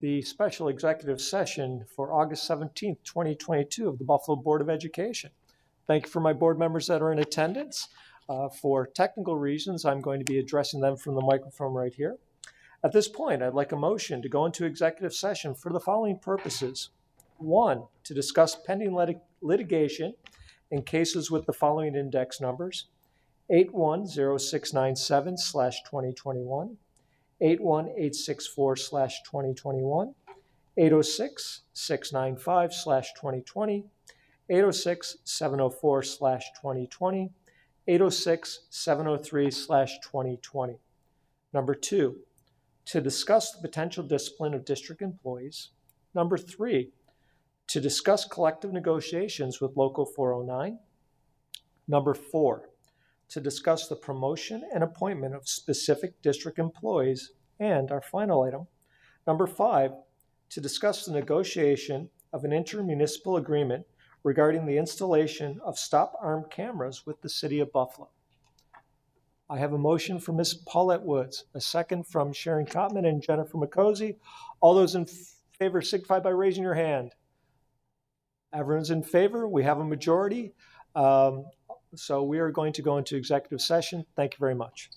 the special executive session for August 17th, 2022 of the Buffalo Board of Education. Thank you for my board members that are in attendance. For technical reasons, I'm going to be addressing them from the microphone right here. At this point, I'd like a motion to go into executive session for the following purposes. 1, to discuss pending litigation in cases with the following index numbers: 810697/2021, 81864/2021, 806695/2020, 806704/2020, 806703/2020. Number 2, to discuss the potential discipline of district employees. Number 3, to discuss collective negotiations with Local 409. Number 4, to discuss the promotion and appointment of specific district employees. And our final item, number 5, to discuss the negotiation of an intermunicipal agreement regarding the installation of stop-arm cameras with the City of Buffalo. I have a motion from Ms. Paulette Woods, a second from Sharon Cotman and Jennifer McCosey. All those in favor signify by raising your hand. Everyone's in favor. We have a majority. So we are going to go into executive session. Thank you very much.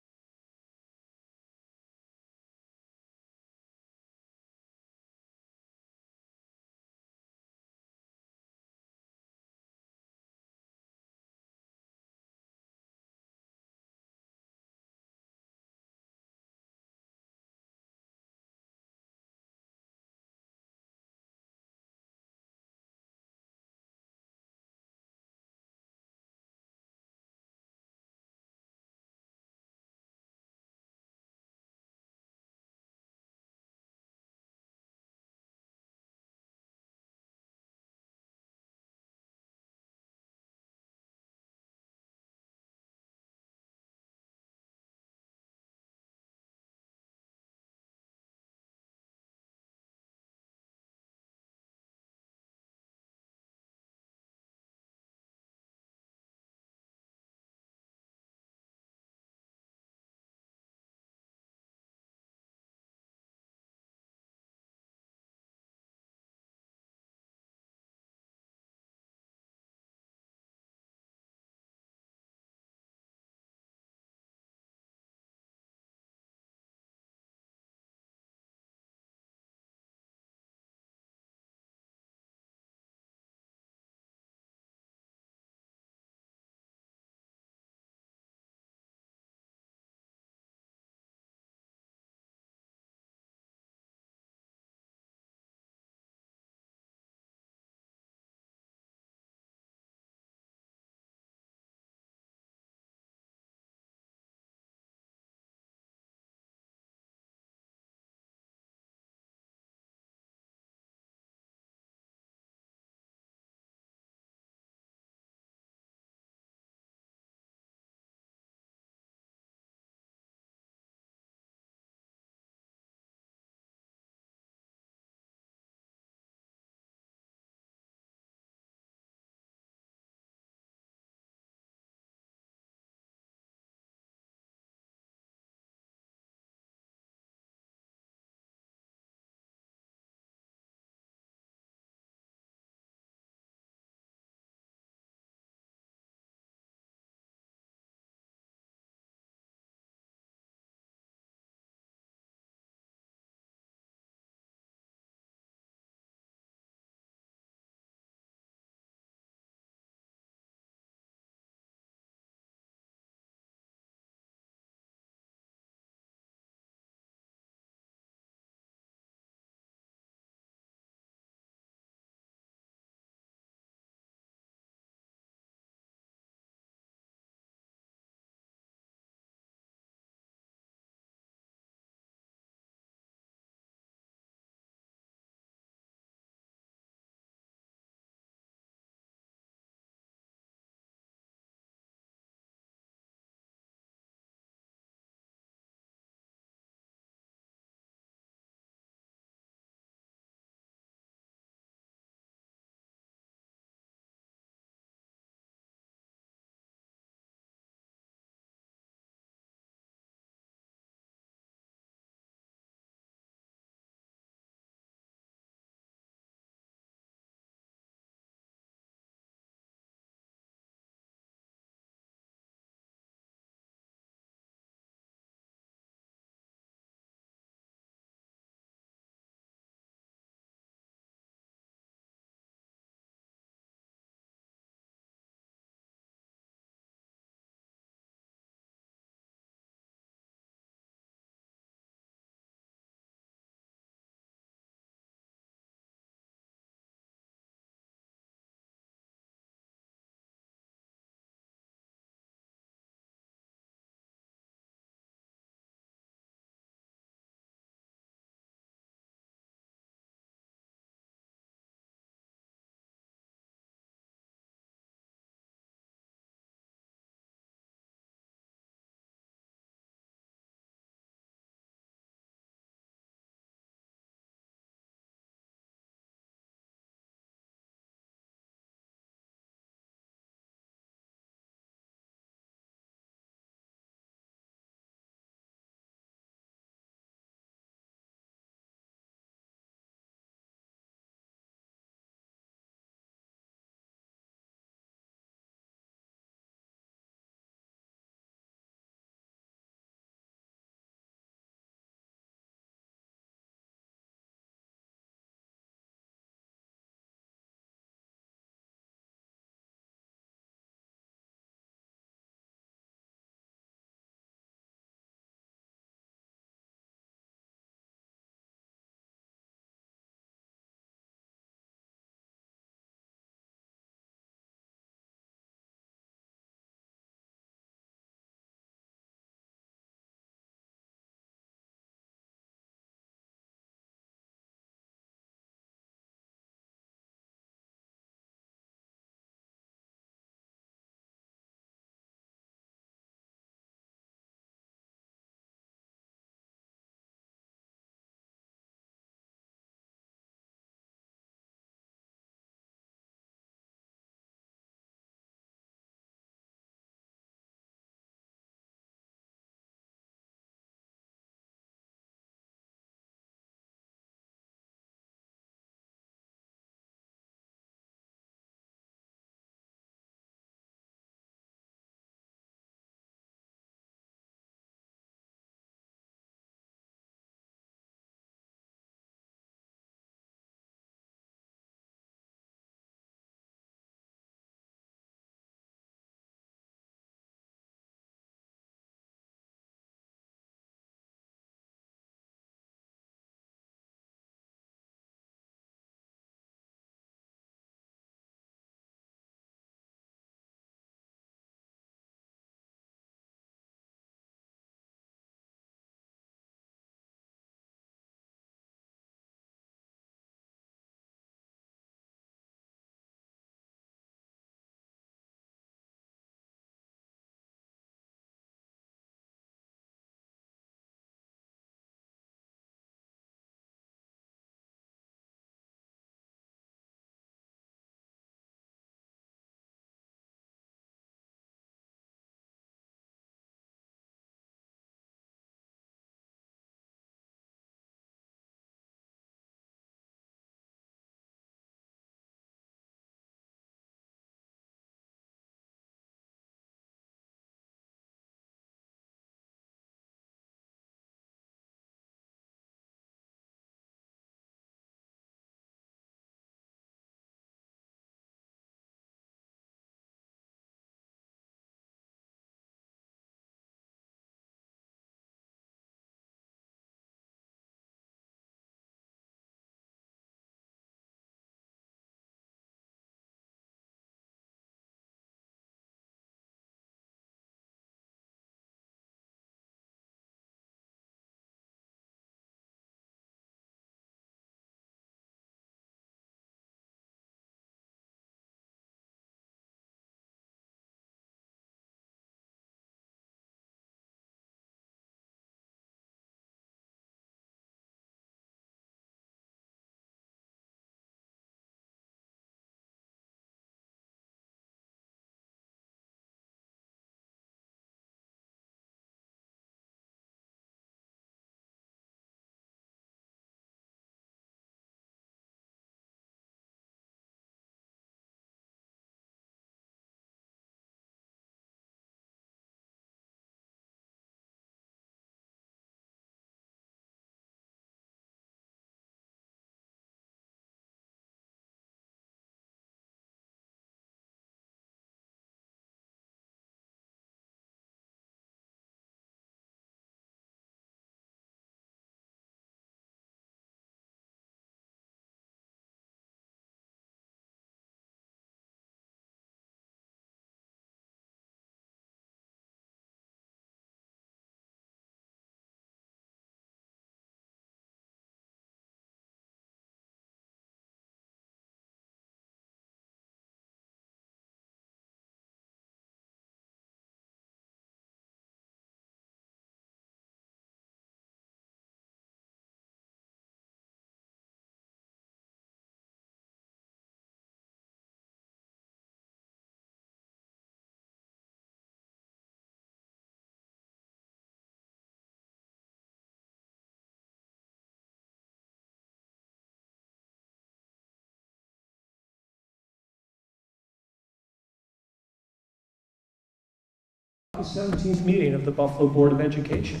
August 17th meeting of the Buffalo Board of Education.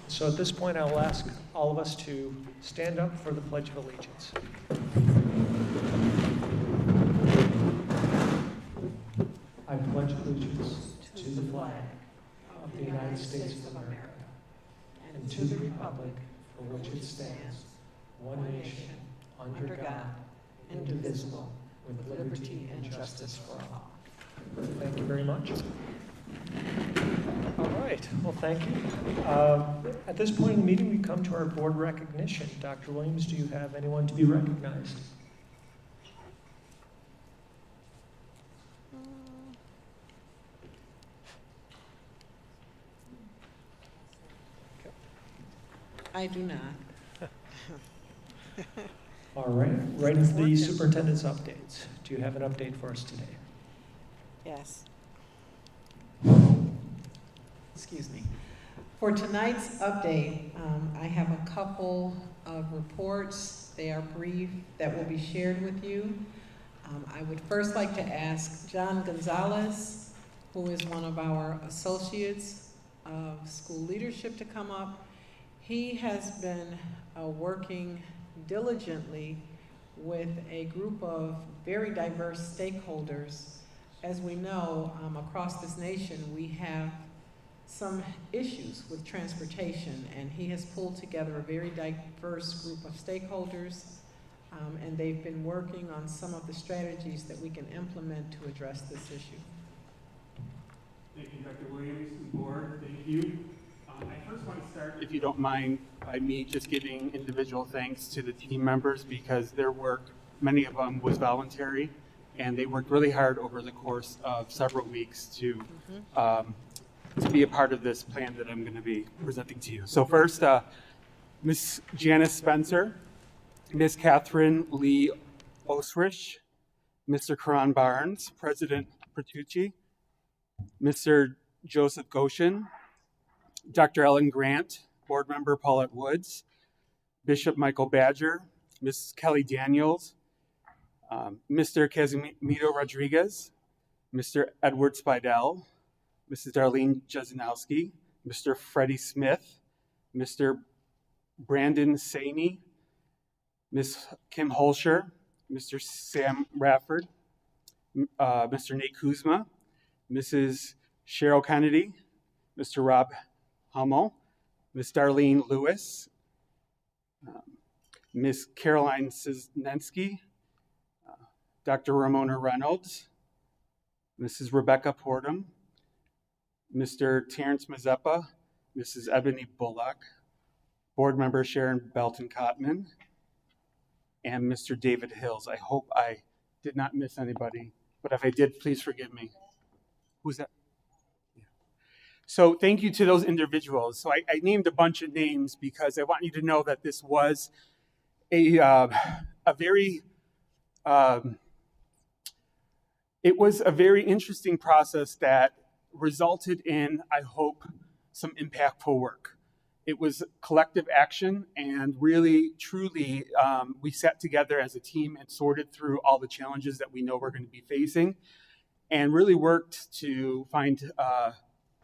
So at this point, I will ask all of us to stand up for the Pledge of Allegiance. I pledge allegiance to the flag of the United States of America and to the republic for which it stands, one nation, under God, indivisible, with liberty and justice for all. Thank you very much. All right, well, thank you. At this point in the meeting, we come to our board recognition. Dr. Williams, do you have anyone to be recognized? I do not. All right, right into the superintendent's updates. Do you have an update for us today? Yes. Excuse me. For tonight's update, I have a couple of reports. They are brief that will be shared with you. I would first like to ask John Gonzalez, who is one of our associates of school leadership, to come up. He has been working diligently with a group of very diverse stakeholders. As we know, across this nation, we have some issues with transportation, and he has pulled together a very diverse group of stakeholders, and they've been working on some of the strategies that we can implement to address this issue. Thank you, Dr. Williams and board. Thank you. I first want to start, if you don't mind, by me just giving individual thanks to the team members, because their work, many of them, was voluntary, and they worked really hard over the course of several weeks to be a part of this plan that I'm going to be presenting to you. So first, Ms. Janice Spencer, Ms. Catherine Lee Osrich, Mr. Karan Barnes, President Pertucci, Mr. Joseph Goshen, Dr. Ellen Grant, Board Member Paulette Woods, Bishop Michael Badger, Ms. Kelly Daniels, Mr. Casimiro Rodriguez, Mr. Edward Spidell, Mrs. Darlene Jezanowski, Mr. Freddie Smith, Mr. Brandon Saney, Ms. Kim Holscher, Mr. Sam Rafford, Mr. Nate Kuzma, Mrs. Cheryl Kennedy, Mr. Rob Hummel, Ms. Darlene Lewis, Ms. Caroline Cisnensky, Dr. Ramona Reynolds, Mrs. Rebecca Portum, Mr. Terrence Mazeppa, Mrs. Ebony Bullock, Board Member Sharon Belton-Cotman, and Mr. David Hills. I hope I did not miss anybody, but if I did, please forgive me. Who's that? Yeah. So thank you to those individuals. So I named a bunch of names because I want you to know that this was it was a very interesting process that resulted in, I hope, some impactful work. It was collective action, and really, truly, we sat together as a team and sorted through all the challenges that we know we're going to be facing, and really worked to find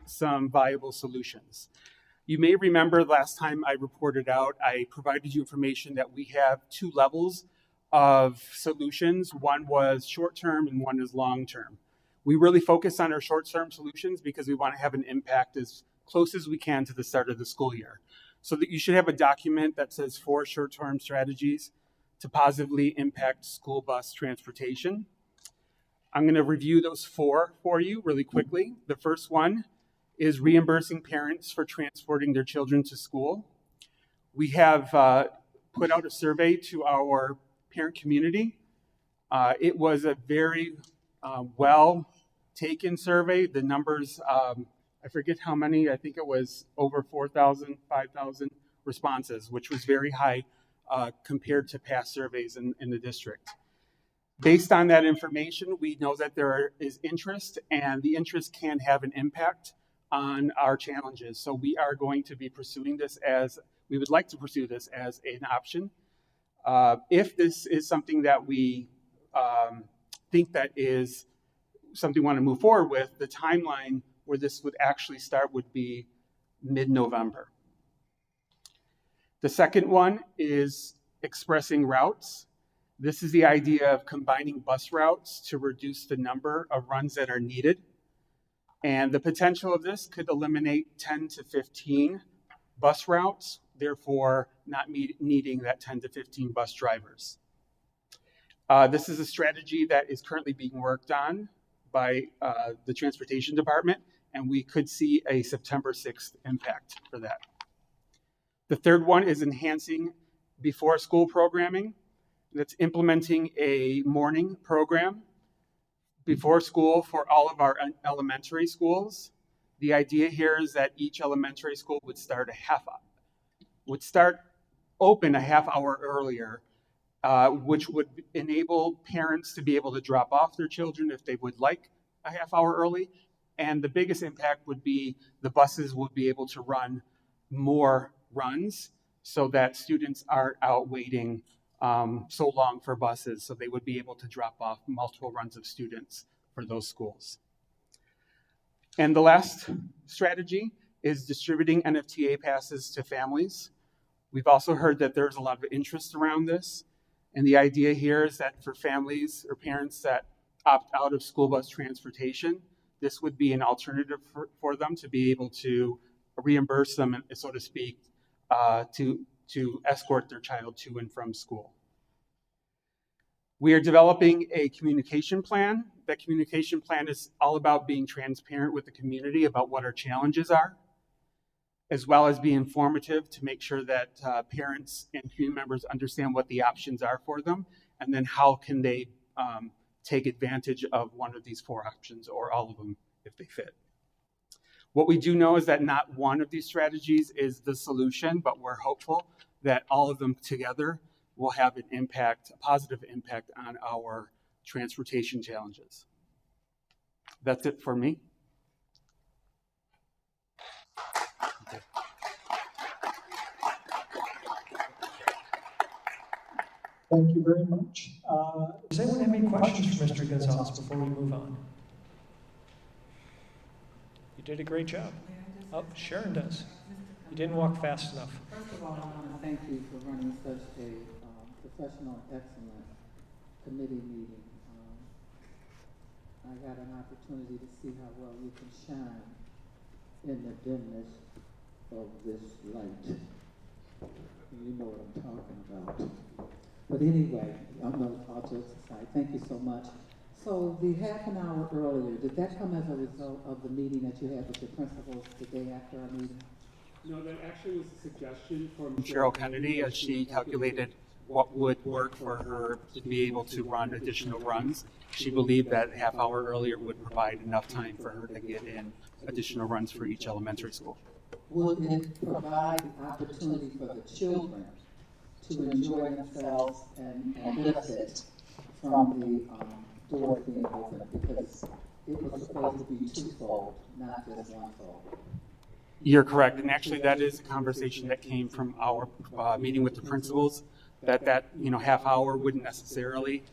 some viable solutions. You may remember last time I reported out, I provided you information that we have two levels of solutions. One was short-term and one is long-term. We really focus on our short-term solutions because we want to have an impact as close as we can to the start of the school year. So that you should have a document that says 4 short-term strategies to positively impact school bus transportation. I'm going to review those 4 for you really quickly. The first one is reimbursing parents for transporting their children to school. We have put out a survey to our parent community. It was a very well-taken survey. The numbers, I forget how many, I think it was over 4,000, 5,000 responses, which was very high compared to past surveys in the district. Based on that information, we know that there is interest, and the interest can have an impact on our challenges. So we are going to be pursuing this we would like to pursue this as an option. If this is something that we think that is something we want to move forward with, the timeline where this would actually start would be mid-November. The second one is expressing routes. This is the idea of combining bus routes to reduce the number of runs that are needed. And the potential of this could eliminate 10 to 15 bus routes, therefore not needing that 10 to 15 bus drivers. This is a strategy that is currently being worked on by the Transportation Department, and we could see a September 6th impact for that. The third one is enhancing before school programming. That's implementing a morning program before school for all of our elementary schools. The idea here is that each elementary school would start open a half hour earlier, which would enable parents to be able to drop off their children if they would like a half hour early. And the biggest impact would be the buses would be able to run more runs so that students aren't out waiting so long for buses, so they would be able to drop off multiple runs of students for those schools. And the last strategy is distributing NFTA passes to families. We've also heard that there's a lot of interest around this. And the idea here is that for families or parents that opt out of school bus transportation, this would be an alternative for them to be able to reimburse them, so to speak, to escort their child to and from school. We are developing a communication plan. That communication plan is all about being transparent with the community about what our challenges are, as well as be informative to make sure that parents and community members understand what the options are for them, and then how can they take advantage of one of these four options or all of them if they fit. What we do know is that not one of these strategies is the solution, but we're hopeful that all of them together will have an impact, a positive impact on our transportation challenges. That's it for me. Okay. Thank you very much. Does anyone have any questions for Mr. Gonzalez before we move on? You did a great job. Oh, Sharon does. You didn't walk fast enough. First of all, I want to thank you for running such a professional, excellent committee meeting. I got an opportunity to see how well you can shine in the dimness of this light. You know what I'm talking about. But anyway, all jokes aside, thank you so much. So the half an hour earlier, did that come as a result of the meeting that you had with the principals the day after our meeting? No, that actually was a suggestion from Cheryl Kennedy as she calculated what would work for her to be able to run additional runs. She believed that half hour earlier would provide enough time for her to get in additional runs for each elementary school. Would it provide the opportunity for the children to enjoy themselves and benefit from the doors being open? Because it was supposed to be twofold, not just one-fold. You're correct, and actually that is a conversation that came from our meeting with the principals, that half hour wouldn't necessarily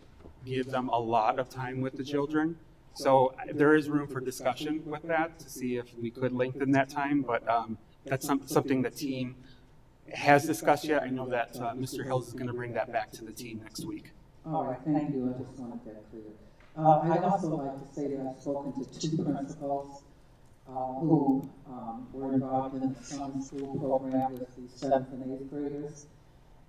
give them a lot of time with the children. So there is room for discussion with that to see if we could lengthen that time, but that's something the team has discussed yet. I know that Mr. Hills is going to bring that back to the team next week. All right, thank you. I just wanted that clear. I'd also like to say that I've spoken to two principals who were involved in the summer school program with the 7th and 8th graders.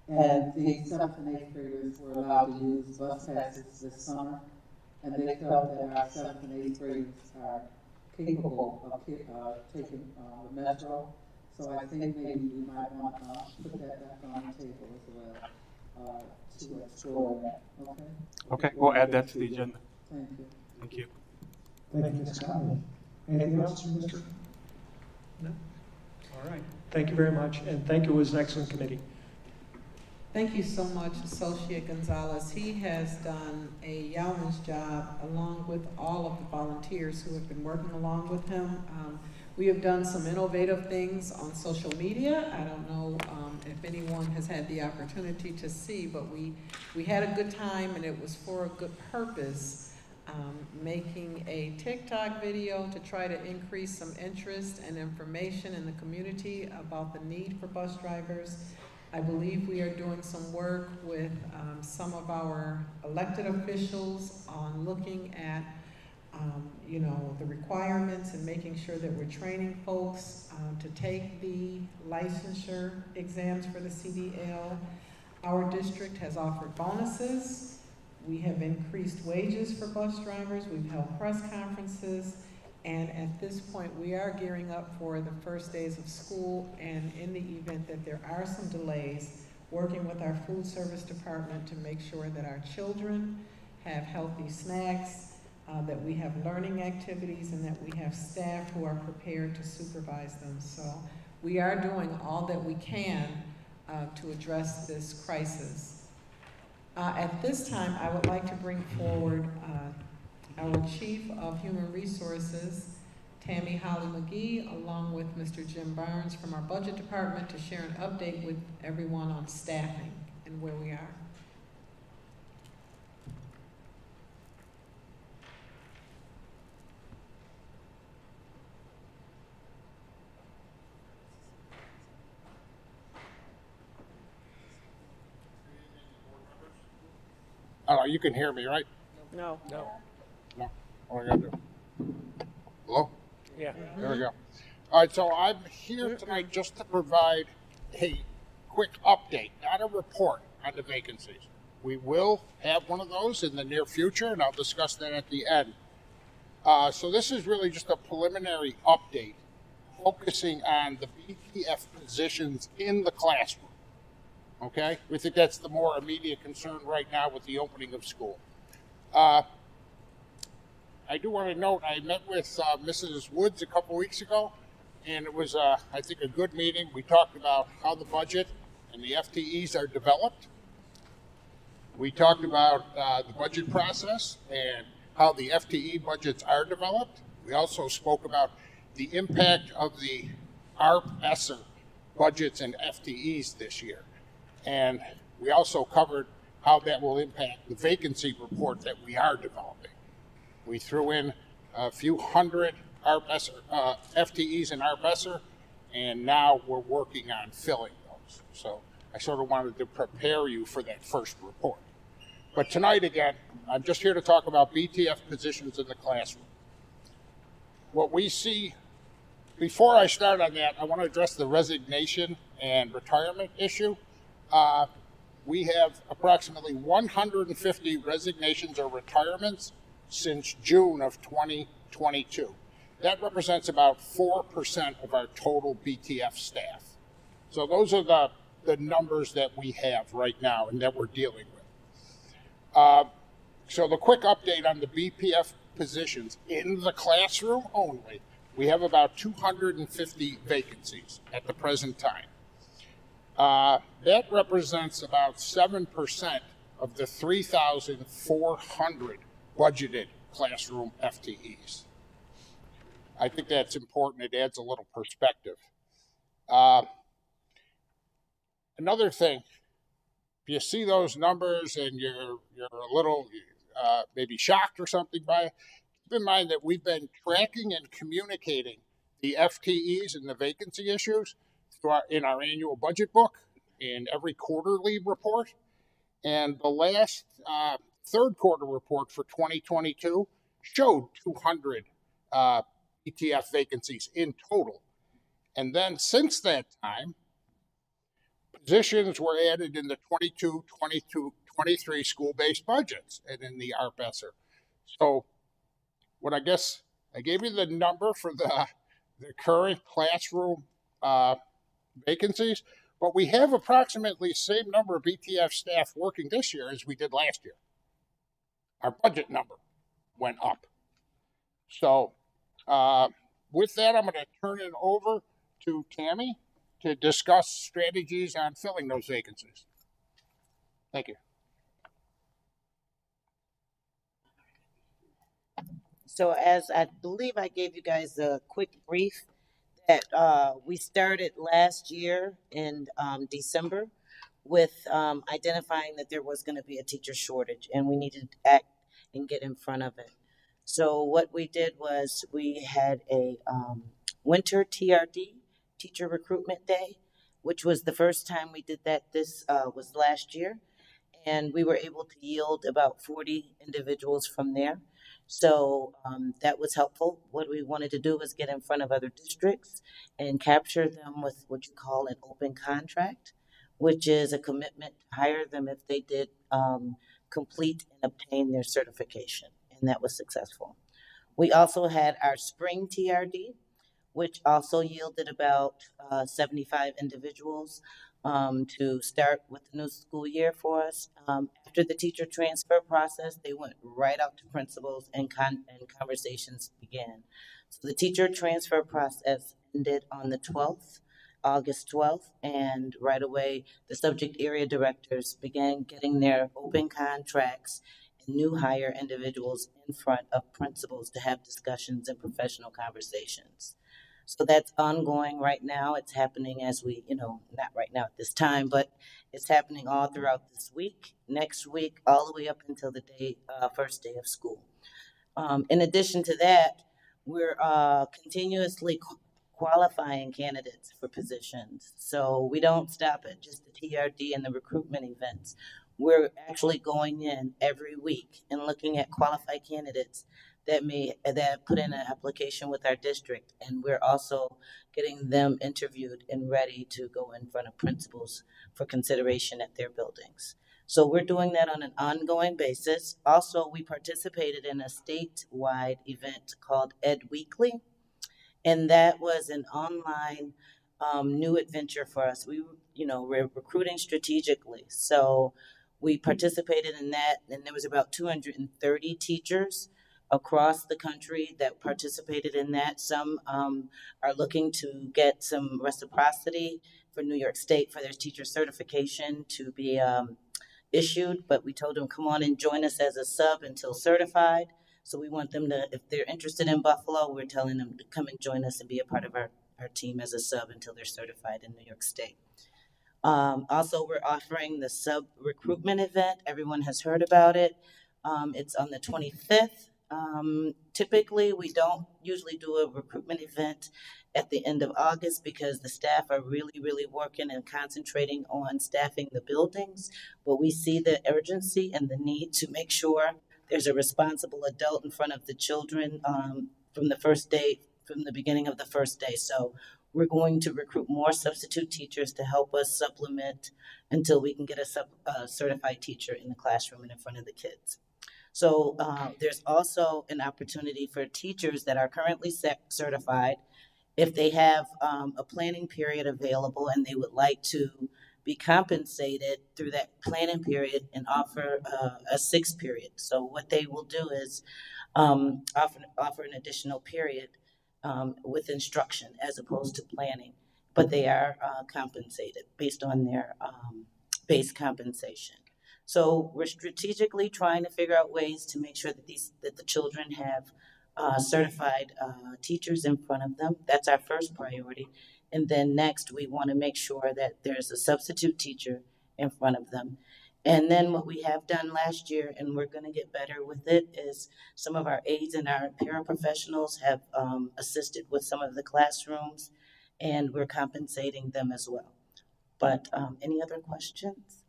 And the 7th and 8th graders were allowed to use bus passes this summer. And they felt that our 7th and 8th graders are capable of taking the metro. So I think maybe we might want to put that back on the table as well to explore that. Okay? Okay, we'll add that to the agenda. Thank you. Thank you. Thank you, Ms. Conley. Anything else from Mr.? No? All right. Thank you very much, and thank you. It was an excellent committee. Thank you so much, Associate Gonzalez. He has done a yeoman's job along with all of the volunteers who have been working along with him. We have done some innovative things on social media. I don't know if anyone has had the opportunity to see, but we had a good time and it was for a good purpose. making a TikTok video to try to increase some interest and information in the community about the need for bus drivers. I believe we are doing some work with some of our elected officials on looking at you know, the requirements and making sure that we're training folks to take the licensure exams for the CDL. Our district has offered bonuses. We have increased wages for bus drivers. We've held press conferences. And at this point, we are gearing up for the first days of school, and in the event that there are some delays, working with our food service department to make sure that our children have healthy snacks, that we have learning activities, and that we have staff who are prepared to supervise them. So we are doing all that we can to address this crisis. At this time, I would like to bring forward our Chief of Human Resources, Tammy Holly McGee, along with Mr. Jim Barnes from our Budget Department, to share an update with everyone on staffing and where we are. You can hear me, right? No. No. No. What do I gotta do? Hello? Yeah. There we go. All right, so I'm here tonight just to provide a quick update, not a report on the vacancies. We will have one of those in the near future, and I'll discuss that at the end. So this is really just a preliminary update, focusing on the BTF positions in the classroom. Okay? We think that's the more immediate concern right now with the opening of school. I do want to note, I met with Mrs. Woods a couple weeks ago, and it was, I think, a good meeting. We talked about how the budget and the FTEs are developed. We talked about the budget process and how the FTE budgets are developed. We also spoke about the impact of the ARP-ESSER budgets and FTEs this year. And we also covered how that will impact the vacancy report that we are developing. We threw in a few hundred FTEs in ARP-ESSER, and now we're working on filling those. So I sort of wanted to prepare you for that first report. But tonight, again, I'm just here to talk about BTF positions in the classroom. What we see, before I start on that, I want to address the resignation and retirement issue. We have approximately 150 resignations or retirements since June of 2022. That represents about 4% of our total BTF staff. So those are the numbers that we have right now and that we're dealing with. So the quick update on the BPF positions in the classroom only, we have about 250 vacancies at the present time. That represents about 7% of the 3,400 budgeted classroom FTEs. I think that's important. It adds a little perspective. Another thing, if you see those numbers and you're a little maybe shocked or something by it, keep in mind that we've been tracking and communicating the FTEs and the vacancy issues in our annual budget book, in every quarterly report. And the last third quarter report for 2022 showed 200 ETF vacancies in total. And then since that time, positions were added in the 22, 22, 23 school-based budgets and in the ARP-ESSER. So what I guess I gave you the number for the current classroom vacancies, but we have approximately the same number of BTF staff working this year as we did last year. Our budget number went up. So with that, I'm going to turn it over to Tammy to discuss strategies on filling those vacancies. Thank you. So as I believe I gave you guys a quick brief that we started last year in December with identifying that there was going to be a teacher shortage and we needed to act and get in front of it. So what we did was we had a winter TRD, Teacher Recruitment Day, which was the first time we did that. This was last year, and we were able to yield about 40 individuals from there. So that was helpful. What we wanted to do was get in front of other districts and capture them with what you call an open contract, which is a commitment to hire them if they did complete and obtain their certification, and that was successful. We also had our spring TRD, which also yielded about 75 individuals to start with the new school year for us. After the teacher transfer process, they went right out to principals and conversations began. So the teacher transfer process ended on the 12th, August 12th, and right away the subject area directors began getting their open contracts and new hire individuals in front of principals to have discussions and professional conversations. So that's ongoing right now. It's happening as we, not right now at this time, but it's happening all throughout this week, next week, all the way up until the first day of school. In addition to that, we're continuously qualifying candidates for positions. So we don't stop at just the TRD and the recruitment events. We're actually going in every week and looking at qualified candidates that put in an application with our district, and we're also getting them interviewed and ready to go in front of principals for consideration at their buildings. So we're doing that on an ongoing basis. Also, we participated in a statewide event called Ed Weekly, and that was an online new adventure for us. We're recruiting strategically, so we participated in that, and there was about 230 teachers across the country that participated in that. Some are looking to get some reciprocity for New York State for their teacher certification to be issued, but we told them, come on and join us as a sub until certified. So we want them to, if they're interested in Buffalo, we're telling them to come and join us and be a part of our team as a sub until they're certified in New York State. Also, we're offering the sub recruitment event. Everyone has heard about it. It's on the 25th. Typically, we don't usually do a recruitment event at the end of August because the staff are really, really working and concentrating on staffing the buildings. But we see the urgency and the need to make sure there's a responsible adult in front of the children from the first day, from the beginning of the first day. So we're going to recruit more substitute teachers to help us supplement until we can get a certified teacher in the classroom and in front of the kids. So there's also an opportunity for teachers that are currently certified, if they have a planning period available and they would like to be compensated through that planning period and offer a 6th period. So what they will do is offer an additional period with instruction as opposed to planning, but they are compensated based on their base compensation. So we're strategically trying to figure out ways to make sure that the children have certified teachers in front of them. That's our first priority. And then next, we want to make sure that there's a substitute teacher in front of them. And then what we have done last year, and we're going to get better with it, is some of our aides and our paraprofessionals have assisted with some of the classrooms, and we're compensating them as well. But any other questions?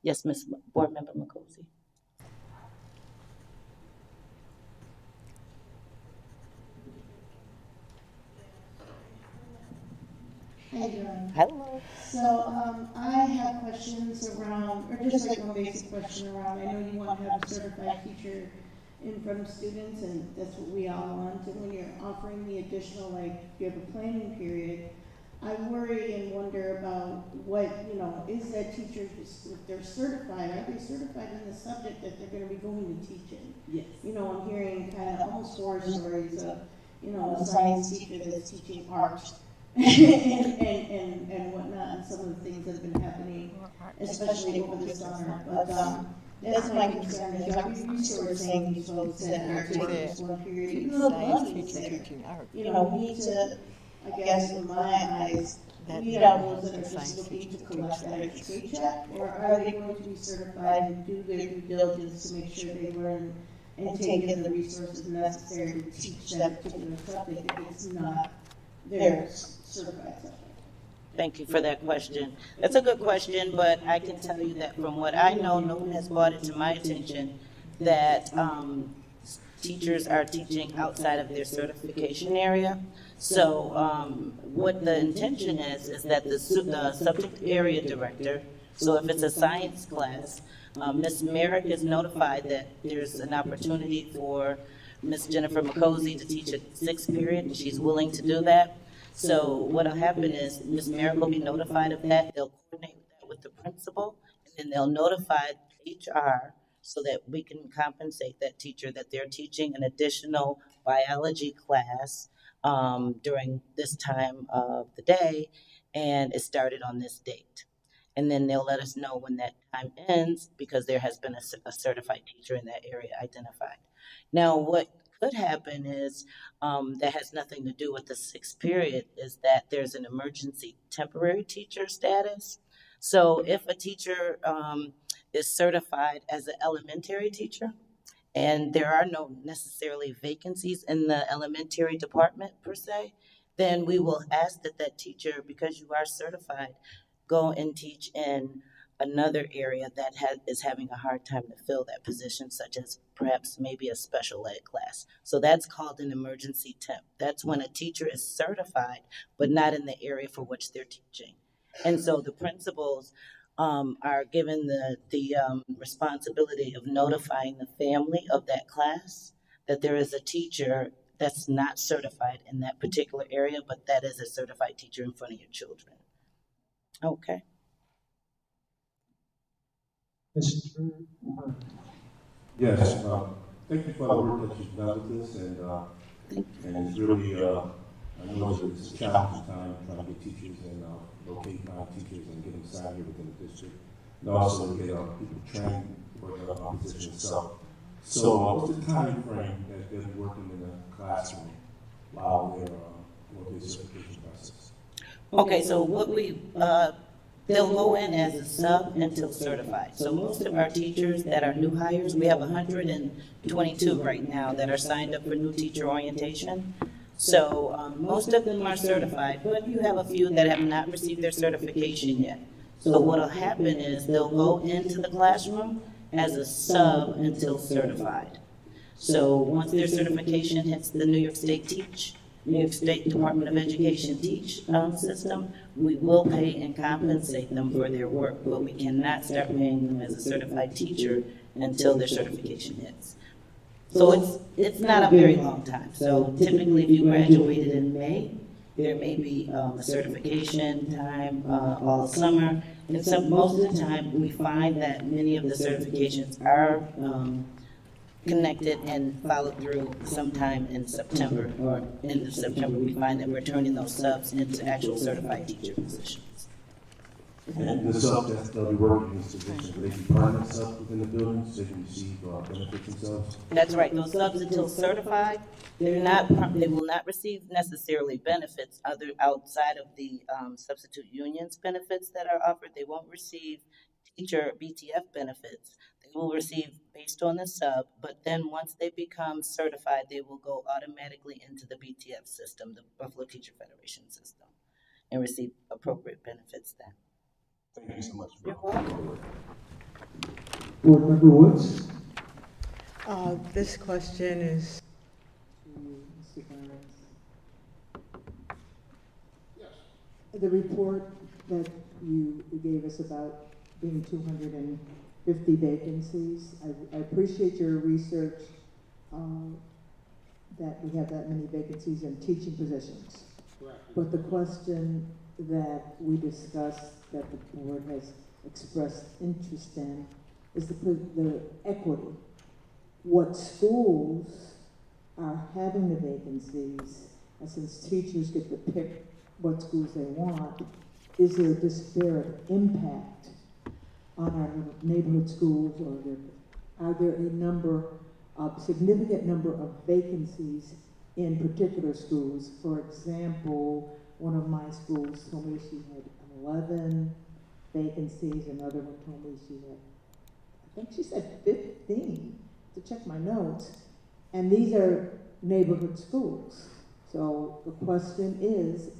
Yes, Ms. Board Member Makosi. How you doing? Hello. So, I have questions around, or just like one basic question around, I know you want to have a certified teacher in front of students, and that's what we all want, and when you're offering the additional, like, if you have a planning period, I worry and wonder about what, is that teacher, if they're certified, are they certified in the subject that they're gonna be going to teach in? Yes. I'm hearing kind of almost horror stories of, a science teacher that's teaching art and whatnot, and some of the things that have been happening, especially over the summer. But that's my concern, is are we resourcing these folks that are taking this one period? Even though the money is there, we need to, I guess in my eyes, weed out those that are just looking to collect that extra paycheck? Or are they going to be certified and do their due diligence to make sure they learn and take in the resources necessary to teach that particular subject if it's not their certified subject? Thank you for that question. That's a good question, but I can tell you that from what I know, no one has brought it to my attention that teachers are teaching outside of their certification area. So what the intention is that the subject area director, so if it's a science class, Ms. Merrick is notified that there's an opportunity for Ms. Jennifer McCosey to teach a 6th period. She's willing to do that. So what'll happen is Ms. Merrick will be notified of that. They'll coordinate that with the principal, and then they'll notify HR so that we can compensate that teacher that they're teaching an additional biology class during this time of the day, and it started on this date. And then they'll let us know when that time ends because there has been a certified teacher in that area identified. Now, what could happen is that has nothing to do with the 6th period is that there's an emergency temporary teacher status. So if a teacher is certified as an elementary teacher and there are no necessarily vacancies in the elementary department per se, then we will ask that that teacher, because you are certified, go and teach in another area that is having a hard time to fill that position, such as perhaps maybe a special ed class. So that's called an emergency temp. That's when a teacher is certified, but not in the area for which they're teaching. And so the principals are given the responsibility of notifying the family of that class that there is a teacher that's not certified in that particular area, but that is a certified teacher in front of your children. Okay. Yes, thank you for the work that you've done with this, and it's really, I know it's a challenging time trying to get teachers and locate non-teachers and get them signed here within the district, and also to get people trained for the position itself. So what's the time frame that they'll be working in the classroom while they're going through the certification process? Okay, so what they'll go in as a sub until certified. So most of our teachers that are new hires, we have 122 right now that are signed up for new teacher orientation. So most of them are certified, but you have a few that have not received their certification yet. So what'll happen is they'll go into the classroom as a sub until certified. So once their certification hits the New York State Department of Education teach system, we will pay and compensate them for their work, but we cannot start paying them as a certified teacher until their certification hits. So it's not a very long time. So typically if you graduated in May, there may be a certification time all summer. And most of the time we find that many of the certifications are connected and followed through sometime in September or end of September. We find that we're turning those subs into actual certified teacher positions. And the subs that they'll be working in this position, will they be permanent subs within the building so they can receive benefits themselves? That's right. Those subs until certified, they will not receive necessarily benefits outside of the substitute unions benefits that are offered. They won't receive teacher BTF benefits. They will receive based on the sub, but then once they become certified, they will go automatically into the BTF system, the Buffalo Teacher Federation system, and receive appropriate benefits then. Thank you so much. You're welcome. Board Member Woods? This question is Mr. The report that you gave us about being 250 vacancies, I appreciate your research that we have that many vacancies in teaching positions. Correct. But the question that we discussed that the board has expressed interest in is the equity. What schools are having the vacancies, and since teachers get to pick what schools they want, is there a disparate impact on our neighborhood schools, or are there a significant number of vacancies in particular schools? For example, one of my schools told me she had 11 vacancies. Another one told me she had, I think she said 15, to check my notes. And these are neighborhood schools. So the question is,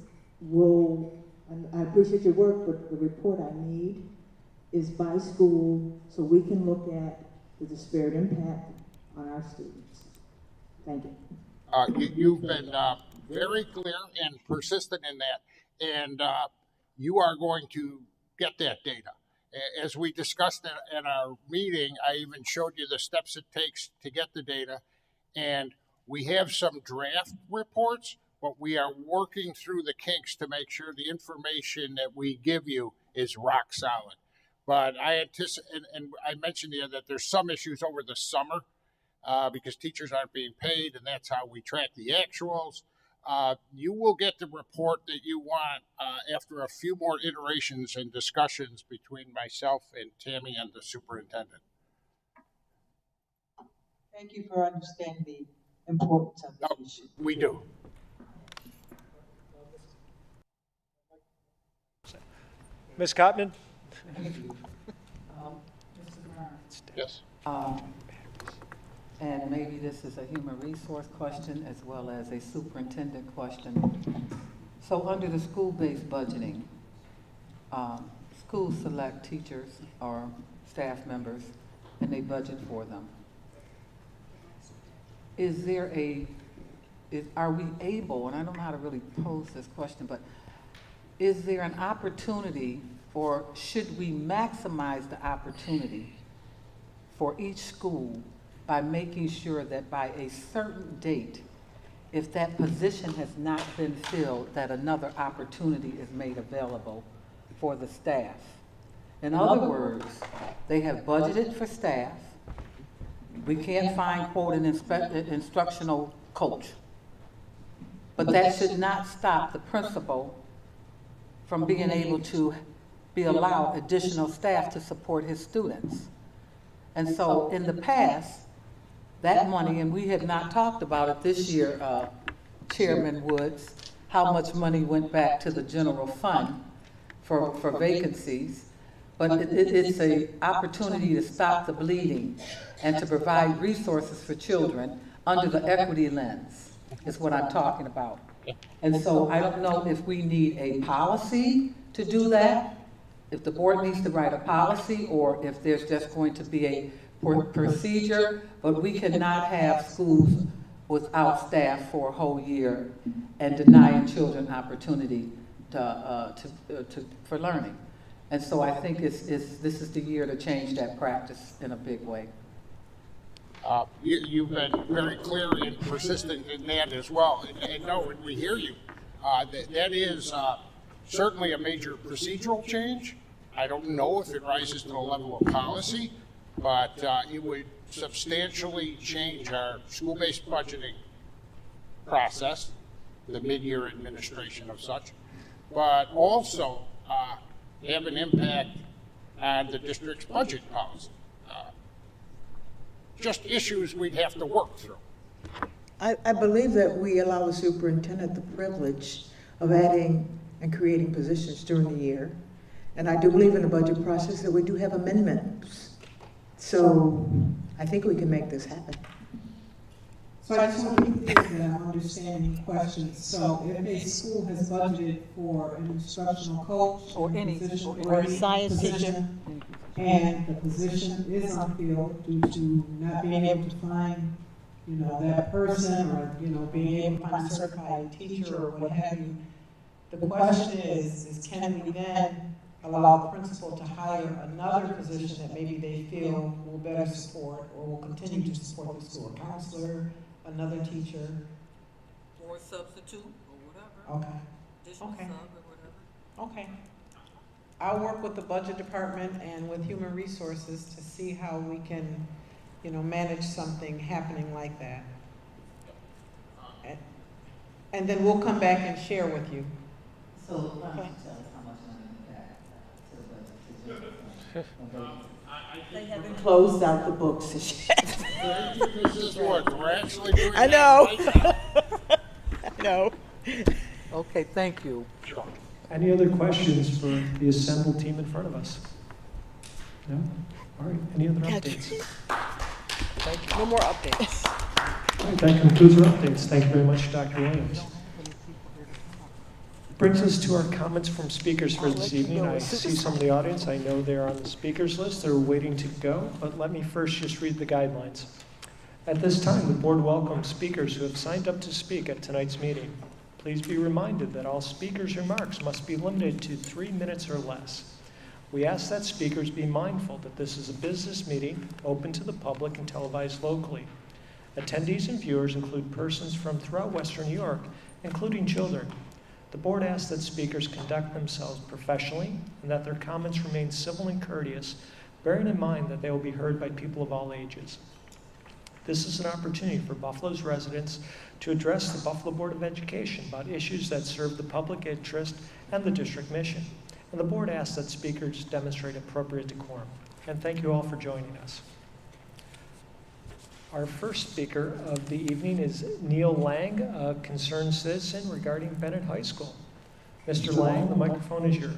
and I appreciate your work, but the report I need is by school so we can look at the disparate impact on our students. Thank you. You've been very clear and persistent in that, and you are going to get that data. As we discussed at our meeting, I even showed you the steps it takes to get the data, and we have some draft reports, but we are working through the kinks to make sure the information that we give you is rock solid. But I anticipate, and I mentioned to you that there's some issues over the summer because teachers aren't being paid, and that's how we track the actuals. You will get the report that you want after a few more iterations and discussions between myself and Tammy and the superintendent. Thank you for understanding the importance of this issue. We do. Ms. Cotman? Yes. And maybe this is a human resource question as well as a superintendent question. So under the school-based budgeting, schools select teachers or staff members and they budget for them. Are we able, and I don't know how to really pose this question, but is there an opportunity, or should we maximize the opportunity for each school by making sure that by a certain date, if that position has not been filled, that another opportunity is made available for the staff? In other words, they have budgeted for staff. We can't find, quote, an instructional coach. But that should not stop the principal from being able to be allowed additional staff to support his students. And so in the past, that money, and we have not talked about it this year, Chairman Woods, how much money went back to the general fund for vacancies, but it's an opportunity to stop the bleeding and to provide resources for children under the equity lens, is what I'm talking about. And so I don't know if we need a policy to do that, if the board needs to write a policy, or if there's just going to be a procedure, but we cannot have schools without staff for a whole year and denying children opportunity for learning. And so I think this is the year to change that practice in a big way. You've been very clear and persistent in that as well. And no, we hear you. That is certainly a major procedural change. I don't know if it rises to the level of policy, but it would substantially change our school-based budgeting process, the mid-year administration of such, but also have an impact on the district's budget policy. Just issues we'd have to work through. I believe that we allow the superintendent the privilege of adding and creating positions during the year. And I do believe in the budget process that we do have amendments. So I think we can make this happen. So I just want to be clear that I'm understanding questions. So if a school has budgeted for an instructional coach Or any position, or or any science position, and the position is unfilled due to not being able to find, that person, or, being able to find a certified teacher or what have you, the question is can we then allow the principal to hire another position that maybe they feel will better support or will continue to support the school? A counselor, another teacher? Or substitute, or whatever. Okay. Additional Okay. sub or whatever. Okay. I'll work with the budget department and with human resources to see how we can, manage something happening like that. And then we'll come back and share with you. So why don't you tell us how much money we got to the budget? They haven't closed out the books yet. This is what we're actually doing. I know. I know. Okay, thank you. Any other questions for the assembled team in front of us? No? All right, any other updates? No more updates. All right, that concludes our updates. Thank you very much, Dr. Williams. Brings us to our comments from speakers for this evening. I see some of the audience. I know they're on the speakers list. They're waiting to go, but let me first just read the guidelines. At this time, the board welcomes speakers who have signed up to speak at tonight's meeting. Please be reminded that all speakers' remarks must be limited to 3 minutes or less. We ask that speakers be mindful that this is a business meeting open to the public and televised locally. Attendees and viewers include persons from throughout Western New York, including children. The board asks that speakers conduct themselves professionally and that their comments remain civil and courteous, bearing in mind that they will be heard by people of all ages. This is an opportunity for Buffalo's residents to address the Buffalo Board of Education about issues that serve the public interest and the district mission. And the board asks that speakers demonstrate appropriate decorum. And thank you all for joining us. Our first speaker of the evening is Neil Lang, a concerned citizen regarding Bennett High School. Mr. Lang, the microphone is yours.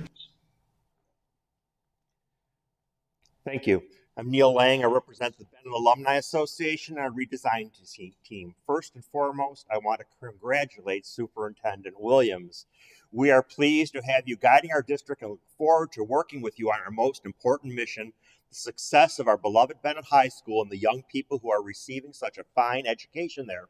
Thank you. I'm Neil Lang. I represent the Bennett Alumni Association and our redesign team. First and foremost, I want to congratulate Superintendent Williams. We are pleased to have you guiding our district and look forward to working with you on our most important mission, the success of our beloved Bennett High School and the young people who are receiving such a fine education there.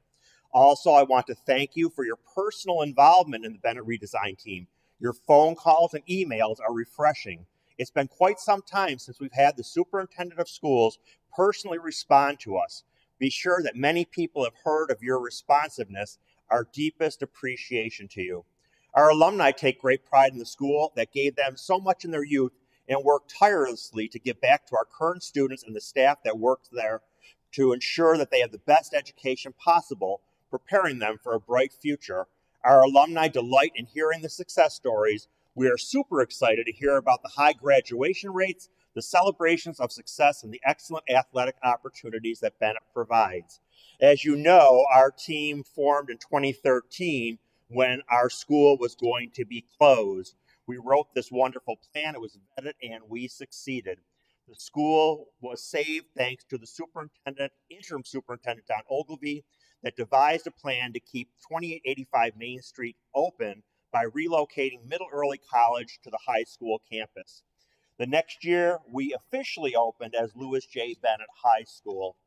Also, I want to thank you for your personal involvement in the Bennett redesign team. Your phone calls and emails are refreshing. It's been quite some time since we've had the superintendent of schools personally respond to us. Be sure that many people have heard of your responsiveness. Our deepest appreciation to you. Our alumni take great pride in the school that gave them so much in their youth and work tirelessly to give back to our current students and the staff that works there to ensure that they have the best education possible, preparing them for a bright future. Our alumni delight in hearing the success stories. We are super excited to hear about the high graduation rates, the celebrations of success, and the excellent athletic opportunities that Bennett provides. As you know, our team formed in 2013 when our school was going to be closed. We wrote this wonderful plan, it was vetted, and we succeeded. The school was saved thanks to the interim superintendent, Don Ogilvie, that devised a plan to keep 2885 Main Street open by relocating Middle Early College to the high school campus. The next year, we officially opened as Lewis J. Bennett High School.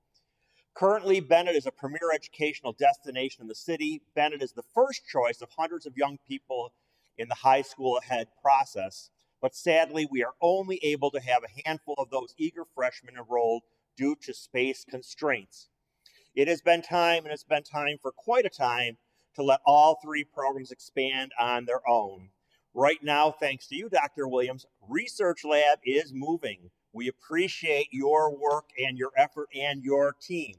Currently, Bennett is a premier educational destination in the city. Bennett is the first choice of hundreds of young people in the high school ahead process. But sadly, we are only able to have a handful of those eager freshmen enrolled due to space constraints. It has been time, and it's been time for quite a time, to let all three programs expand on their own. Right now, thanks to you, Dr. Williams, Research Lab is moving. We appreciate your work and your effort and your team.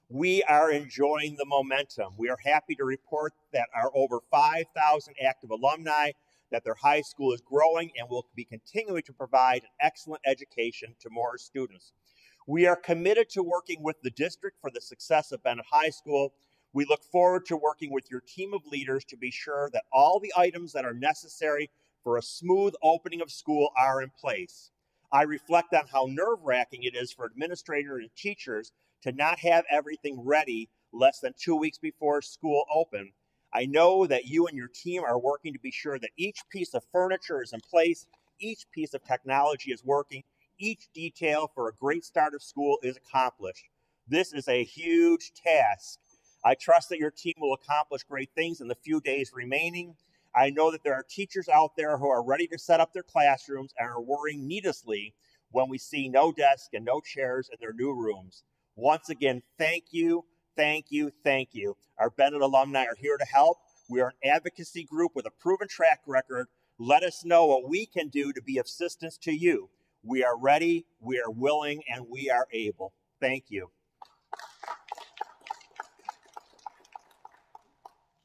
We are enjoying the momentum. We are happy to report that our over 5,000 active alumni, that their high school is growing and will be continuing to provide an excellent education to more students. We are committed to working with the district for the success of Bennett High School. We look forward to working with your team of leaders to be sure that all the items that are necessary for a smooth opening of school are in place. I reflect on how nerve-wracking it is for administrators and teachers to not have everything ready less than 2 weeks before school open. I know that you and your team are working to be sure that each piece of furniture is in place, each piece of technology is working, each detail for a great start of school is accomplished. This is a huge task. I trust that your team will accomplish great things in the few days remaining. I know that there are teachers out there who are ready to set up their classrooms and are worrying needlessly when we see no desk and no chairs in their new rooms. Once again, thank you, thank you, thank you. Our Bennett alumni are here to help. We are an advocacy group with a proven track record. Let us know what we can do to be of assistance to you. We are ready, we are willing, and we are able. Thank you.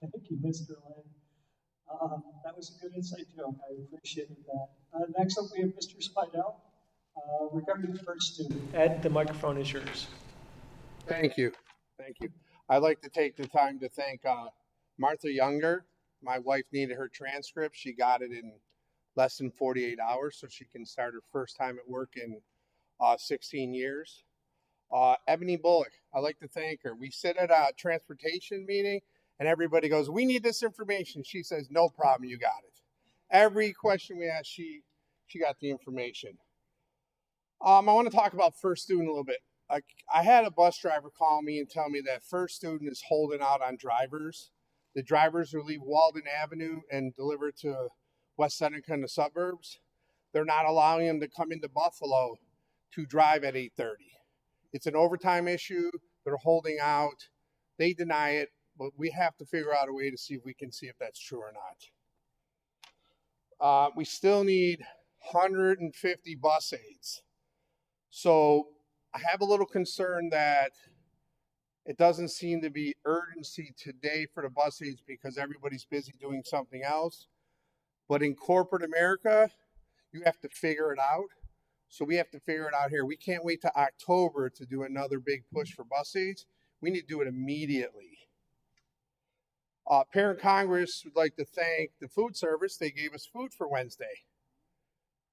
Thank you, Mr. Lang. That was a good insight joke. I appreciated that. Next up, we have Mr. Spidell, regarding the first student. Ed, the microphone is yours. Thank you. Thank you. I'd like to take the time to thank Martha Younger My wife needed her transcript. She got it in less than 48 hours, so she can start her first time at work in 16 years. Ebony Bullock, I'd like to thank her. We sit at a transportation meeting, and everybody goes, we need this information. She says, no problem, you got it. Every question we ask, she got the information. I want to talk about First Student a little bit. I had a bus driver call me and tell me that First Student is holding out on drivers. The drivers who leave Walden Avenue and deliver to West Seneca and the suburbs, they're not allowing them to come into Buffalo to drive at 8:30. It's an overtime issue. They're holding out. They deny it, but we have to figure out a way to see if we can see if that's true or not. We still need 150 bus aides. So I have a little concern that it doesn't seem to be urgency today for the bus aides because everybody's busy doing something else. But in corporate America, you have to figure it out. So we have to figure it out here. We can't wait to October to do another big push for bus aides. We need to do it immediately. Parent Congress would like to thank the food service. They gave us food for Wednesday.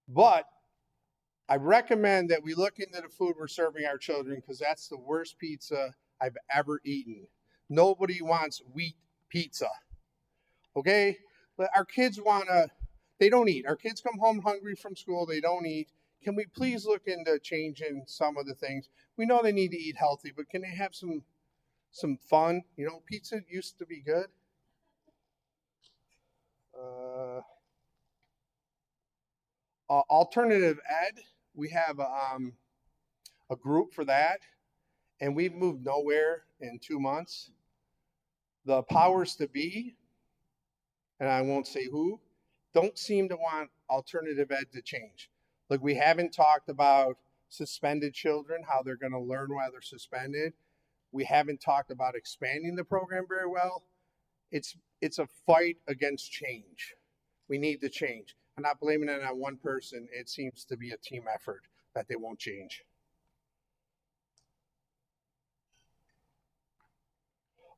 But I recommend that we look into the food we're serving our children because that's the worst pizza I've ever eaten. Nobody wants wheat pizza. Okay? But our kids they don't eat. Our kids come home hungry from school, they don't eat. Can we please look into changing some of the things? We know they need to eat healthy, but can they have some fun? You know, pizza used to be good. Alternative ed, we have a group for that, and we've moved nowhere in 2 months. The powers to be, and I won't say who, don't seem to want alternative ed to change. Like, we haven't talked about suspended children, how they're going to learn while they're suspended. We haven't talked about expanding the program very well. It's a fight against change. We need to change. I'm not blaming it on one person. It seems to be a team effort that they won't change.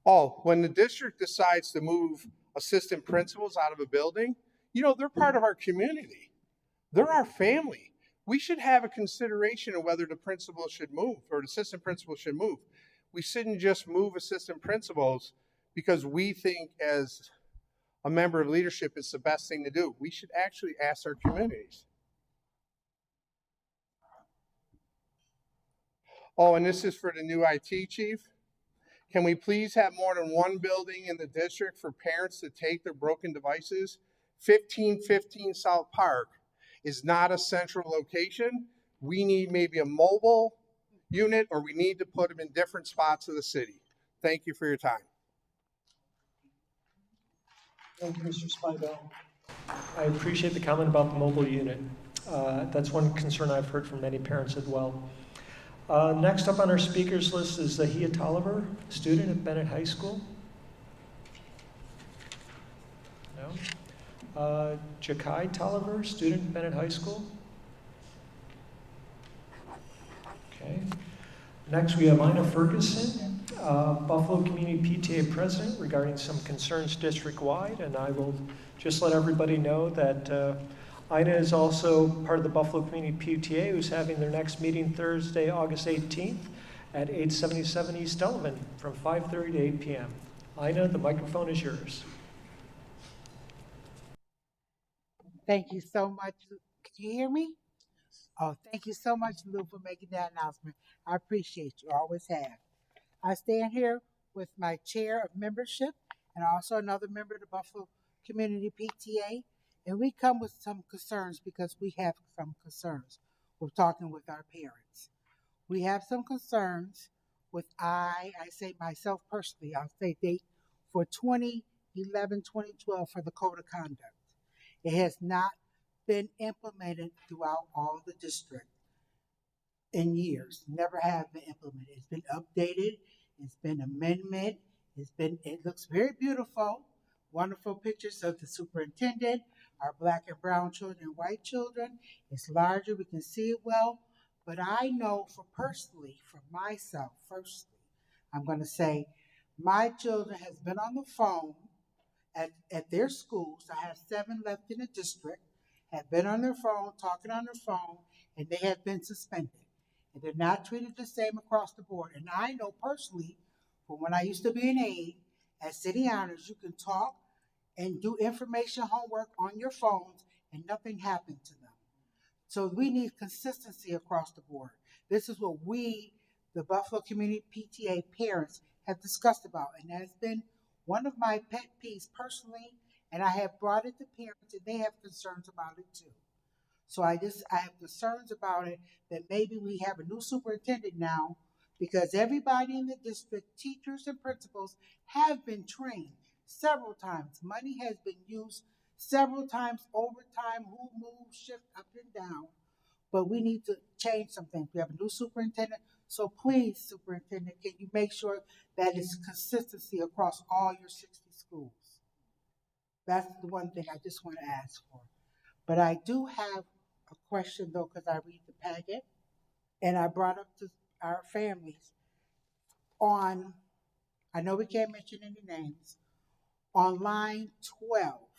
Oh, when the district decides to move assistant principals out of a building, you know, they're part of our community. They're our family. We should have a consideration of whether the principal should move or the assistant principal should move. We shouldn't just move assistant principals because we think as a member of leadership it's the best thing to do. We should actually ask our communities. Oh, and this is for the new IT chief. Can we please have more than one building in the district for parents to take their broken devices? 1515 South Park is not a central location. We need maybe a mobile unit, or we need to put them in different spots of the city. Thank you for your time. Thank you, Mr. Spidell. I appreciate the comment about the mobile unit. That's one concern I've heard from many parents as well. Next up on our speakers list is Zahia Tolliver, student at Bennett High School. No. Jakai Tolliver, student at Bennett High School. Okay. Next we have Ina Ferguson, Buffalo Community PTA president, regarding some concerns district-wide, and I will just let everybody know that Ina is also part of the Buffalo Community PTA, who's having their next meeting Thursday, August 18th at 877 East Delavan from 5:30 to 8 p.m. Ina, the microphone is yours. Thank you so much. Can you hear me? Oh, thank you so much, Lou, for making that announcement. I appreciate you, always have. I stand here with my chair of membership and also another member of the Buffalo Community PTA, and we come with some concerns because we have some concerns with talking with our parents. We have some concerns with I say myself personally, I'll say date for 2011, 2012 for the code of conduct. It has not been implemented throughout all the district in years. Never have been implemented. It's been updated. It's been amendment. It looks very beautiful. Wonderful pictures of the superintendent, our black and brown children and white children. It's larger. We can see it well. But I know for myself, firstly, I'm going to say my children has been on the phone at their schools. I have 7 left in the district, have been on their phone, talking on their phone, and they have been suspended. And they're not treated the same across the board. And I know personally, from when I used to be an aide at City Honors, you can talk and do information homework on your phones and nothing happened to them. So we need consistency across the board. This is what we, the Buffalo Community PTA parents, have discussed about, and that has been one of my pet peeves personally, and I have brought it to parents, and they have concerns about it too. So I have concerns about it, that maybe we have a new superintendent now, because everybody in the district, teachers and principals, have been trained several times. Money has been used several times, overtime, who moves, shift up and down. But we need to change some things. We have a new superintendent, so please, superintendent, can you make sure that it's consistency across all your 60 schools? That's the one thing I just want to ask for. But I do have a question though, because I read the packet, and I brought up to our families on, I know we can't mention any names, on line 12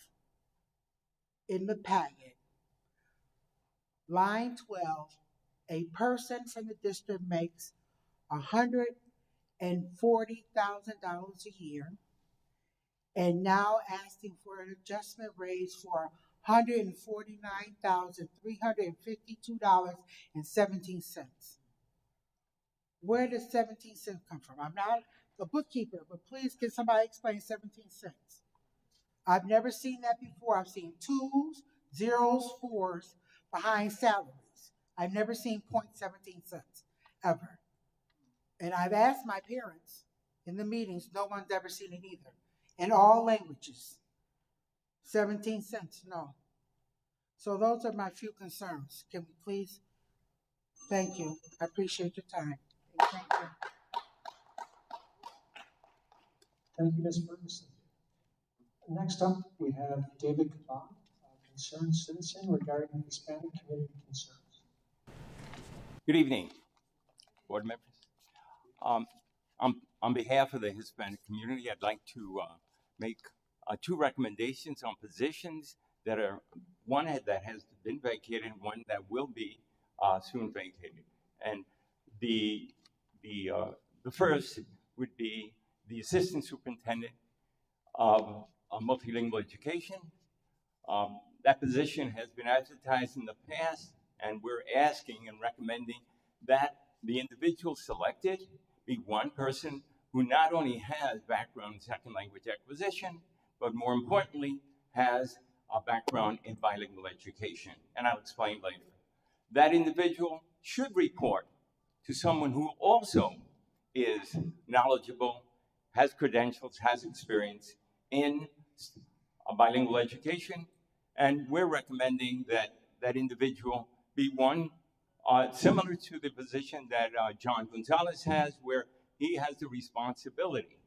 in the packet, line 12, a person from the district makes $140,000 a year, and now asking for an adjustment raise for $149,352.17. Where does 17 cents come from? I'm not a bookkeeper, but please can somebody explain 17 cents? I've never seen that before. I've seen 2s, 0s, 4s behind salaries. I've never seen 0.17 cents, ever. And I've asked my parents in the meetings, no one's ever seen it either. In all languages. 17 cents, no. So those are my few concerns. Can we please? Thank you. I appreciate your time. Thank you. Thank you, Ms. Ferguson. Next up, we have David Caban, a concerned citizen regarding Hispanic community concerns. Good evening, board members. On behalf of the Hispanic community, I'd like to make 2 recommendations on positions that are, one that has been vacated and one that will be soon vacated. And the first would be the assistant superintendent of multilingual education. That position has been advertised in the past, and we're asking and recommending that the individual selected be one person who not only has background in second language acquisition, but more importantly, has a background in bilingual education. And I'll explain later. That individual should report to someone who also is knowledgeable, has credentials, has experience in bilingual education. And we're recommending that that individual be one similar to the position that John Gonzalez has, where he has the responsibility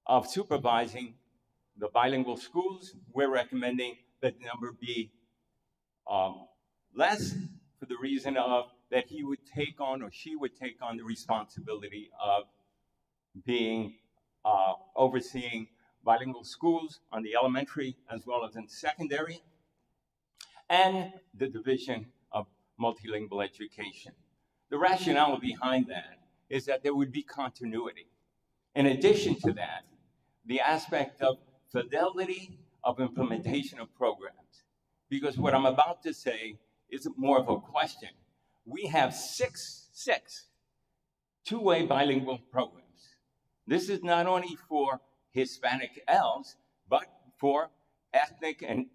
of supervising the bilingual schools. We're recommending that the number be less, for the reason of that he would take on, or she would take on, the responsibility of being overseeing bilingual schools on the elementary as well as in secondary, and the division of multilingual education. The rationale behind that is that there would be continuity. In addition to that, the aspect of fidelity of implementation of programs. Because what I'm about to say is more of a question. We have six two-way bilingual programs. This is not only for Hispanic elves, but for ethnic and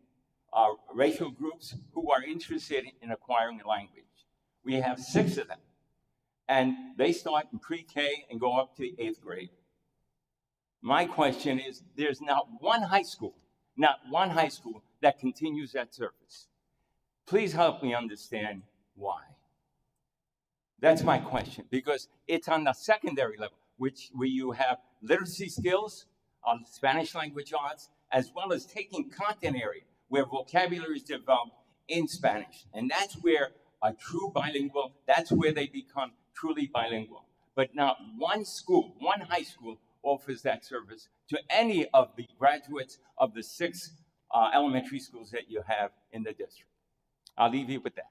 racial groups who are interested in acquiring a language. We have 6 of them. And they start in pre-K and go up to 8th grade. My question is, there's not one high school that continues that service. Please help me understand why. That's my question, because it's on the secondary level, where you have literacy skills on Spanish language arts, as well as taking content area, where vocabulary is developed in Spanish. And that's where a true bilingual, that's where they become truly bilingual. But not one school, one high school offers that service to any of the graduates of the 6 elementary schools that you have in the district. I'll leave you with that.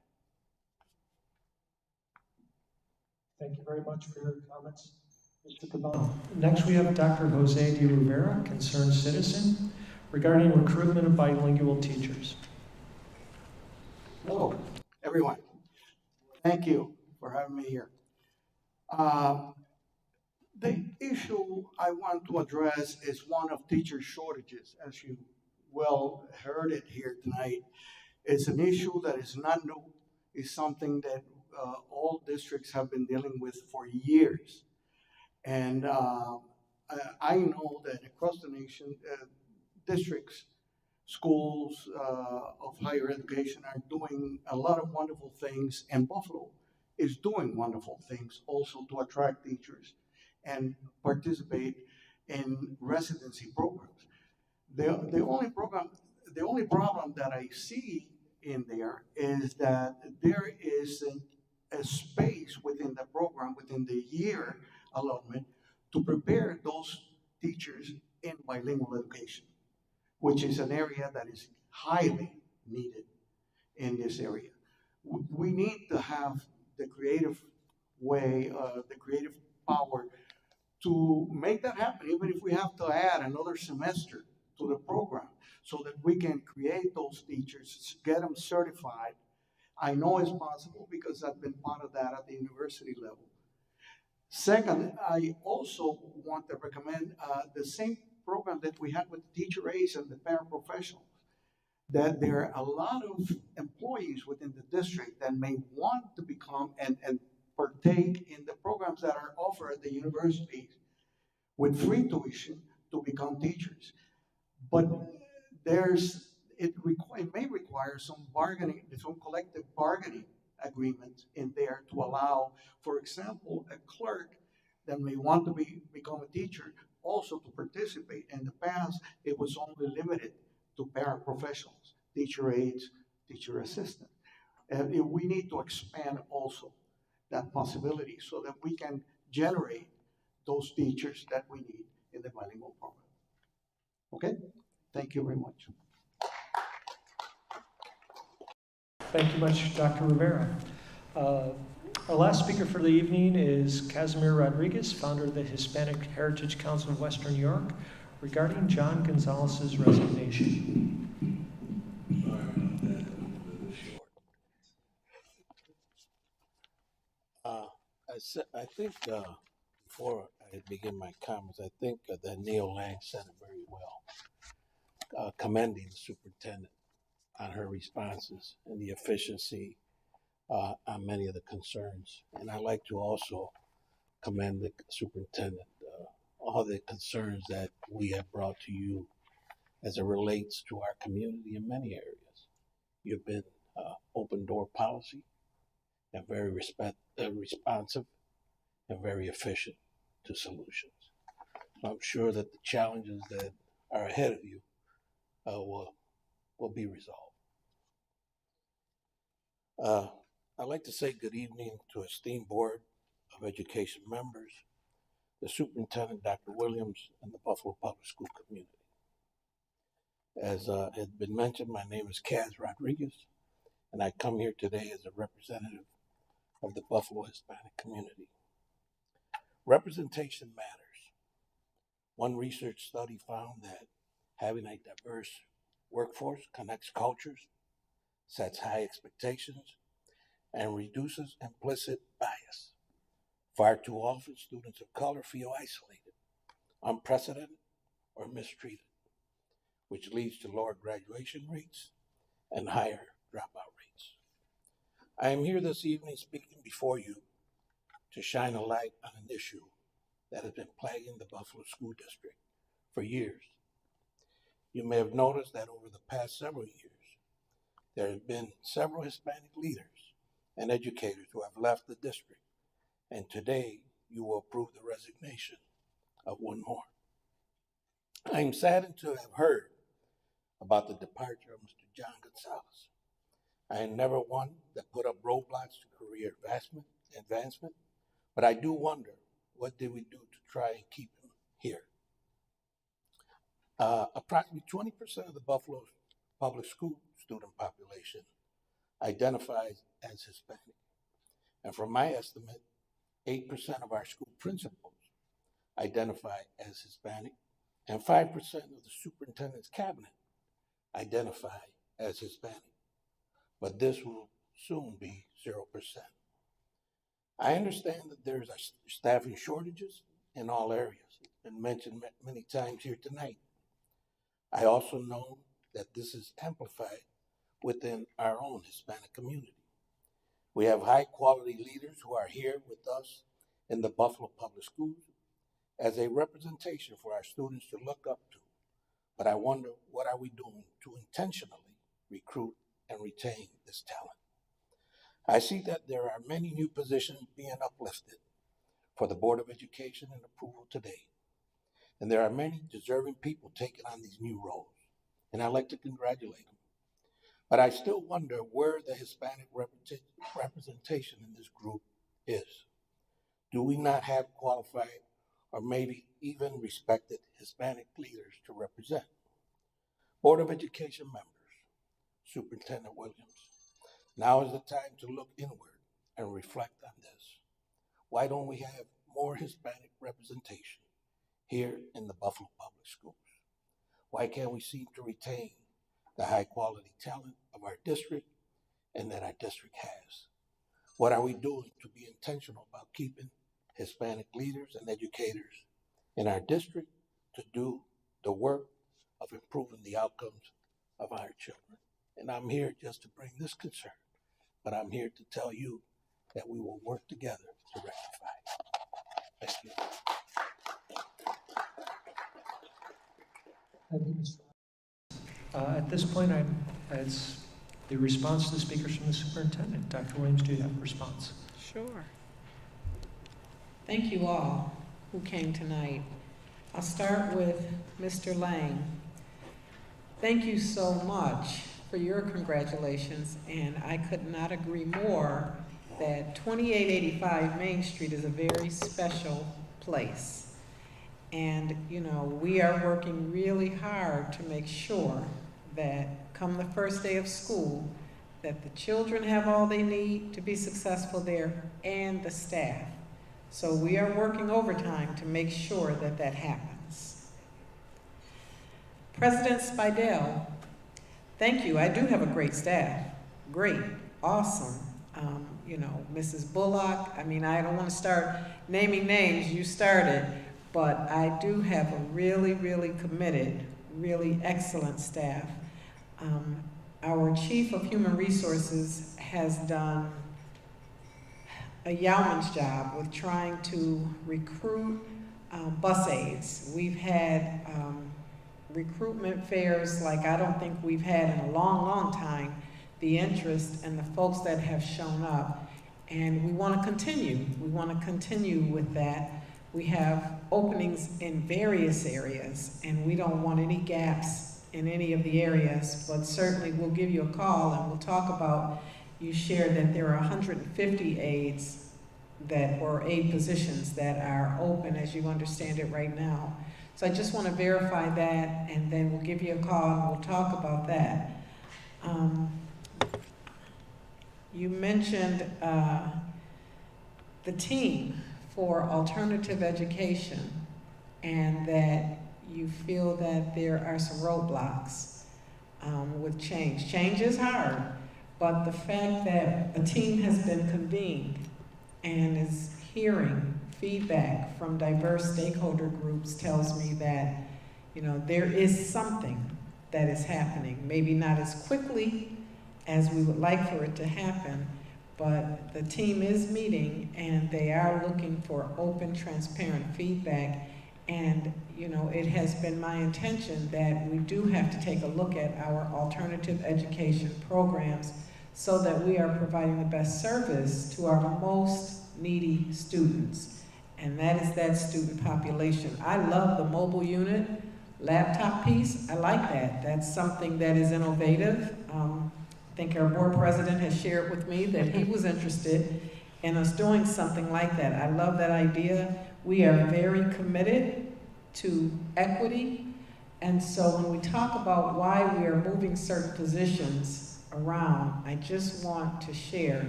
Thank you very much for your comments, Mr. Cabana. Next, we have Dr. Jose de Rivera, concerned citizen, regarding recruitment of bilingual teachers. Hello, everyone. Thank you for having me here. The issue I want to address is one of teacher shortages. As you well heard it here tonight, it's an issue that is not new. It's something that all districts have been dealing with for years. And I know that across the nation, districts, schools of higher education are doing a lot of wonderful things, and Buffalo is doing wonderful things also to attract teachers and participate in residency programs. The only problem that I see in there is that there isn't a space within the program, within the year allotment, to prepare those teachers in bilingual education, which is an area that is highly needed in this area. We need to have the creative way, the creative power to make that happen, even if we have to add another semester to the program so that we can create those teachers, get them certified. I know it's possible because I've been part of that at the university level. Second, I also want to recommend the same program that we had with the teacher aides and the paraprofessionals, that there are a lot of employees within the district that may want to become and partake in the programs that are offered at the universities with free tuition to become teachers. But it may require some bargaining, some collective bargaining agreement in there to allow, for example, a clerk that may want to become a teacher also to participate. In the past, it was only limited to paraprofessionals, teacher aides, teacher assistants. And we need to expand also that possibility so that we can generate those teachers that we need in the bilingual program. Okay? Thank you very much. Thank you much, Dr. Rivera. Our last speaker for the evening is Casimir Rodriguez, founder of the Hispanic Heritage Council of Western New York, regarding John Gonzalez's resignation. I think before I begin my comments, I think that Neil Lang said it very well, commending the superintendent on her responses and the efficiency on many of the concerns. And I'd like to also commend the superintendent, all the concerns that we have brought to you as it relates to our community in many areas. You've been open door policy and very responsive and very efficient to solutions. So I'm sure that the challenges that are ahead of you will be resolved. I'd like to say good evening to esteemed Board of Education members, the Superintendent, Dr. Williams, and the Buffalo Public School community. As has been mentioned, my name is Kaz Rodriguez, and I come here today as a representative of the Buffalo Hispanic community. Representation matters. One research study found that having a diverse workforce connects cultures, sets high expectations, and reduces implicit bias. Far too often, students of color feel isolated, unprecedented, or mistreated, which leads to lower graduation rates and higher dropout rates. I am here this evening speaking before you to shine a light on an issue that has been plaguing the Buffalo School District for years. You may have noticed that over the past several years, there have been several Hispanic leaders and educators who have left the district, and today you will approve the resignation of one more. I am saddened to have heard about the departure of Mr. John Gonzalez. I am never one that put up roadblocks to career advancement, but I do wonder, what did we do to try and keep him here? Approximately 20% of the Buffalo public school student population identifies as Hispanic. And from my estimate, 8% of our school principals identify as Hispanic, and 5% of the superintendent's cabinet identify as Hispanic. But this will soon be 0%. I understand that there's staffing shortages in all areas. It's been mentioned many times here tonight. I also know that this is amplified within our own Hispanic community. We have high quality leaders who are here with us in the Buffalo Public Schools as a representation for our students to look up to. But I wonder, what are we doing to intentionally recruit and retain this talent? I see that there are many new positions being uplifted for the Board of Education and approval today. And there are many deserving people taking on these new roles, and I'd like to congratulate them. But I still wonder where the Hispanic representation in this group is. Do we not have qualified or maybe even respected Hispanic leaders to represent? Board of Education members, Superintendent Williams, now is the time to look inward and reflect on this. Why don't we have more Hispanic representation here in the Buffalo Public Schools? Why can't we seem to retain the high quality talent of our district and that our district has? What are we doing to be intentional about keeping Hispanic leaders and educators in our district to do the work of improving the outcomes of our children? And I'm here just to bring this concern, but I'm here to tell you that we will work together to rectify it. Thank you. Thank you, Mr. At this point, it's the response to the speakers from the superintendent. Dr. Williams, do you have a response? Sure. Thank you all who came tonight. I'll start with Mr. Lang. Thank you so much for your congratulations, and I could not agree more that 2885 Main Street is a very special place. And, you know, we are working really hard to make sure that come the first day of school, that the children have all they need to be successful there and the staff. So we are working overtime to make sure that that happens. President Spidell, thank you. I do have a great staff. Great, awesome. You know, Mrs. Bullock, I mean, I don't want to start naming names, you started, but I do have a really, really committed, really excellent staff. Our Chief of Human Resources has done a yeoman's job with trying to recruit bus aides. We've had recruitment fairs like I don't think we've had in a long, long time. The interest and the folks that have shown up, and we want to continue. We want to continue with that. We have openings in various areas, and we don't want any gaps in any of the areas, but certainly we'll give you a call and we'll talk about, you shared that there are 150 aides that, or aide positions that are open as you understand it right now. So I just want to verify that, and then we'll give you a call and we'll talk about that. You mentioned the team for alternative education, and that you feel that there are some roadblocks with change. Change is hard, but the fact that a team has been convened and is hearing feedback from diverse stakeholder groups tells me that, you know, there is something that is happening. Maybe not as quickly as we would like for it to happen, but the team is meeting and they are looking for open, transparent feedback. And, you know, it has been my intention that we do have to take a look at our alternative education programs so that we are providing the best service to our most needy students. And that is that student population. I love the mobile unit laptop piece. I like that. That's something that is innovative. I think our board president has shared with me that he was interested in us doing something like that. I love that idea. We are very committed to equity And so when we talk about why we are moving certain positions around, I just want to share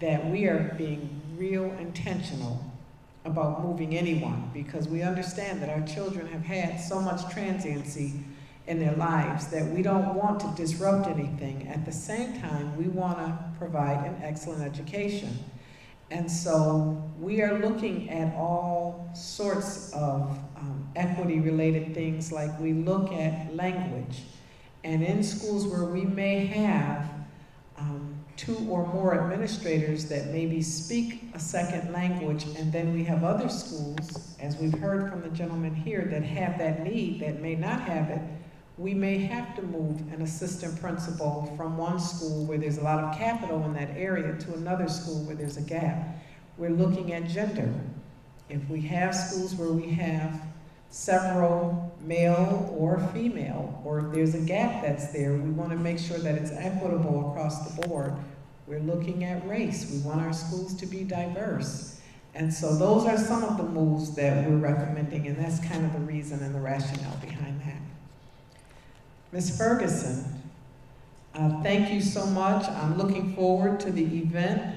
that we are being real intentional about moving anyone, because we understand that our children have had so much transiency in their lives that we don't want to disrupt anything. At the same time, we want to provide an excellent education. And so we are looking at all sorts of equity-related things, like we look at language. And in schools where we may have 2 or more administrators that maybe speak a second language, and then we have other schools, as we've heard from the gentleman here, that have that need, that may not have it, we may have to move an assistant principal from one school where there's a lot of capital in that area to another school where there's a gap. We're looking at gender. If we have schools where we have several male or female, or if there's a gap that's there, we want to make sure that it's equitable across the board. We're looking at race. We want our schools to be diverse. And so those are some of the moves that we're recommending, and that's kind of the reason and the rationale behind that. Ms. Ferguson, thank you so much. I'm looking forward to the event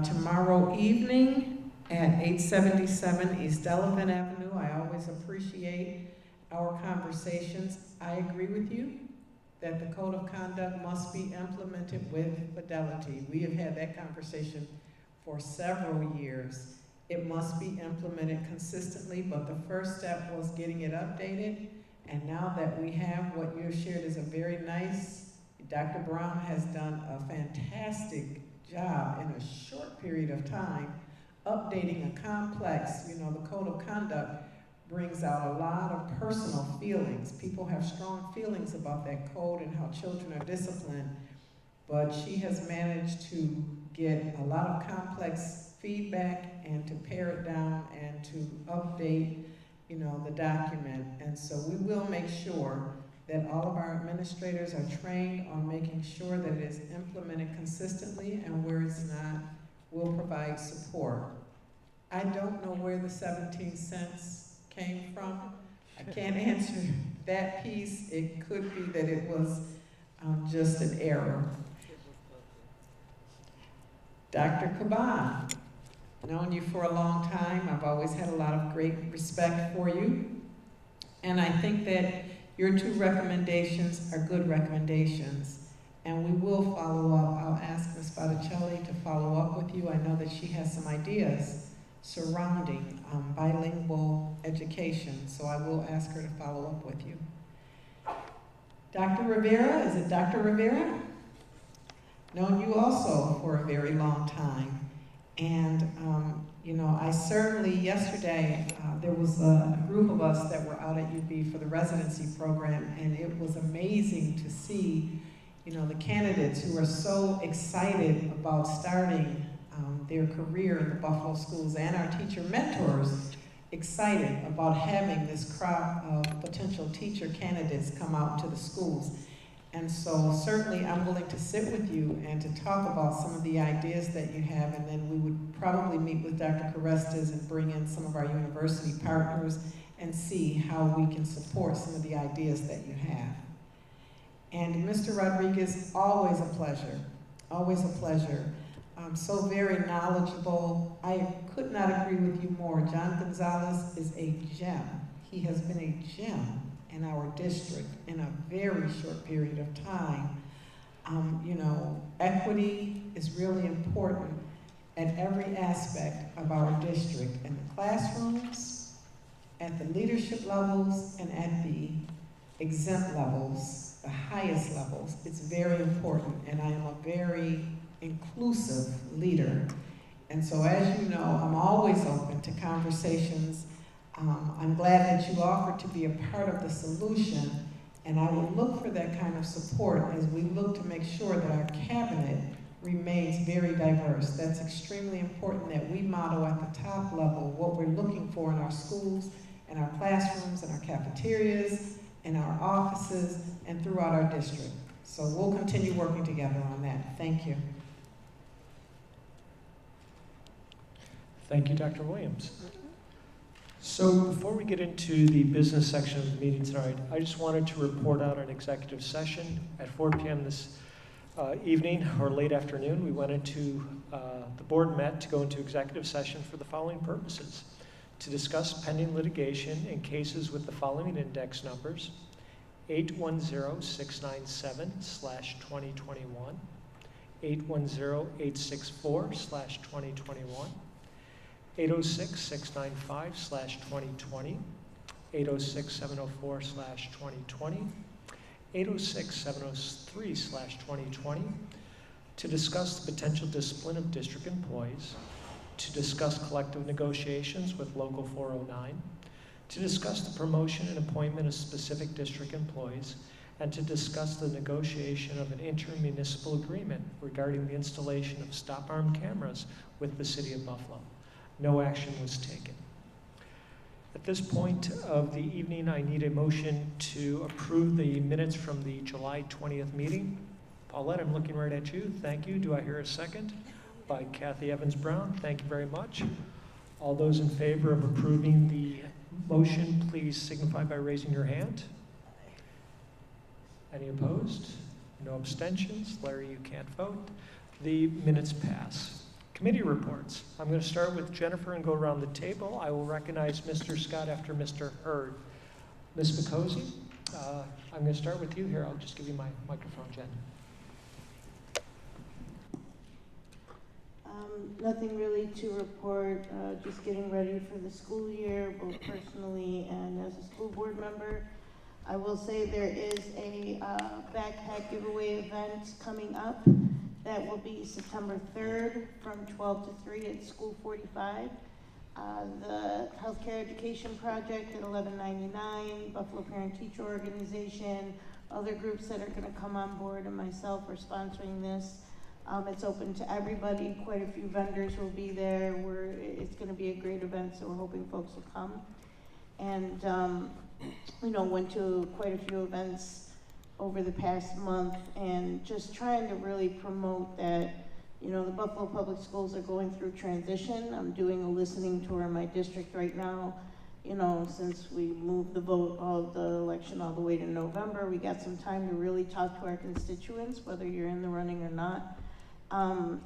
tomorrow evening at 877 East Delavan Avenue. I always appreciate our conversations. I agree with you that the code of conduct must be implemented with fidelity. We have had that conversation for several years. It must be implemented consistently, but the first step was getting it updated. And now that we have what you have shared is a very nice, Dr. Brown has done a fantastic job in a short period of time updating a complex, the code of conduct brings out a lot of personal feelings. People have strong feelings about that code and how children are disciplined, but she has managed to get a lot of complex feedback and to pare it down and to update the document. And so we will make sure that all of our administrators are trained on making sure that it is implemented consistently, and where it's not, we'll provide support. I don't know where the 17 cents came from. I can't answer that piece. It could be that it was just an error. Dr. Caban, known you for a long time. I've always had a lot of great respect for you. And I think that your 2 recommendations are good recommendations. And we will follow up. I'll ask Ms. Botticelli to follow up with you. I know that she has some ideas surrounding bilingual education, so I will ask her to follow up with you. Dr. Rivera, is it Dr. Rivera? Known you also for a very long time. And, I certainly, yesterday, there was a group of us that were out at UB for the residency program, and it was amazing to see, the candidates who are so excited about starting their career in the Buffalo schools, and our teacher mentors excited about having this crop of potential teacher candidates come out to the schools. And so certainly I'm willing to sit with you and to talk about some of the ideas that you have, and then we would probably meet with Dr. Carestas and bring in some of our university partners and see how we can support some of the ideas that you have. And Mr. Rodriguez, always a pleasure, always a pleasure. So very knowledgeable. I could not agree with you more. John Gonzalez is a gem. He has been a gem in our district in a very short period of time. Equity is really important at every aspect of our district, in the classrooms, at the leadership levels, and at the exempt levels, the highest levels. It's very important, and I am a very inclusive leader. And so, as you know, I'm always open to conversations. I'm glad that you offered to be a part of the solution, and I will look for that kind of support as we look to make sure that our cabinet remains very diverse. That's extremely important, that we model at the top level what we're looking for in our schools, in our classrooms, in our cafeterias, in our offices, and throughout our district. So we'll continue working together on that. Thank you. Thank you, Dr. Williams. So before we get into the business section of the meeting tonight, I just wanted to report out an executive session at 4 p.m. this evening or late afternoon. We went into, the board met to go into executive session for the following purposes: to discuss pending litigation in cases with the following index numbers: 810697/2021, 810864/2021, 806695/2020, 806704/2020, 806703/2020, to discuss the potential discipline of district employees, to discuss collective negotiations with Local 409, to discuss the promotion and appointment of specific district employees, and to discuss the negotiation of an intermunicipal agreement regarding the installation of stop-arm cameras with the City of Buffalo. No action was taken. At this point of the evening, I need a motion to approve the minutes from the July 20th meeting. Paulette, I'm looking right at you. Thank you. Do I hear a second? By Kathy Evans-Brown. Thank you very much. All those in favor of approving the motion, please signify by raising your hand. Any opposed? No abstentions? Larry, you can't vote. The minutes pass. Committee reports. I'm going to start with Jennifer and go around the table. I will recognize Mr. Scott after Mr. Hurd. Ms. Micosi, I'm going to start with you here. I'll just give you my microphone, Jen. Nothing really to report, just getting ready for the school year, both personally and as a school board member. I will say there is a backpack giveaway event coming up that will be September 3rd from 12 to 3 at School 45. The Healthcare Education Project at 1199, Buffalo Parent Teacher Organization, other groups that are going to come on board, and myself are sponsoring this. It's open to everybody. Quite a few vendors will be there. It's going to be a great event, so we're hoping folks will come. And went to quite a few events over the past month, and just trying to really promote that, the Buffalo Public Schools are going through transition. I'm doing a listening tour in my district right now. Since we moved the vote of the election all the way to November, we got some time to really talk to our constituents, whether you're in the running or not,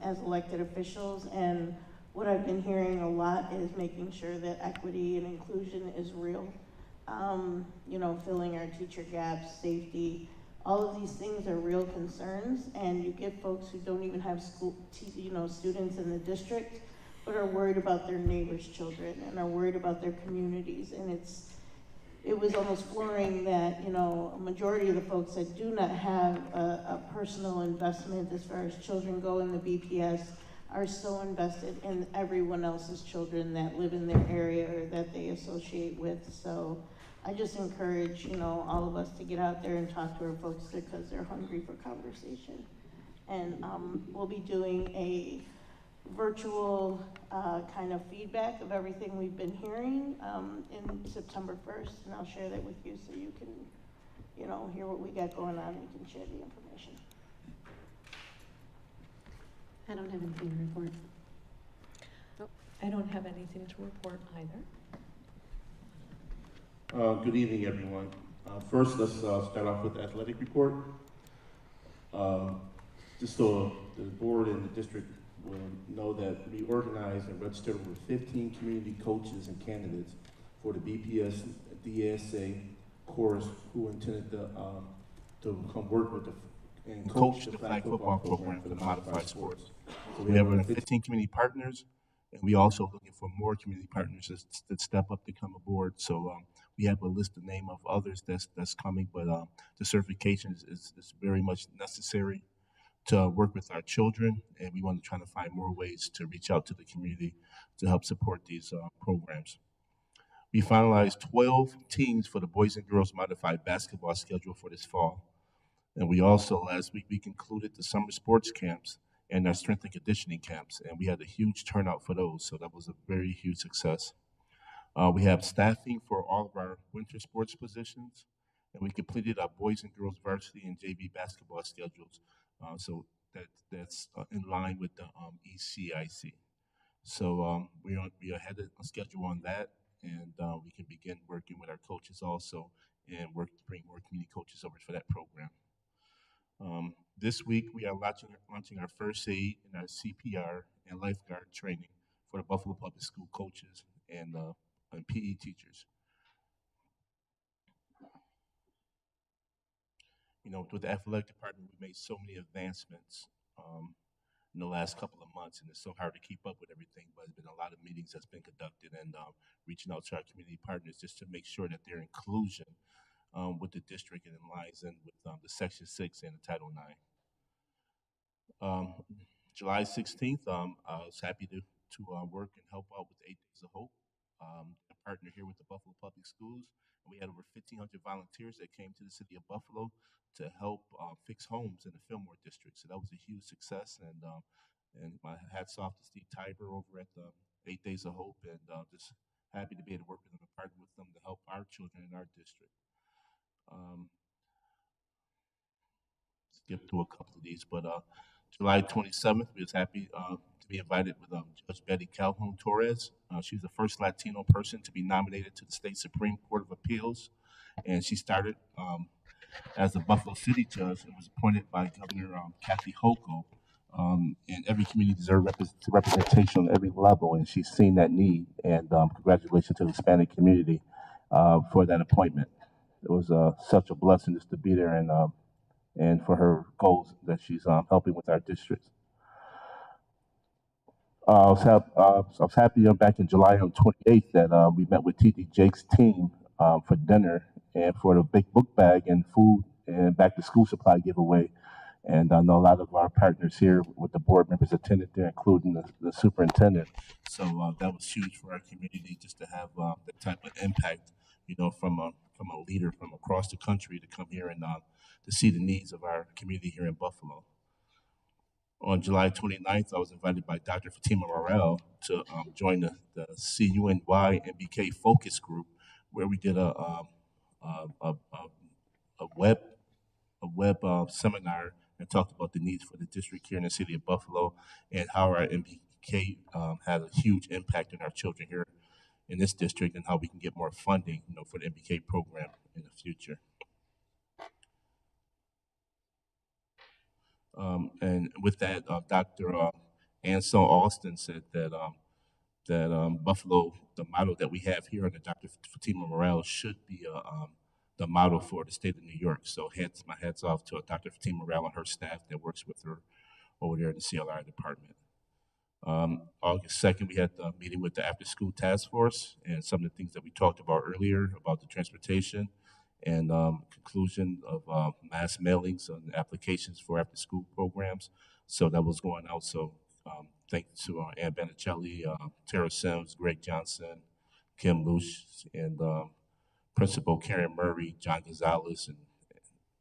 as elected officials. And what I've been hearing a lot is making sure that equity and inclusion is real. Filling our teacher gaps, safety, all of these things are real concerns, and you get folks who don't even have students in the district, but are worried about their neighbors' children and are worried about their communities. And it was almost flooring that, a majority of the folks that do not have a personal investment as far as children go in the BPS are so invested in everyone else's children that live in their area or that they associate with. So I just encourage, all of us to get out there and talk to our folks because they're hungry for conversation. And we'll be doing a virtual kind of feedback of everything we've been hearing in September 1st, and I'll share that with you so you can, hear what we got going on and you can share the information. I don't have anything to report. Nope. I don't have anything to report either. Good evening, everyone. First, let's start off with the athletic report. Just so the board and the district will know that we organized and registered over 15 community coaches and candidates for the BPS DSA course who intended to come work with and coach the flag football program for the modified sports. So we have 15 community partners, and we also looking for more community partners that step up to come aboard. So we have a list of name of others that's coming, but the certification is very much necessary to work with our children, and we want to try to find more ways to reach out to the community to help support these programs. We finalized 12 teams for the boys and girls modified basketball schedule for this fall. And we also, last week, we concluded the summer sports camps and our strength and conditioning camps, and we had a huge turnout for those, so that was a very huge success. We have staffing for all of our winter sports positions, and we completed our boys and girls varsity and JV basketball schedules, so that's in line with the ECIC. So we are ahead of schedule on that, and we can begin working with our coaches also and work to bring more community coaches over for that program. This week, we are launching our first aid and our CPR and lifeguard training for the Buffalo Public School coaches and PE teachers. You know, with the athletic department, we made so many advancements in the last couple of months, and it's so hard to keep up with everything. But there's been a lot of meetings that's been conducted, and reaching out to our community partners just to make sure that their inclusion with the district and aligns in with the Section 6 and the Title 9. July 16th, I was happy to work and help out with 8 Days of Hope. A partner here with the Buffalo Public Schools. And we had over 1,500 volunteers that came to the city of Buffalo to help fix homes in the Fillmore district. So that was a huge success. And my hats off to Steve Tiber over at the 8 Days of Hope, and just happy to be able to work with them and partner with them to help our children in our district. Skip through a couple of these, but July 27th, we was happy to be invited with Judge Betty Calhoun Torres. She's the first Latino person to be nominated to the State Supreme Court of Appeals, and she started as a Buffalo City judge and was appointed by Governor Kathy Hochul. And every community deserves representation on every level, and she's seen that need. And congratulations to the Hispanic community for that appointment. It was such a blessing just to be there and for her goals that she's helping with our districts. I was happy back in July on 28th that we met with T.D. Jake's team for dinner and for the big book bag and food and back to school supply giveaway. And I know a lot of our partners here with the board members attended there, including the superintendent. So that was huge for our community just to have that type of impact, you know, from a leader from across the country to come here and to see the needs of our community here in Buffalo. On July 29th, I was invited by Dr. Fatima Morel to join the CUNY MBK focus group, where we did a web seminar and talked about the needs for the district here in the city of Buffalo and how our MBK had a huge impact on our children here in this district and how we can get more funding, you know, for the MBK program in the future. And with that, Dr. Anselm Austin said that Buffalo, the model that we have here under Dr. Fatima Morel, should be the model for the state of New York. So my hats off to Dr. Fatima Morel and her staff that works with her over there in the CLI department. August 2nd, we had the meeting with the After School Task Force and some of the things that we talked about earlier about the transportation and conclusion of mass mailings and applications for after school programs. So that was going out. So thanks to Ann Banicelli, Tara Sims, Greg Johnson, Kim Lush, and Principal Karen Murray, John Gonzalez,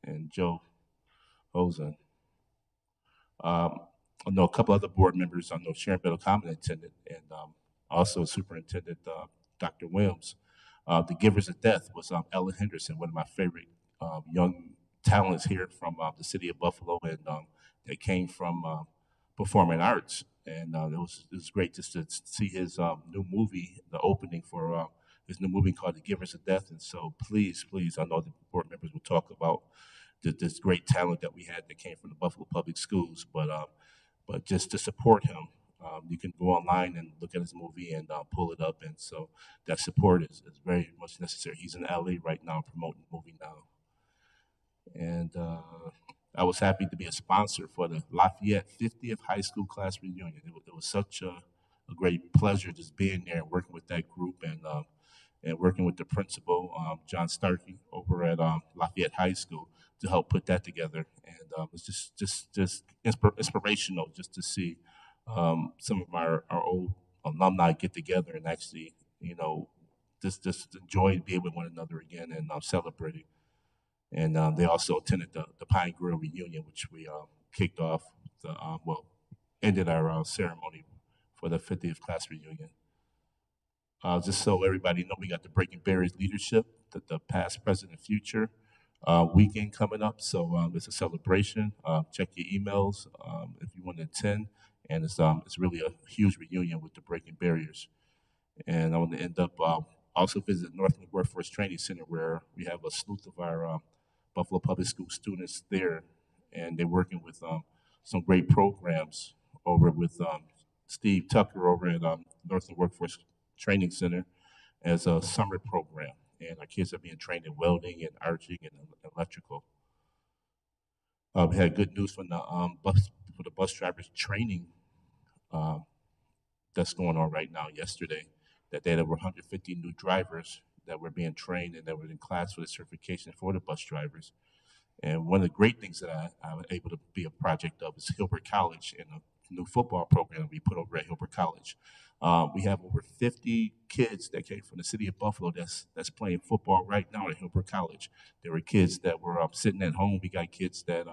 and Joe Hosen. I know a couple other board members. I know Sharon Bell-Common attended, and also Superintendent Dr. Williams. The Givers of Death was Ellen Henderson, one of my favorite young talents here from the city of Buffalo, and they came from performing arts. And it was great just to see his new movie, the opening for his new movie called The Givers of Death. And so please, I know the board members will talk about this great talent that we had that came from the Buffalo Public Schools, but just to support him, you can go online and look at his movie and pull it up. And so that support is very much necessary. He's in LA right now promoting the movie now. And I was happy to be a sponsor for the Lafayette 50th high school class reunion. It was such a great pleasure just being there and working with that group and working with the principal, John Starkey, over at Lafayette High School to help put that together. And it was just inspirational just to see some of our old alumni get together and actually, you know, just enjoy being with one another again and celebrating. And they also attended the Pine Grill reunion, which we kicked off, ended our ceremony for the 50th class reunion. Just so everybody know, we got the Breaking Barriers Leadership, the past, present, and future weekend coming up. So it's a celebration. Check your emails if you want to attend. And it's really a huge reunion with the Breaking Barriers. And I want to end up Also visit Northland Workforce Training Center where we have a slew of our Buffalo Public School students there, and they're working with some great programs over with Steve Tucker over at Northland Workforce Training Center as a summer program. And our kids are being trained in welding and arching and electrical. We had good news from the bus drivers training um, that's going on right now yesterday, that they had over 150 new drivers that were being trained and that were in class for the certification for the bus drivers. And one of the great things that I was able to be a project of is Hilbert College and a new football program we put over at Hilbert College. We have over 50 kids that came from the city of Buffalo that's playing football right now at Hilbert College. There were kids that were sitting at home. We got kids that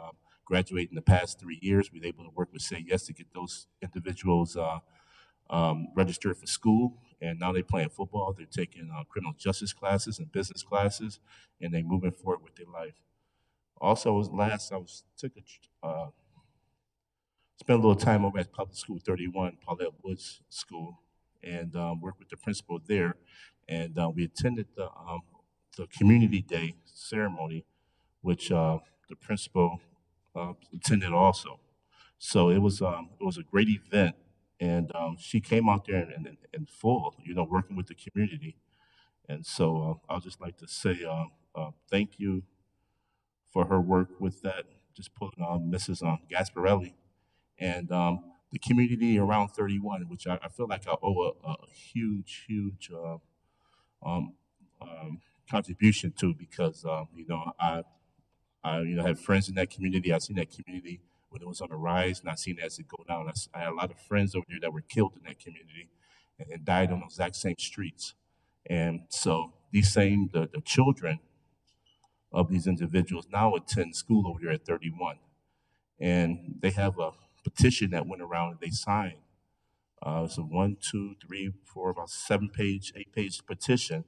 graduated in the past 3 years. We were able to work with Say Yes to get those individuals registered for school, and now they're playing football. They're taking criminal justice classes and business classes, and they're moving forward with their life. Also, spent a little time over at Public School 31, Paulette Woods School, and worked with the principal there. And we attended the Community Day ceremony, which the principal attended also. So it was a great event, and she came out there in full, working with the community. And so I'd just like to say thank you for her work with that, just pulling on Mrs. Gasparelli and the community around 31, which I feel like I owe a huge, huge um, contribution to because I had friends in that community. I've seen that community when it was on the rise, and I've seen it as it go down. I had a lot of friends over there that were killed in that community and died on those exact same streets. And so the children of these individuals now attend school over there at 31. And they have a petition that went around and they signed. It's a 1, 2, 3, 4, about 7-page, 8-page petition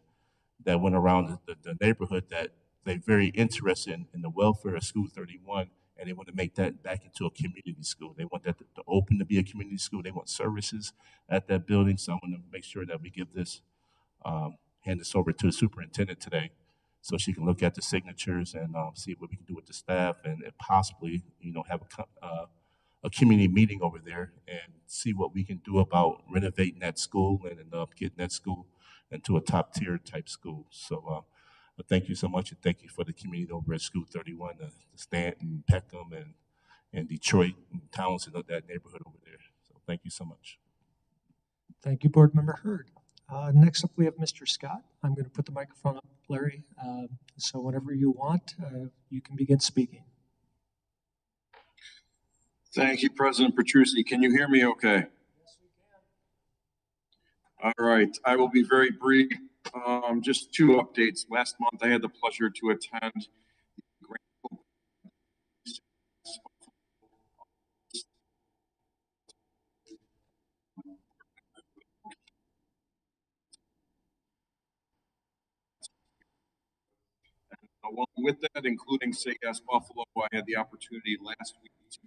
that went around the neighborhood that they're very interested in the welfare of School 31, and they want to make that back into a community school. They want that to open to be a community school. They want services at that building. So I want to make sure that we give this, hand this over to the superintendent today so she can look at the signatures and see what we can do with the staff and possibly, have a community meeting over there and see what we can do about renovating that school and getting that school into a top tier type school. So thank you so much, and thank you for the community over at School 31, the Stanton, Peckham, and Detroit, and Townsend, of that neighborhood over there. So thank you so much. Thank you, Board Member Hurd. Next up, we have Mr. Scott. I'm going to put the microphone up, Larry. So whenever you want, you can begin speaking. Thank you, President Petrucci. Can you hear me okay? Yes, we can. All right. I will be very brief. Just 2 updates. Last month, I had the pleasure to attend the Grand along with that, including Say Yes Buffalo, I had the opportunity last week to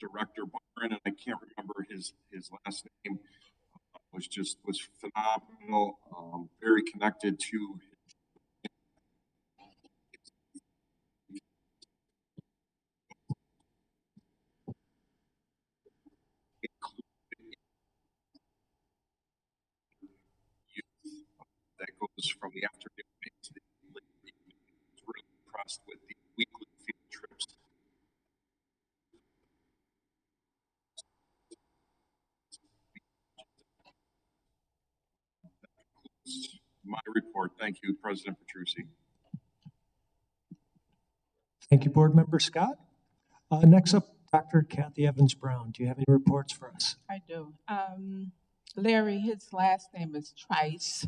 Director Byron, and I can't remember his last name, was phenomenal, very connected to that goes from the afternoon into the late evening. I was really impressed with the weekly field trips. My report. Thank you, President Petrucci. Thank you, Board Member Scott. Next up, Dr. Kathy Evans Brown. Do you have any reports for us? I do. Larry, his last name is Trice,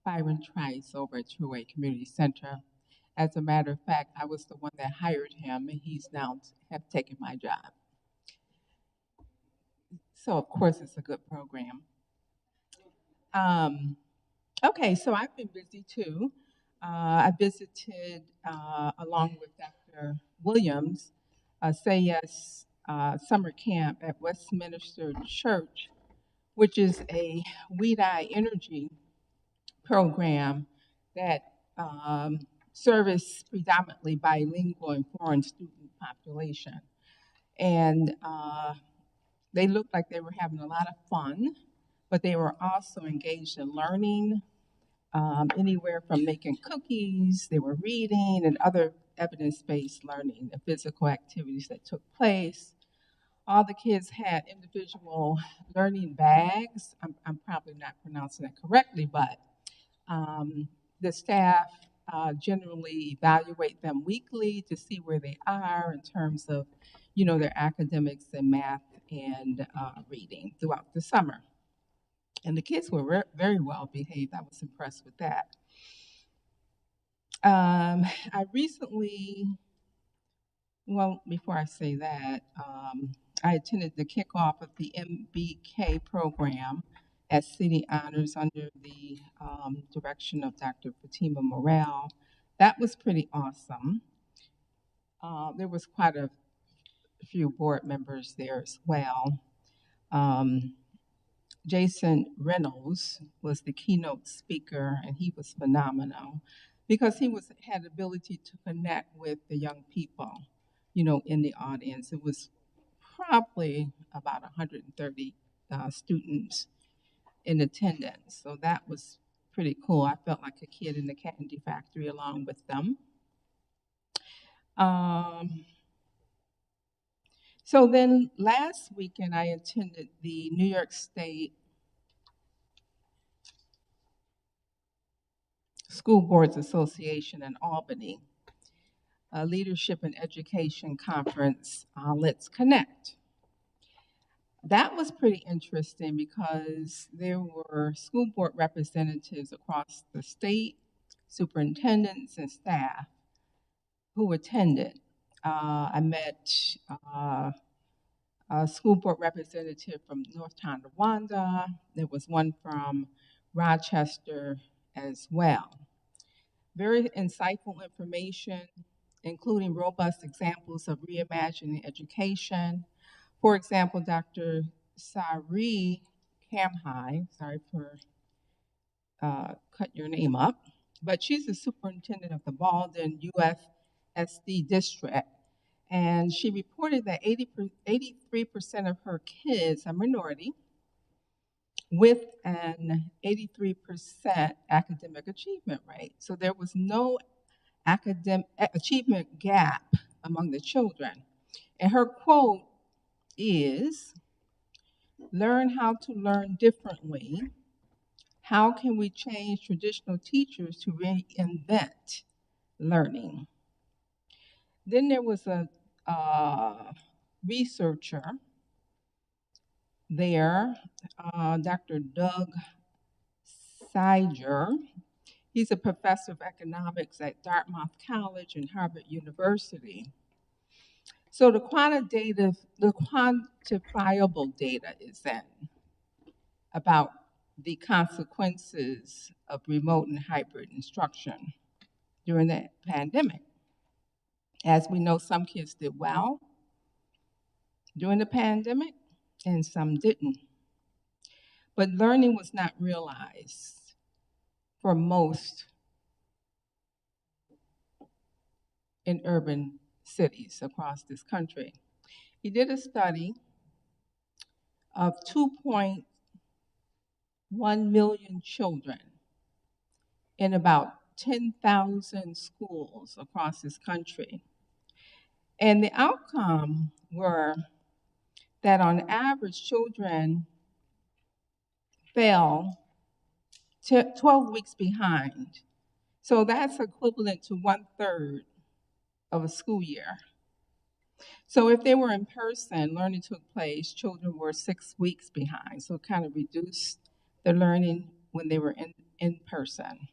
Byron Trice, over at Truway Community Center. As a matter of fact, I was the one that hired him, and he's now have taken my job. So, of course, it's a good program. Okay, so I've been busy too. I visited, along with Dr. Williams, Say Yes summer camp at Westminster Church, which is a Weed-Eye Energy program that service predominantly bilingual and foreign student population. And they looked like they were having a lot of fun, but they were also engaged in learning, anywhere from making cookies, they were reading, and other evidence-based learning and physical activities that took place. All the kids had individual learning bags. I'm probably not pronouncing that correctly, but the staff generally evaluate them weekly to see where they are in terms of, their academics and math and reading throughout the summer. And the kids were very well behaved. I was impressed with that. I recently, well, before I say that, I attended the kickoff of the MBK program at City Honors under the direction of Dr. Fatima Morel. That was pretty awesome. There was quite a few board members there as well. Jason Reynolds was the keynote speaker, and he was phenomenal because he had the ability to connect with the young people, in the audience. It was probably about 130 students in attendance, so that was pretty cool. I felt like a kid in the candy factory along with them. So then last weekend, I attended the New York State School Boards Association in Albany, a leadership and education conference, Let's Connect. That was pretty interesting because there were school board representatives across the state, superintendents, and staff who attended. I met a school board representative from North Tonawanda. There was one from Rochester as well. Very insightful information, including robust examples of reimagining education. For example, Dr. Sari Kamhai, sorry for cut your name up, but she's the superintendent of the Malden UFSD district. And she reported that 83% of her kids are minority with an 83% academic achievement rate. So there was no academic achievement gap among the children. And her quote is, "Learn how to learn differently. How can we change traditional teachers to reinvent learning?" Then there was a researcher there, Dr. Doug Siger. He's a professor of economics at Dartmouth College and Harvard University. So the quantifiable data is in about the consequences of remote and hybrid instruction during the pandemic. As we know, some kids did well during the pandemic and some didn't. But learning was not realized for most in urban cities across this country. He did a study of 2.1 million children in about 10,000 schools across this country. And the outcome were that on average, children fell 12 weeks behind. So that's equivalent to 1/3 of a school year. So if they were in person, learning took place, children were 6 weeks behind. So it kind of reduced the learning when they were in person.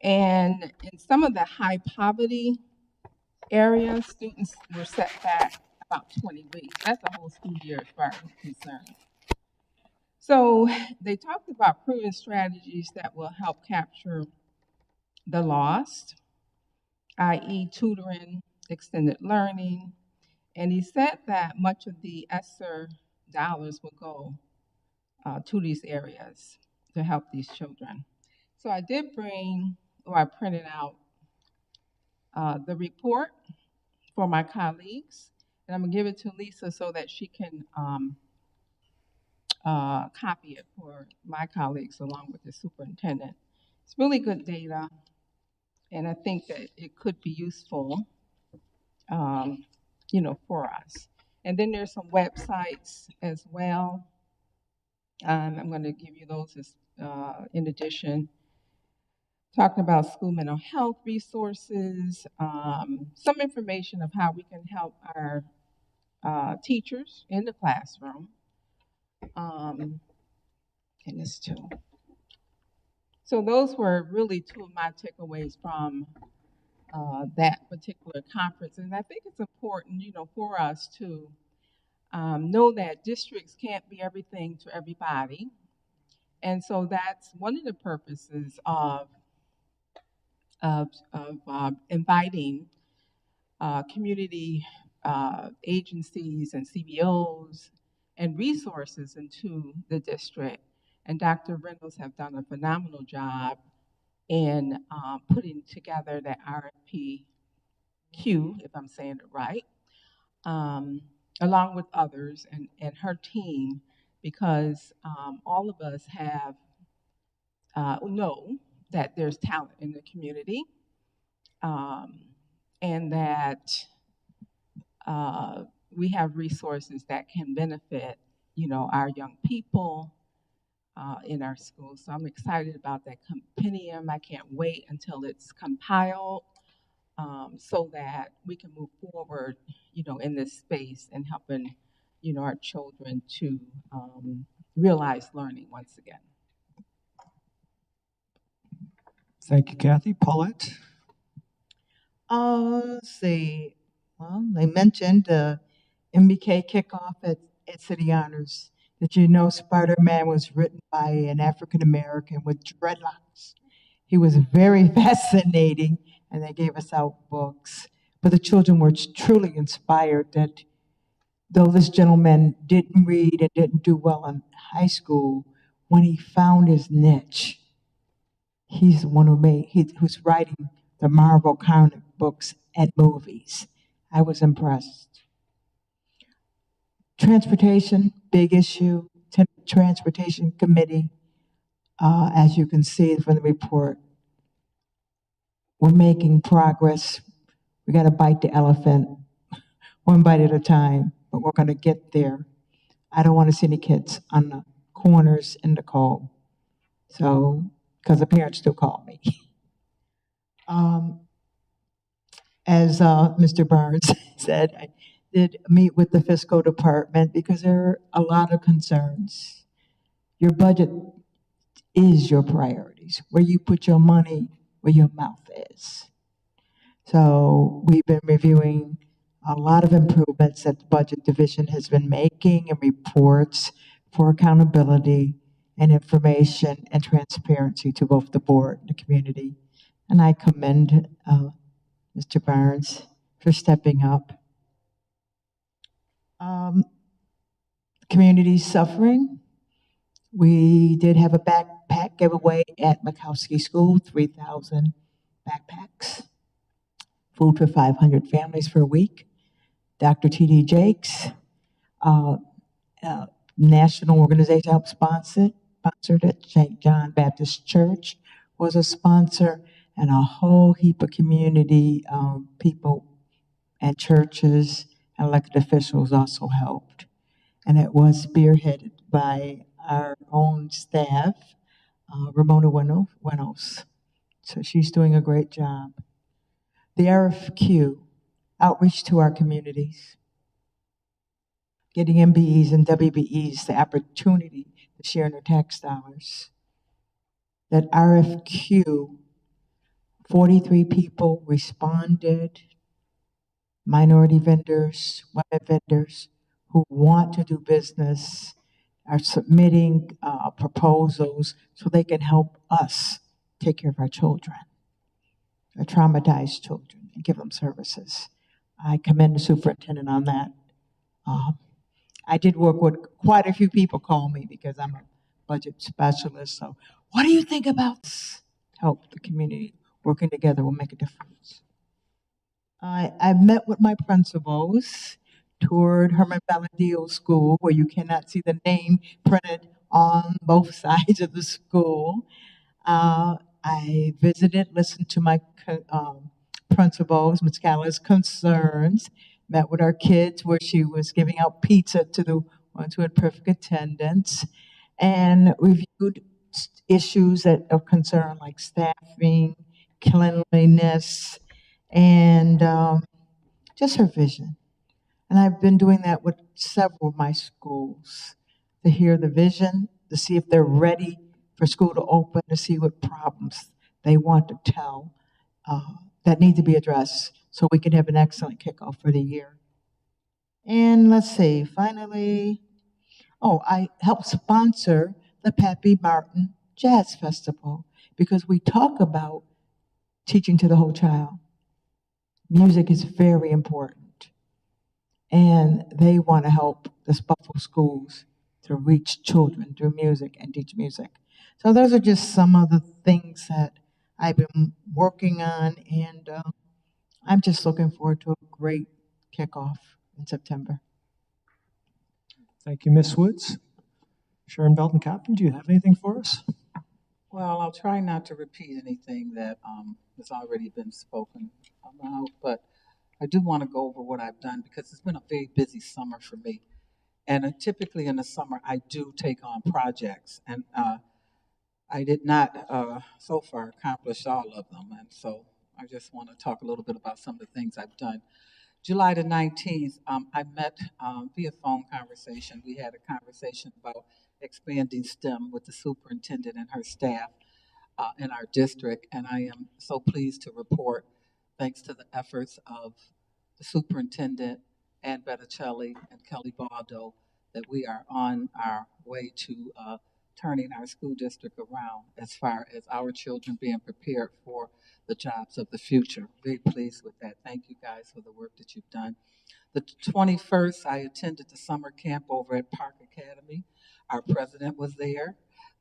And in some of the high poverty areas, students were set back about 20 weeks. That's a whole school year as far as I'm concerned. So they talked about proven strategies that will help capture the lost, i.e. tutoring, extended learning, And he said that much of the ESSER dollars will go to these areas to help these children. So I did bring, or I printed out the report for my colleagues, and I'm gonna give it to Lisa so that she can copy it for my colleagues along with the superintendent. It's really good data, and I think that it could be useful, for us. And then there's some websites as well. I'm going to give you those as, in addition. Talking about school mental health resources, some information of how we can help our teachers in the classroom, and this too. So those were really two of my takeaways from that particular conference. And I think it's important, for us to know that districts can't be everything to everybody. And so that's one of the purposes of inviting community agencies and CBOs and resources into the district. And Dr. Reynolds have done a phenomenal job in putting together the RFPQ, if I'm saying it right, along with others and her team, because all of us have know that there's talent in the community, and that we have resources that can benefit, our young people in our schools. So I'm excited about that compendium. I can't wait until it's compiled, so that we can move forward, in this space and helping, our children to realize learning once again. Thank you, Kathy. Paulette? Let's see. Well, they mentioned the MBK kickoff at City Honors. Did you know Spider-Man was written by an African American with dreadlocks? He was very fascinating, and they gave us out books. But the children were truly inspired that though this gentleman didn't read and didn't do well in high school, when he found his niche, he's the one who's writing the Marvel comic books and movies. I was impressed. Transportation, big issue. Transportation Committee, as you can see from the report, we're making progress. We got to bite the elephant one bite at a time, but we're going to get there. I don't want to see any kids on the corners in the cold. So, because the parents still call me. As Mr. Burns said, I did meet with the fiscal department because there are a lot of concerns. Your budget is your priorities, where you put your money, where your mouth is. So we've been reviewing a lot of improvements that the budget division has been making and reports for accountability and information and transparency to both the board and the community. And I commend Mr. Barnes for stepping up. Community suffering. We did have a backpack giveaway at Makowski School, 3,000 backpacks. Food for 500 families for a week. Dr. T.D. Jakes, national organization helped sponsored at St. John Baptist Church was a sponsor, and a whole heap of community people and churches and elected officials also helped. And it was spearheaded by our own staff, Ramona Winos. So she's doing a great job. The RFQ, outreach to our communities, getting MBEs and WBEs the opportunity to share in their tax dollars. That RFQ, 43 people responded, minority vendors, women vendors who want to do business are submitting proposals so they can help us take care of our children, our traumatized children, and give them services. I commend the superintendent on that. Um, I did work with quite a few people call me because I'm a budget specialist. So, what do you think about this? Help the community working together will make a difference. I met with my principals, toured Herman Valendio School, where you cannot see the name printed on both sides of the school. I visited, listened to my principals, Ms. Callis' concerns, met with our kids where she was giving out pizza to the ones who had perfect attendance, and reviewed issues that of concern like staffing, cleanliness, and just her vision. And I've been doing that with several of my schools to hear the vision, to see if they're ready for school to open, to see what problems they want to tell that need to be addressed so we can have an excellent kickoff for the year. And let's see, finally, I helped sponsor the Pappy Martin Jazz Festival because we talk about teaching to the whole child. Music is very important, and they want to help the Buffalo schools to reach children through music and teach music. So those are just some of the things that I've been working on, and I'm just looking forward to a great kickoff in September. Thank you, Ms. Woods. Sharon Belton Captain, do you have anything for us? Well, I'll try not to repeat anything that has already been spoken about, but I do want to go over what I've done because it's been a very busy summer for me. And typically in the summer, I do take on projects, and I did not so far accomplish all of them. And so I just want to talk a little bit about some of the things I've done. July the 19th, I met via phone conversation. We had a conversation about expanding STEM with the superintendent and her staff in our district. And I am so pleased to report, thanks to the efforts of the superintendent, Ann Betticelli and Kelly Baldo, that we are on our way to turning our school district around as far as our children being prepared for the jobs of the future. Very pleased with that. Thank you guys for the work that you've done. The 21st, I attended the summer camp over at Park Academy. Our president was there,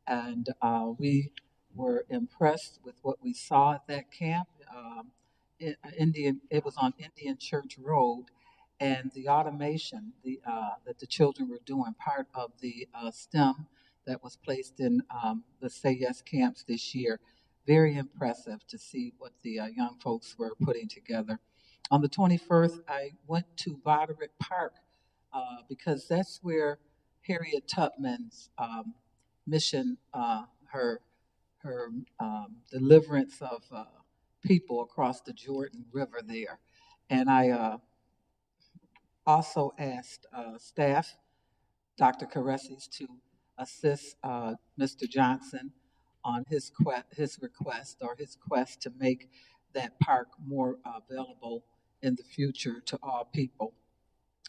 and we were impressed with what we saw at that camp. It was on Indian Church Road, and the automation that the children were doing, part of the STEM that was placed in the Say Yes camps this year. Very impressive to see what the young folks were putting together. On the 21st, I went to Broderick Park because that's where Harriet Tubman's mission, her deliverance of people across the Jordan River there. And I also asked staff, Dr. Caresses, to assist Mr. Johnson on his request or his quest to make that park more available in the future to all people.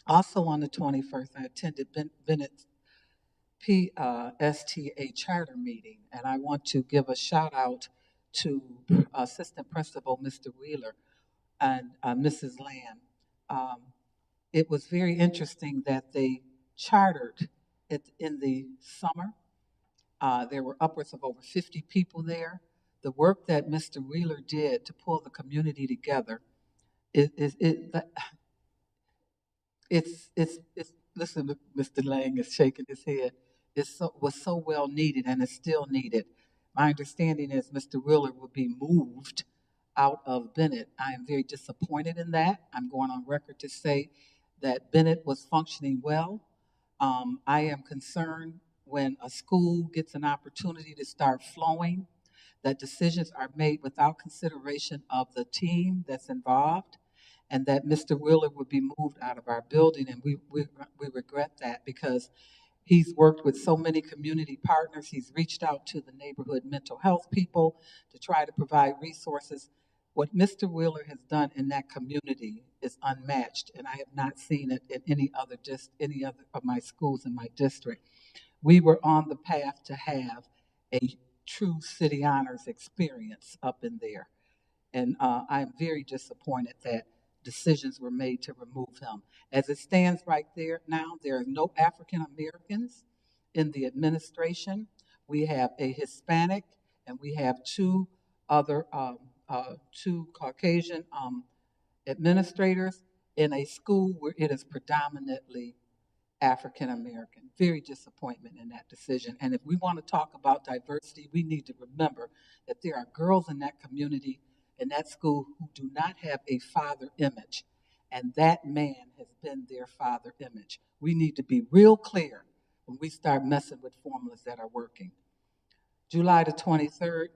Also on the 21st, I attended Bennett's PSTA charter meeting, and I want to give a shout out to Assistant Principal Mr. Wheeler and Mrs. Lamb. It was very interesting that they chartered it in the summer. There were upwards of over 50 people there. The work that Mr. Wheeler did to pull the community together, listen, Mr. Lang is shaking his head. Was so well needed and is still needed. My understanding is Mr. Wheeler will be moved out of Bennett. I am very disappointed in that. I'm going on record to say that Bennett was functioning well. I am concerned when a school gets an opportunity to start flowing, that decisions are made without consideration of the team that's involved, and that Mr. Wheeler would be moved out of our building. And we regret that because he's worked with so many community partners. He's reached out to the neighborhood mental health people to try to provide resources. What Mr. Wheeler has done in that community is unmatched, and I have not seen it in any other of my schools in my district. We were on the path to have a true city honors experience up in there. And I'm very disappointed that decisions were made to remove him. As it stands right there now, there are no African Americans in the administration. We have a Hispanic, and we have two other, two Caucasian administrators in a school where it is predominantly African American. Very disappointment in that decision. And if we want to talk about diversity, we need to remember that there are girls in that community, in that school, who do not have a father image. And that man has been their father image. We need to be real clear when we start messing with formulas that are working. July the 23rd,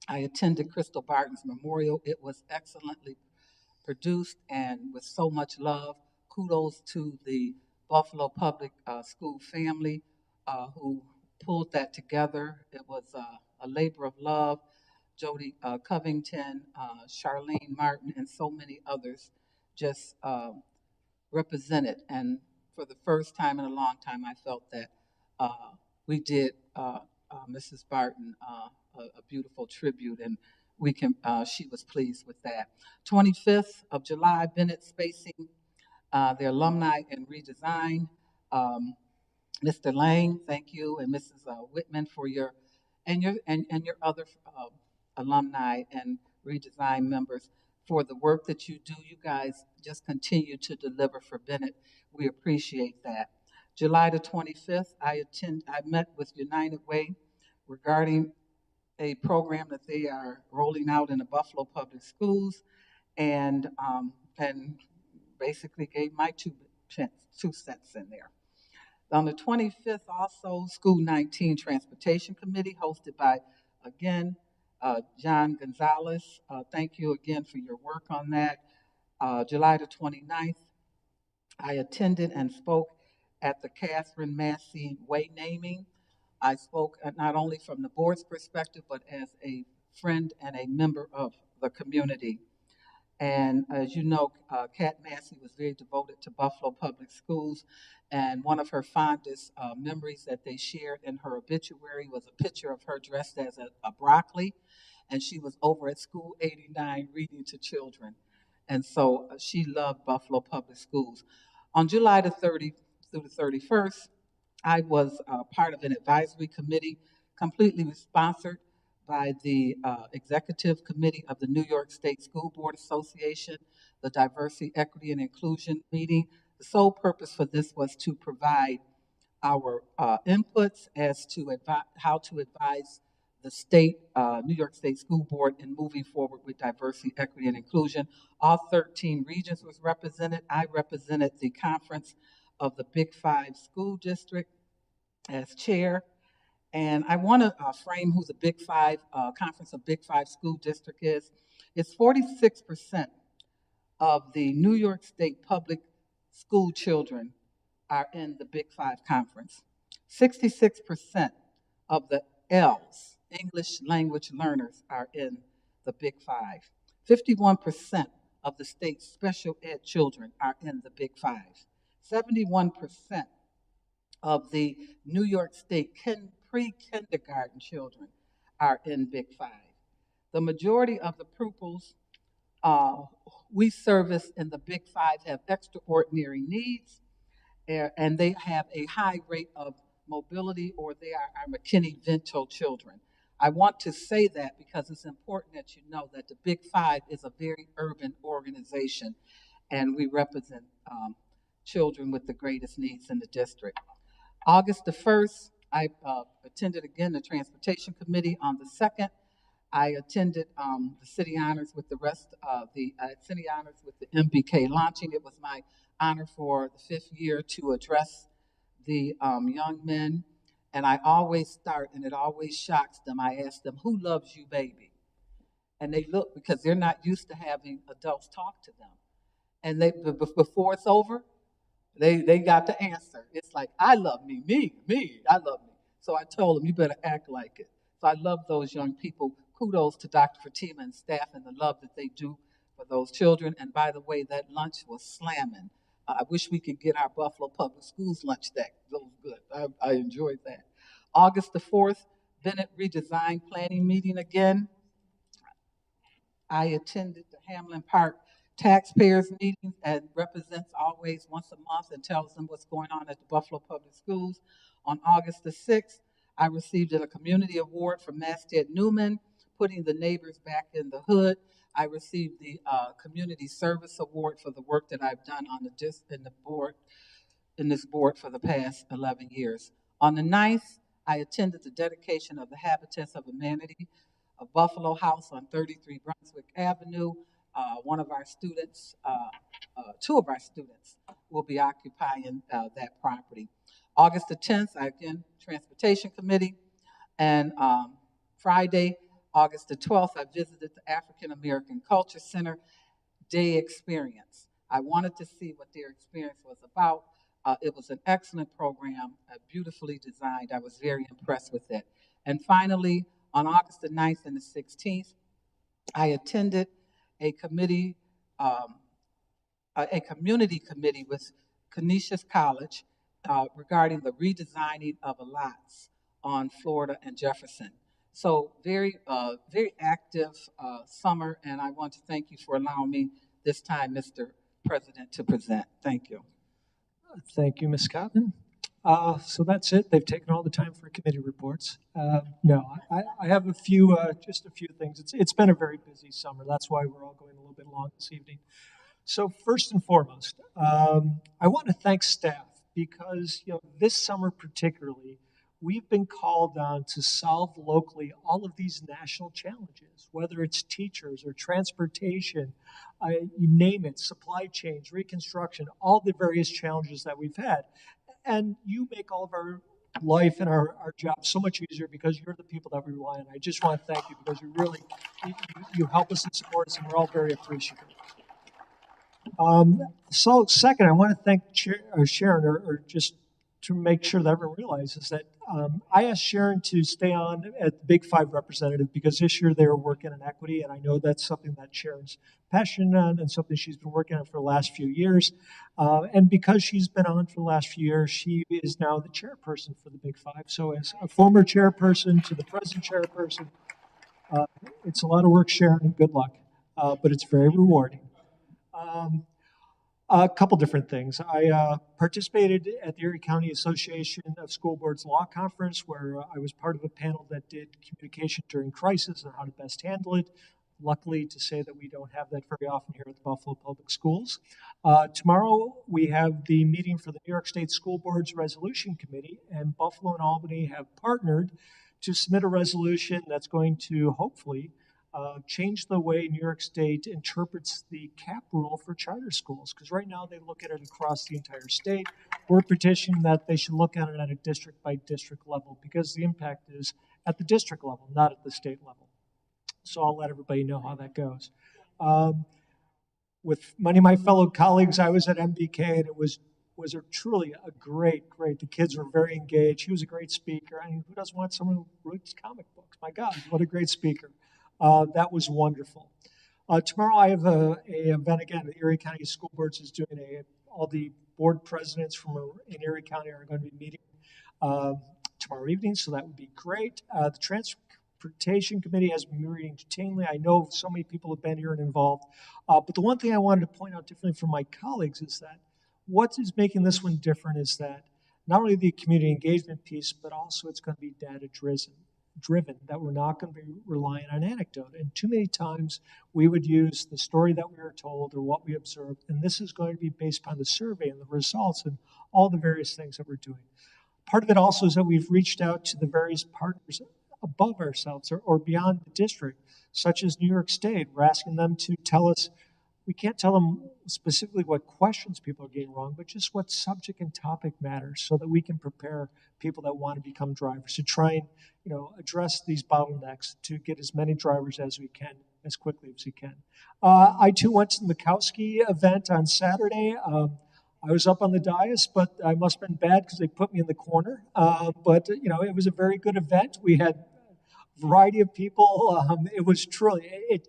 I attended Crystal Barton's memorial. It was excellently produced and with so much love. Kudos to the Buffalo Public School family who pulled that together. It was a labor of love. Jody Covington, Charlene Martin, and so many others just represented. And for the first time in a long time, I felt that we did Mrs. Barton a beautiful tribute, and we can. She was pleased with that. 25th of July, Bennett Spacing, their alumni and redesign. Mr. Lang, thank you, and Mrs. Whitman for your other alumni and redesign members for the work that you do. You guys just continue to deliver for Bennett. We appreciate that. July the 25th, I met with United Way regarding a program that they are rolling out in the Buffalo Public Schools, and basically gave my two cents in there. On the 25th, also, School 19 Transportation Committee, hosted by, again, John Gonzalez. Thank you again for your work on that. July the 29th, I attended and spoke at the Catherine Massey Way naming. I spoke not only from the board's perspective, but as a friend and a member of the community. And as you know, Kat Massey was very devoted to Buffalo Public Schools. And one of her fondest memories that they shared in her obituary was a picture of her dressed as a broccoli. And she was over at School 89 reading to children. And so she loved Buffalo Public Schools. On July the 30th through the 31st, I was part of an advisory committee completely sponsored by the Executive Committee of the New York State School Board Association, the Diversity, Equity, and Inclusion meeting. The sole purpose for this was to provide our inputs as to how to advise the New York State School Board in moving forward with diversity, equity, and inclusion. All 13 regions was represented. I represented the conference of the Big Five School District as chair. And I want to frame who the Big Five, Conference of Big Five School District is. It's 46% of the New York State public school children are in the Big Five Conference. 66% of the L's, English language learners, are in the Big Five. 51% of the state's special ed children are in the Big Five. 71% of the New York State pre-kindergarten children are in Big Five. The majority of the pupils we service in the Big Five have extraordinary needs, and they have a high rate of mobility, or they are our McKinney-Vento children. I want to say that because it's important that you know that the Big Five is a very urban organization, and we represent children with the greatest needs in the district. August the 1st, I attended again the Transportation Committee. On the 2nd, I attended the City Honors with the rest of the City Honors with the MBK launching. It was my honor for the 5th year to address the young men. And I always start, and it always shocks them. I ask them, "Who loves you, baby?" And they look, because they're not used to having adults talk to them. And before it's over, they got the answer. It's like, "I love me, I love me." So I told them, "You better act like it." So I love those young people. Kudos to Dr. Fatima and staff and the love that they do for those children. And by the way, that lunch was slamming. I wish we could get our Buffalo Public Schools lunch that was good. I enjoyed that. August the 4th, Bennett Redesign Planning meeting again. I attended the Hamlin Park taxpayers meeting and represents always once a month and tells them what's going on at the Buffalo Public Schools. On August the 6th, I received a community award from Masted Newman, putting the neighbors back in the hood. I received the Community Service Award for the work that I've done on in this board for the past 11 years. On the 9th, I attended the dedication of the Habitats of Humanity, a Buffalo House on 33 Brunswick Avenue. One of our students, two of our students will be occupying that property. August the 10th, I again, Transportation Committee. And Friday, August the 12th, I visited the African American Culture Center Day Experience. I wanted to see what their experience was about. It was an excellent program, beautifully designed. I was very impressed with it. And finally, on August the 9th and the 16th, I attended a committee, a community committee with Canisius College regarding the redesigning of a lots on Florida and Jefferson. So very active summer, and I want to thank you for allowing me this time, Mr. President, to present. Thank you. Thank you, Ms. Cotton. So that's it. They've taken all the time for committee reports. No, I have a few, just a few things. It's been a very busy summer. That's why we're all going a little bit long this evening. So first and foremost, I want to thank staff because this summer particularly, we've been called on to solve locally all of these national challenges, whether it's teachers or transportation, you name it, supply chains, reconstruction, all the various challenges that we've had. And you make all of our life and our job so much easier because you're the people that we rely on. I just want to thank you because you help us and support us, and we're all very appreciative. So second, I want to thank Sharon, or just to make sure that everyone realizes that I asked Sharon to stay on at the Big Five representative because this year they were working on equity, and I know that's something that Sharon's passionate on and something she's been working on for the last few years. And because she's been on for the last few years, she is now the chairperson for the Big Five. So as a former chairperson to the present chairperson, it's a lot of work, Sharon, and good luck, but it's very rewarding. A couple different things. I participated at the Erie County Association of School Boards Law Conference, where I was part of a panel that did communication during crisis and how to best handle it. Luckily, to say that we don't have that very often here at the Buffalo Public Schools. Tomorrow, we have the meeting for the New York State School Board's Resolution Committee, and Buffalo and Albany have partnered to submit a resolution that's going to hopefully change the way New York State interprets the cap rule for charter schools, because right now they look at it across the entire state. We're petitioning that they should look at it at a district by district level because the impact is at the district level, not at the state level. So I'll let everybody know how that goes. With many of my fellow colleagues, I was at MBK, and it was truly a great. The kids were very engaged. He was a great speaker. I mean, who doesn't want someone who reads comic books? My God, what a great speaker. That was wonderful. Tomorrow I have a event again. The Erie County School Boards is doing all the board presidents from in Erie County are going to be meeting tomorrow evening, so that would be great. The Transportation Committee has been meeting routinely. I know so many people have been here and involved. But the one thing I wanted to point out differently from my colleagues is that what is making this one different is that not only the community engagement piece, but also it's going to be data-driven, that we're not going to be relying on anecdote. And too many times we would use the story that we were told or what we observed, and this is going to be based upon the survey and the results and all the various things that we're doing. Part of it also is that we've reached out to the various partners above ourselves or beyond the district, such as New York State. We're asking them to tell us, we can't tell them specifically what questions people are getting wrong, but just what subject and topic matters so that we can prepare people that want to become drivers to try and address these bottlenecks to get as many drivers as we can, as quickly as we can. I too went to the Mikowski event on Saturday. I was up on the dais, but I must have been bad because they put me in the corner. But it was a very good event. We had a variety of people. It was truly, it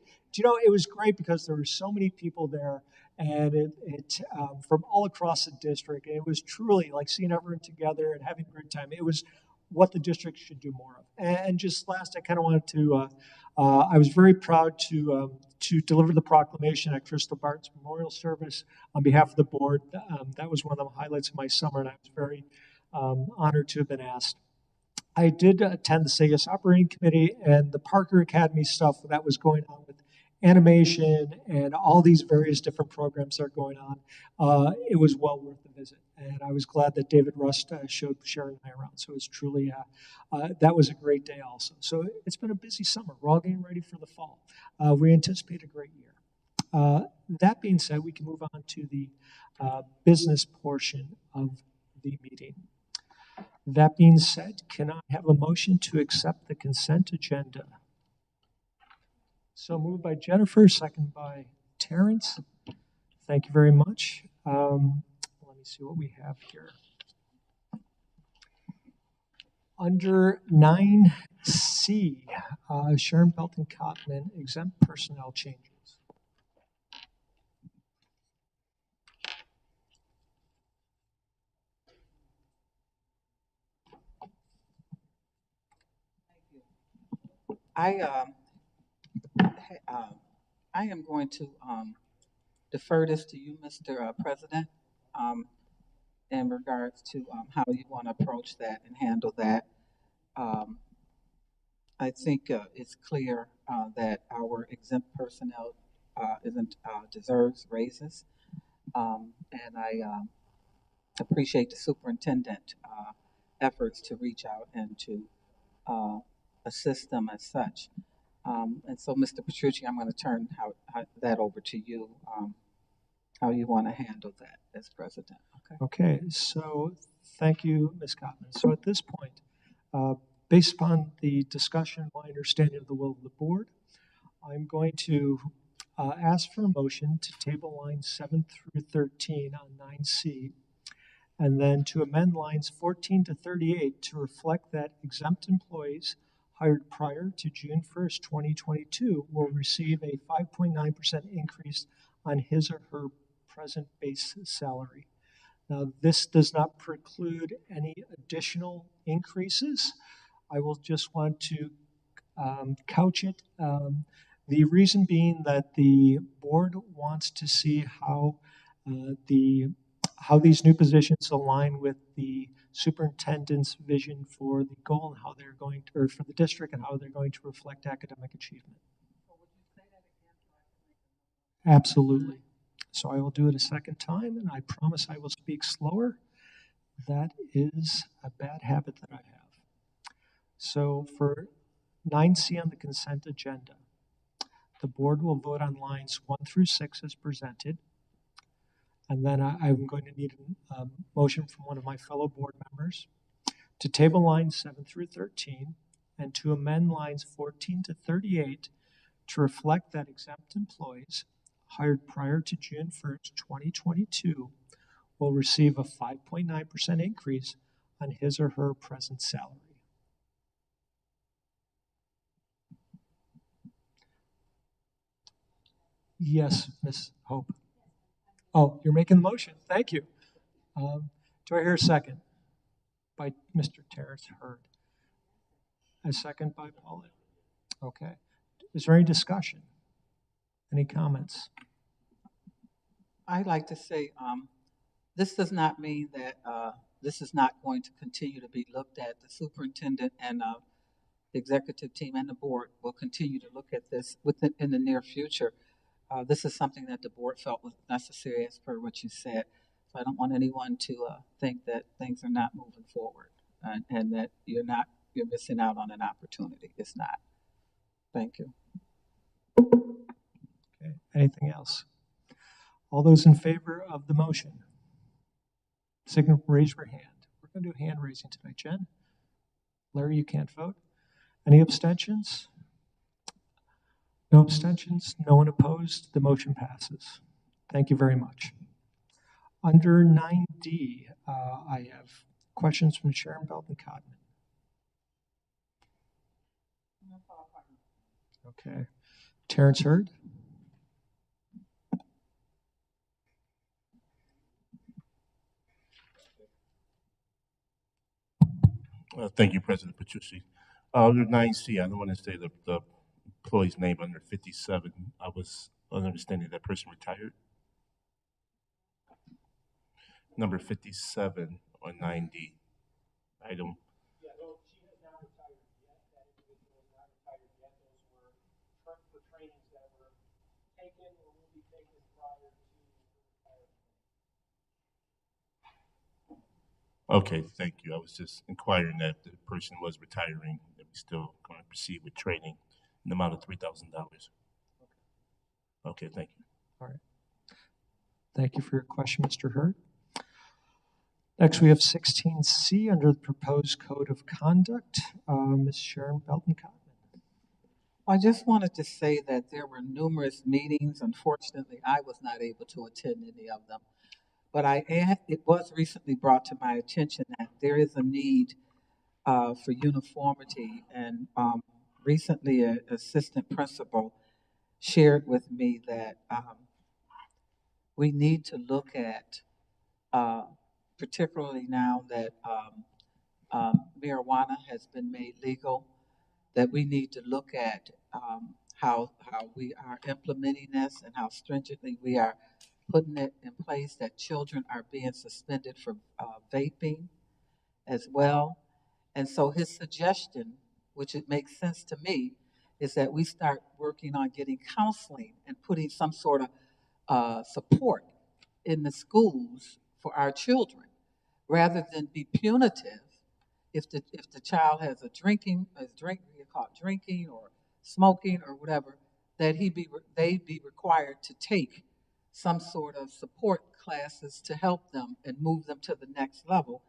was great because there were so many people there, and it from all across the district. And it was truly like seeing everyone together and having a great time. It was what the district should do more of. And just last, I kind of wanted to, I was very proud to to deliver the proclamation at Crystal Barton's memorial service on behalf of the board. That was one of the highlights of my summer, and I was very honored to have been asked. I did attend the SAGAS operating committee and the Parker Academy stuff that was going on with animation and all these various different programs that are going on. It was well worth the visit, and I was glad that David Rust showed Sharon and I around. So it's truly, that was a great day also. So it's been a busy summer. We're all getting ready for the fall. We anticipate a great year. That being said, we can move on to the business portion of the meeting. That being said, can I have a motion to accept the consent agenda? So moved by Jennifer, second by Terrence. Thank you very much. Let me see what we have here. Under 9C, Sharon Belton Cotman, exempt personnel changes. I am going to defer this to you, Mr. President, in regards to how you want to approach that and handle that. I think it's clear that our exempt personnel deserves raises, and I appreciate the superintendent efforts to reach out and to assist them as such. And so, Mr. Petrucci, I'm going to turn that over to you, how you want to handle that as president. Okay, so thank you, Ms. Cotman. So at this point, based upon the discussion, my understanding of the will of the board, I'm going to ask for a motion to table lines 7 through 13 on 9C, and then to amend lines 14 to 38 to reflect that exempt employees hired prior to June 1st, 2022 will receive a 5.9% increase on his or her present base salary. Now, this does not preclude any additional increases. I will just want to couch it. The reason being that the board wants to see how these new positions align with the superintendent's vision for the goal and how they're going to, or for the district, and how they're going to reflect academic achievement. Absolutely. So I will do it a second time, and I promise I will speak slower. That is a bad habit that I have. So for 9C on the consent agenda, the board will vote on lines 1 through 6 as presented. And then I'm going to need a motion from one of my fellow board members to table lines 7 through 13 and to amend lines 14 to 38 to reflect that exempt employees hired prior to June 1st, 2022 will receive a 5.9% increase on his or her present salary. Yes, Ms. Hope. Oh, you're making the motion. Thank you. Do I hear a second? By Mr. Terrence Hurd. A second by Paulette. Okay. Is there any discussion? Any comments? I'd like to say this does not mean that this is not going to continue to be looked at. The superintendent and the executive team and the board will continue to look at this in the near future. This is something that the board felt was necessary as per what you said. So I don't want anyone to think that things are not moving forward and that you're missing out on an opportunity. It's not. Thank you. Okay. Anything else? All those in favor of the motion, raise your hand. We're going to do hand raising tonight. Jen? Larry, you can't vote. Any abstentions? No abstentions, no one opposed. The motion passes. Thank you very much. Under 9D, I have questions from Sharon Belton Cotman. Okay. Terrence Hurd? Thank you, President Petrucci. Under 9C, I don't want to say the employee's name under 57. I was understanding that person retired. Number 57 or 90 item. Yeah, no, she has not retired yet. That individual is not retired yet. Those were for trainings that were taken or will be taken prior to retirement. Okay, thank you. I was just inquiring that the person was retiring, that we still going to proceed with training in the amount of $3,000. Okay, thank you. All right. Thank you for your question, Mr. Hurd. Next, we have 16C under the proposed code of conduct. Ms. Sharon Belton-Cotman. I just wanted to say that there were numerous meetings. Unfortunately, I was not able to attend any of them. But it was recently brought to my attention that there is a need for uniformity. And recently, an assistant principal shared with me that we need to look at, particularly now that marijuana has been made legal, that we need to look at how we are implementing this and how stringently we are putting it in place, that children are being suspended for vaping as well. And so his suggestion, which it makes sense to me, is that we start working on getting counseling and putting some sort of support in the schools for our children, rather than be punitive. If the child has drinking or smoking or whatever, that they be required to take some sort of support classes to help them and move them to the next level.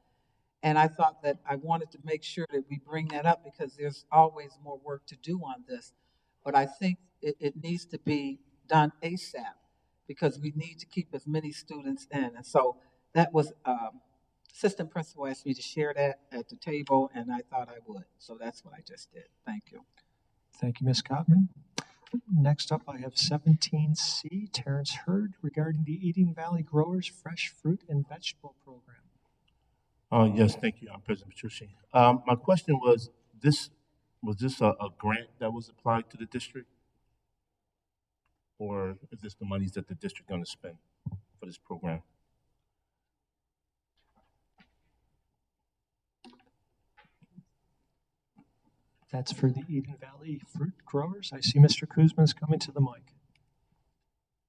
And I thought that I wanted to make sure that we bring that up because there's always more work to do on this. But I think it needs to be done ASAP because we need to keep as many students in. And so that was, assistant principal asked me to share that at the table, and I thought I would. So that's what I just did. Thank you. Thank you, Ms. Cotman. Next up, I have 17C, Terrence Hurd, regarding the Eden Valley Growers Fresh Fruit and Vegetable Program. Yes, thank you, President Petrucci. My question was this a grant that was applied to the district? Or is this the monies that the district going to spend for this program? That's for the Eden Valley Fruit Growers. I see Mr. Kuzma's coming to the mic.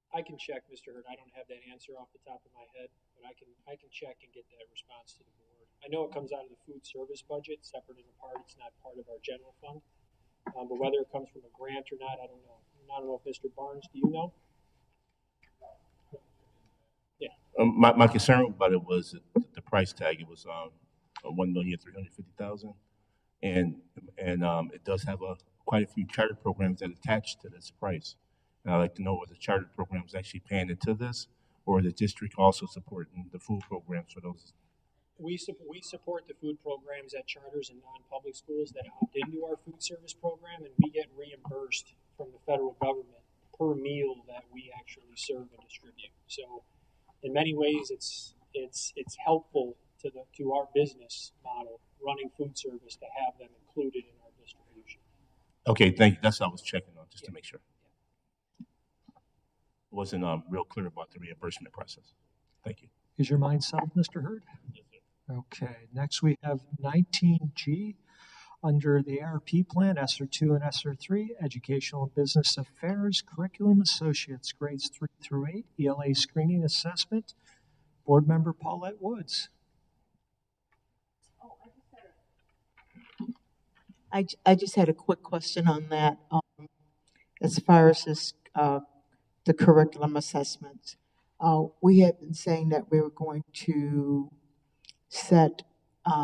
I can check, Mr. Hurd. I don't have that answer off the top of my head, but I can check and get that response to the board. I know it comes out of the food service budget, separate and apart. It's not part of our general fund. But whether it comes from a grant or not, I don't know. I don't know if Mr. Barnes, do you know? Yeah. My concern about it was the price tag. It was $1,350,000, and it does have quite a few charter programs that attach to this price. And I'd like to know whether the charter programs actually paying into this, or the district also supporting the food programs for those. We support the food programs at charters and non-public schools that opt into our food service program, and we get reimbursed from the federal government per meal that we actually serve and distribute. So, in many ways, it's helpful to our business model, running food service, to have them included in our distribution. Okay, thank you. That's what I was checking on, just to make sure. Wasn't real clear about the reimbursement process. Thank you. Is your mind settled, Mr. Hurd? Yes, sir. Okay, next we have 19G under the ARP plan, ESSER 2 and ESSER 3, Educational and Business Affairs, Curriculum Associates, grades 3 through 8, ELA Screening Assessment. Board Member Paulette Woods. I just had a quick question on that. As far as this, the curriculum assessment, we had been saying that we were going to set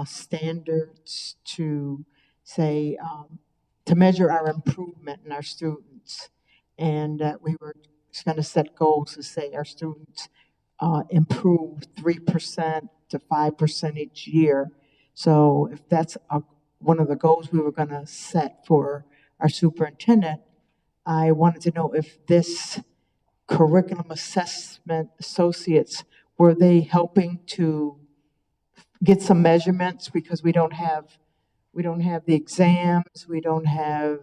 standards to say, to measure our improvement in our students, and that we were going to set goals to say our students improve 3% to 5% each year. So if that's one of the goals we were going to set for our superintendent, I wanted to know if this curriculum assessment associates, were they helping to get some measurements, because we don't have the exams, we didn't have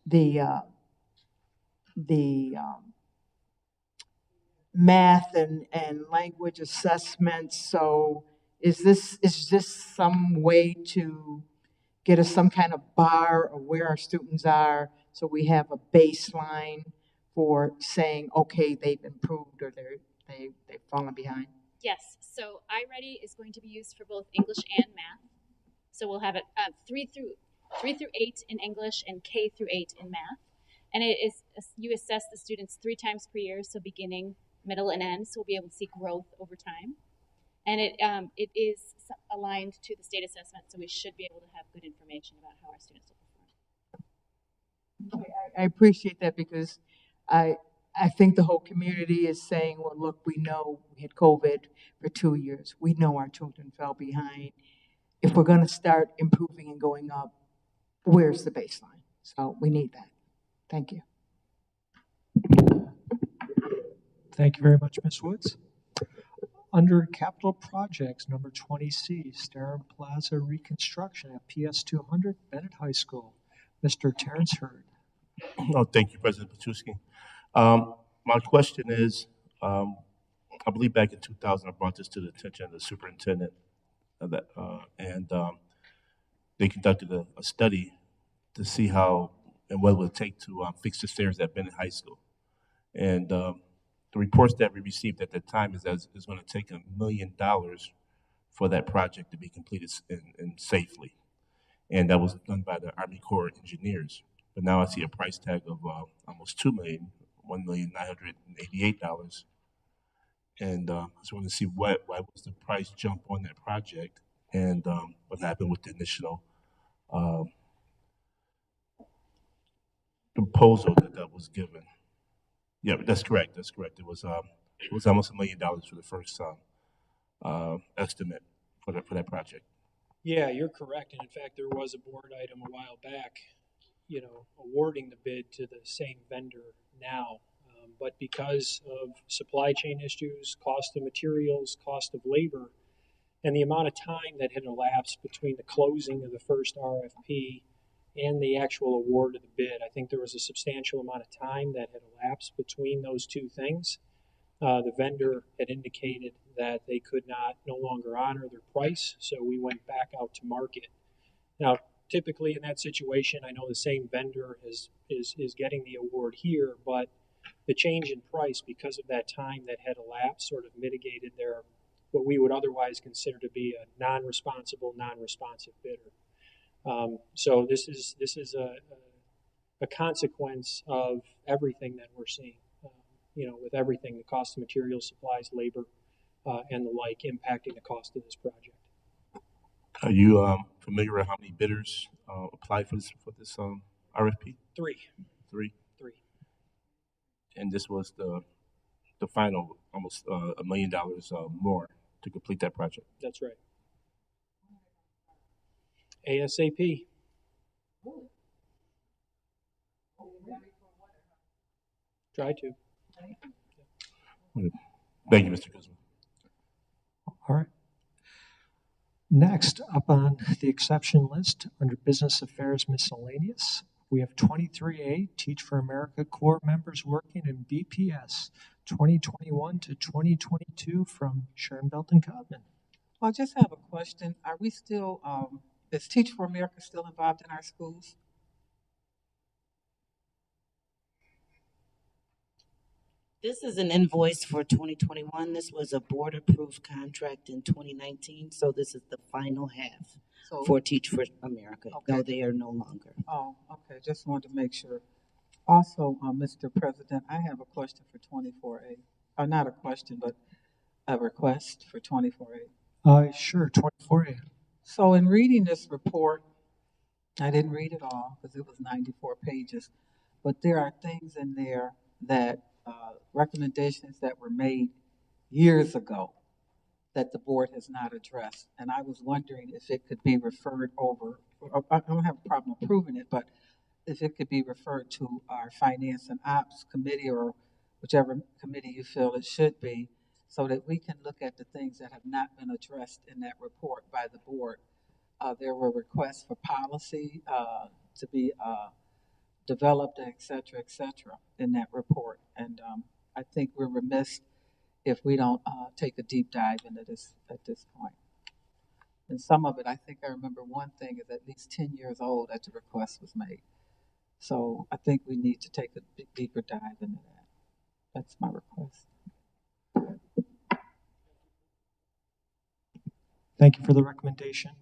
the, uh, the math and language assessments. So is this some way to get us some kind of bar of where our students are, so we have a baseline for saying, okay, they've improved or they've fallen behind? Yes, so iReady is going to be used for both English and math. So we'll have it 3 through 8 in English and K through 8 in math. And it is, you assess the students 3 times per year, so beginning, middle, and end. So we'll be able to see growth over time. And it is aligned to the state assessment, so we should be able to have good information about how our students will perform. I appreciate that, because I think the whole community is saying, well, look, we know we had COVID for 2 years. We know our children fell behind. If we're going to start improving and going up, where's the baseline? So we need that. Thank you. Thank you very much, Ms. Woods. Under capital projects, number 20C, Starin Plaza reconstruction at PS 200 Bennett High School. Mr. Terrence Hurd. Oh, thank you, President Petruski. My question is, I believe back in 2000, I brought this to the attention of the superintendent, and they conducted a study to see how and what it would take to fix the stairs at Bennett High School. And the reports that we received at that time is that it's going to take $1 million for that project to be completed and safely. And that was done by the Army Corps of Engineers. But now I see a price tag of almost $2 million, $1,988,000. And I just want to see why was the price jump on that project, and what happened with the initial proposal that was given. Yeah, that's correct. That's correct. It was almost $1 million for the first estimate for that project. Yeah, you're correct. And in fact, there was a board item a while back, awarding the bid to the same vendor now. But because of supply chain issues, cost of materials, cost of labor, and the amount of time that had elapsed between the closing of the first RFP and the actual award of the bid, I think there was a substantial amount of time that had elapsed between those two things. The vendor had indicated that they could no longer honor their price, so we went back out to market. Now, typically in that situation, I know the same vendor is getting the award here, but the change in price because of that time that had elapsed sort of mitigated their what we would otherwise consider to be a non-responsive bidder. So this is a consequence of everything that we're seeing. With everything, the cost of materials, supplies, labor, and the like impacting the cost of this project. Are you familiar with how many bidders applied for this RFP? Three. And this was the final, almost $1 million more to complete that project. That's right. ASAP. Try to. Thank you, Mr. Guzman. All right. Next, up on the exception list, under Business Affairs Miscellaneous, we have 23A, Teach for America Corps members working in BPS 2021 to 2022 from Sharon Belton Codman. I just have a question. Are we still, is Teach for America still involved in our schools? This is an invoice for 2021. This was a board-approved contract in 2019, so this is the final half for Teach for America. Okay. No, they are no longer. Oh, okay. Just wanted to make sure. Also, Mr. President, I have a question for 24A. Not a question, but a request for 24A. Sure, 24A. So in reading this report, I didn't read it all because it was 94 pages, but there are things in there that recommendations that were made years ago that the board has not addressed. And I was wondering if it could be referred over, I don't have a problem approving it, but if it could be referred to our Finance and Ops Committee or whichever committee you feel it should be, so that we can look at the things that have not been addressed in that report by the board. There were requests for policy to be developed, et cetera, in that report. And I think we're remiss if we don't take a deep dive into this at this point. And some of it, I think I remember one thing is at least 10 years old that the request was made. So I think we need to take a deeper dive into that. That's my request. Thank you for the recommendation.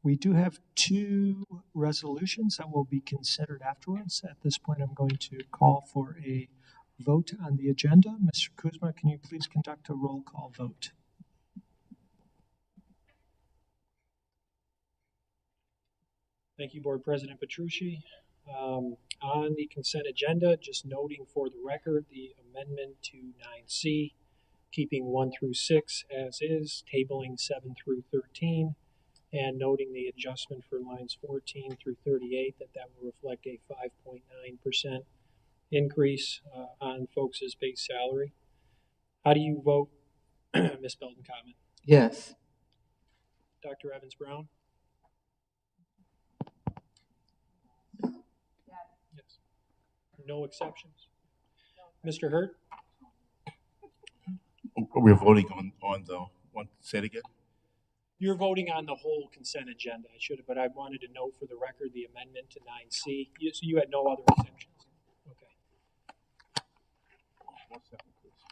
We do have 2 resolutions that will be considered afterwards. At this point, I'm going to call for a vote on the agenda. Mr. Kuzma, can you please conduct a roll call vote? Thank you, Board President Petrucci. On the consent agenda, just noting for the record the amendment to 9C, keeping 1 through 6 as is, tabling 7 through 13, and noting the adjustment for lines 14 through 38, that will reflect a 5.9% increase on folks' base salary. How do you vote, Ms. Belton-Cottman? Yes. Dr. Evans-Brown? Yes. No exceptions? Mr. Hurd? We're voting on the one, say it again? You're voting on the whole consent agenda. I should have, but I wanted to note for the record the amendment to 9C. So you had no other exceptions? Okay. 1 second, please.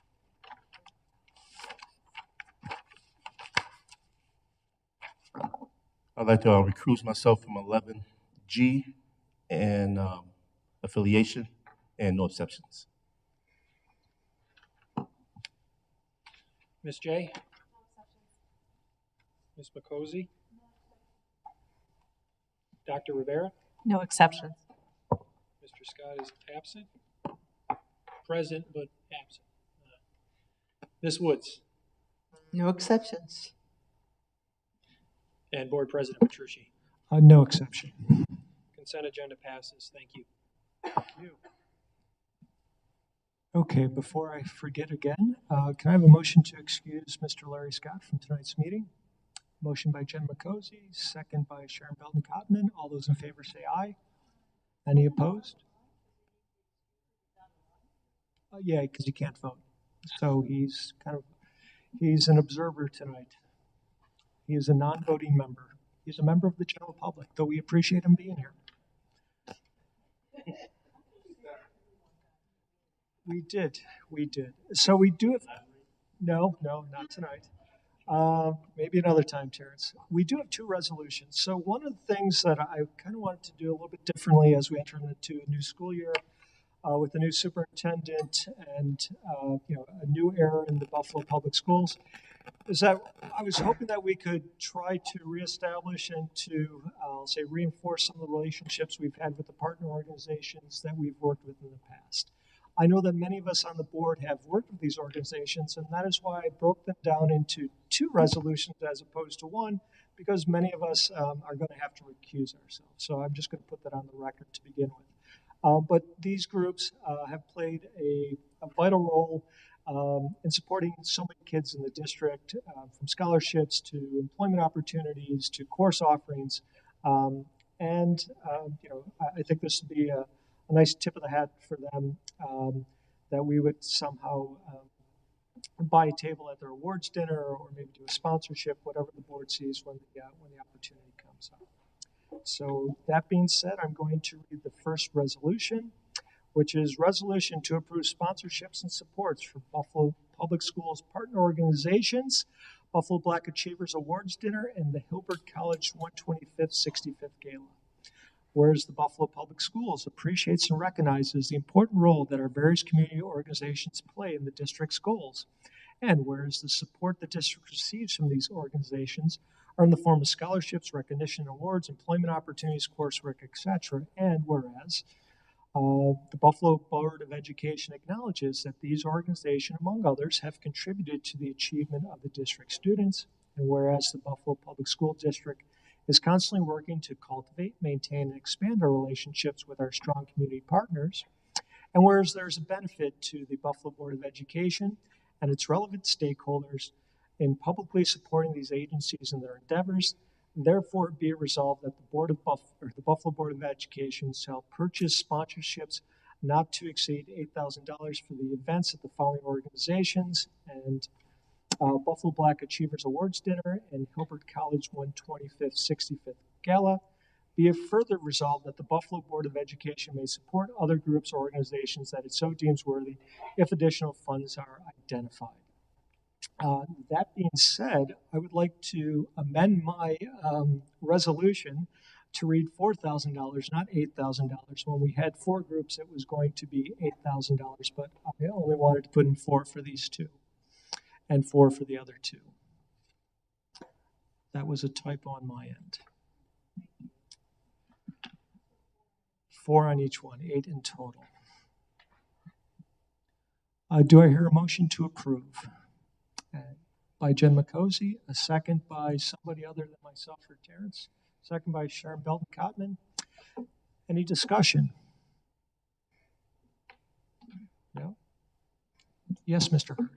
I'd like to recuse myself from 11G and affiliation and no exceptions. Ms. J? Ms. McCosey? Dr. Rivera? No exceptions. Mr. Scott is absent. Present, but absent. Ms. Woods? No exceptions. And Board President Petrucci? No exception. Consent agenda passes. Thank you. Okay, before I forget again, can I have a motion to excuse Mr. Larry Scott from tonight's meeting? Motion by Jen McCosey, second by Sharon Belton-Cottman. All those in favor say aye. Any opposed? Yeah, because he can't vote. So he's an observer tonight. He is a non-voting member. He's a member of the general public, though we appreciate him being here. We did. So we do have, no, not tonight. Maybe another time, Terrence. We do have 2 resolutions. So one of the things that I kind of wanted to do a little bit differently as we enter into a new school year with the new superintendent and a new era in the Buffalo Public Schools is that I was hoping that we could try to reestablish and to, reinforce some of the relationships we've had with the partner organizations that we've worked with in the past. I know that many of us on the board have worked with these organizations, and that is why I broke them down into 2 resolutions as opposed to 1, because many of us are going to have to recuse ourselves. So I'm just going to put that on the record to begin with. But these groups have played a vital role in supporting so many kids in the district, from scholarships to employment opportunities to course offerings. I think this would be a nice tip of the hat for them, that we would somehow buy a table at their awards dinner or maybe do a sponsorship, whatever the board sees when the opportunity comes up. So that being said, I'm going to read the first resolution, which is resolution to approve sponsorships and supports for Buffalo Public Schools partner organizations, Buffalo Black Achievers Awards Dinner, and the Hilbert College 125th 65th Gala. Whereas the Buffalo Public Schools appreciates and recognizes the important role that our various community organizations play in the district's goals. And whereas the support the district receives from these organizations are in the form of scholarships, recognition, awards, employment opportunities, coursework, etc. And whereas the Buffalo Board of Education acknowledges that these organizations, among others, have contributed to the achievement of the district students. And whereas the Buffalo Public School District is constantly working to cultivate, maintain, and expand our relationships with our strong community partners. And whereas there's a benefit to the Buffalo Board of Education and its relevant stakeholders in publicly supporting these agencies in their endeavors, Therefore, be it resolved that the Buffalo Board of Education shall purchase sponsorships not to exceed $8,000 for the events at the following organizations: and Buffalo Black Achievers Awards Dinner and Hilbert College 125th 65th Gala. Be it further resolved that the Buffalo Board of Education may support other groups or organizations that it so deems worthy if additional funds are identified. That being said, I would like to amend my resolution to read $4,000, not $8,000. When we had 4 groups, it was going to be $8,000, but I only wanted to put in 4 for these 2 and 4 for the other 2. That was a typo on my end. 4 on each one, 8 in total. Do I hear a motion to approve? By Jen McCosey, a second by somebody other than myself or Terrence, second by Sharon Belton-Cotman. Any discussion? No? Yes, Mr. Hurd.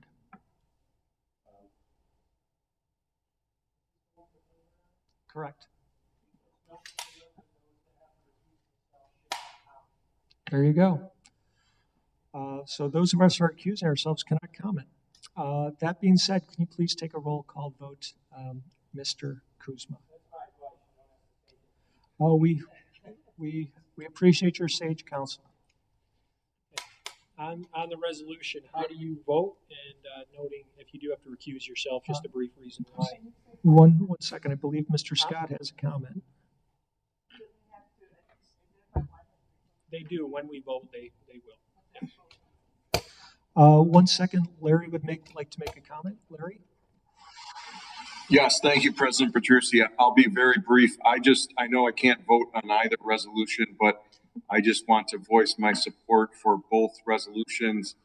Correct. There you go. So those of us who are accusing ourselves cannot comment. That being said, can you please take a roll call vote, Mr. Kuzma? Oh, we appreciate your sage counsel. On the resolution, how do you vote? And noting if you do have to recuse yourself, just a brief reason why. One second. I believe Mr. Scott has a comment. They do. When we vote, they will. Yes. 1 second. Larry would like to make a comment. Larry? Yes, thank you, President Petrucci. I'll be very brief. I know I can't vote on either resolution, but I just want to voice my support for both resolutions,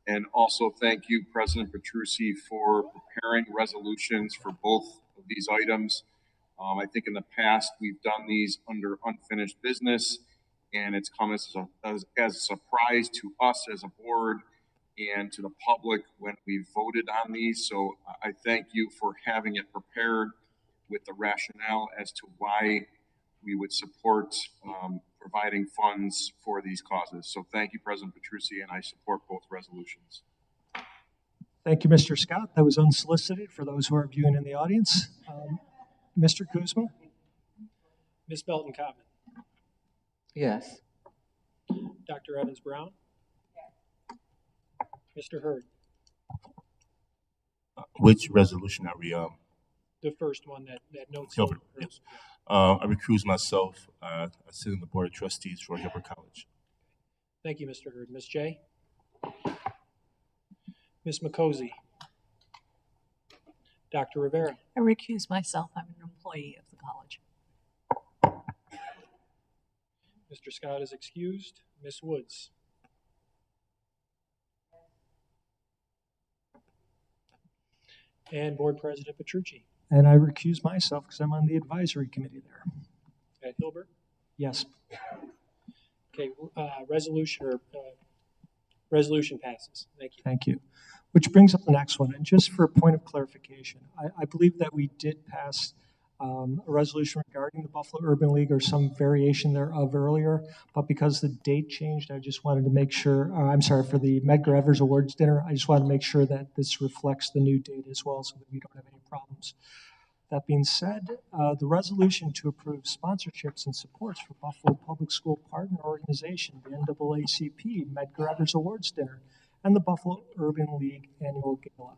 and also thank you, President Petrucci, for preparing resolutions for both of these items. I think in the past we've done these under unfinished business, and it's come as a surprise to us as a board and to the public when we voted on these. So I thank you for having it prepared with the rationale as to why we would support providing funds for these causes. So thank you, President Petrucci, and I support both resolutions. Thank you, Mr. Scott. That was unsolicited for those who are viewing in the audience. Mr. Kuzma? Ms. Belton-Cotman? Yes. Dr. Evans-Brown? Mr. Hurd? Which resolution are we The first one that notes. Hilbert. Yes. I recuse myself. I sit in the Board of Trustees for Hilbert College. Thank you, Mr. Hurd. Ms. J? Ms. McCosey? Dr. Rivera? I recuse myself. I'm an employee of the college. Mr. Scott is excused. Ms. Woods? And Board President Petrucci? And I recuse myself because I'm on the advisory committee there. At Hilbert? Yes. Okay, resolution passes. Thank you. Thank you. Which brings up the next one. And just for a point of clarification, I believe that we did pass a resolution regarding the Buffalo Urban League or some variation thereof earlier, but because the date changed, I just wanted to make sure, for the Medgar Evers Awards Dinner, I just wanted to make sure that this reflects the new date as well so that we don't have any problems. That being said, the resolution to approve sponsorships and supports for Buffalo Public School Partner Organization, the NAACP Medgar Evers Awards Dinner, and the Buffalo Urban League Annual Gala.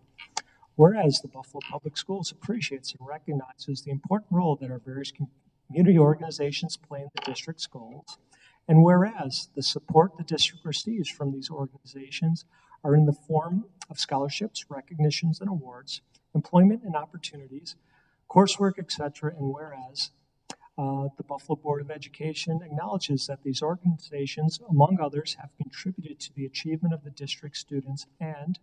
Whereas the Buffalo Public Schools appreciates and recognizes the important role that our various community organizations play in the district's goals, and whereas the support the district receives from these organizations are in the form of scholarships, recognitions, and awards, employment and opportunities, coursework, etc., and whereas the Buffalo Board of Education acknowledges that these organizations, among others, have contributed to the achievement of the district students, and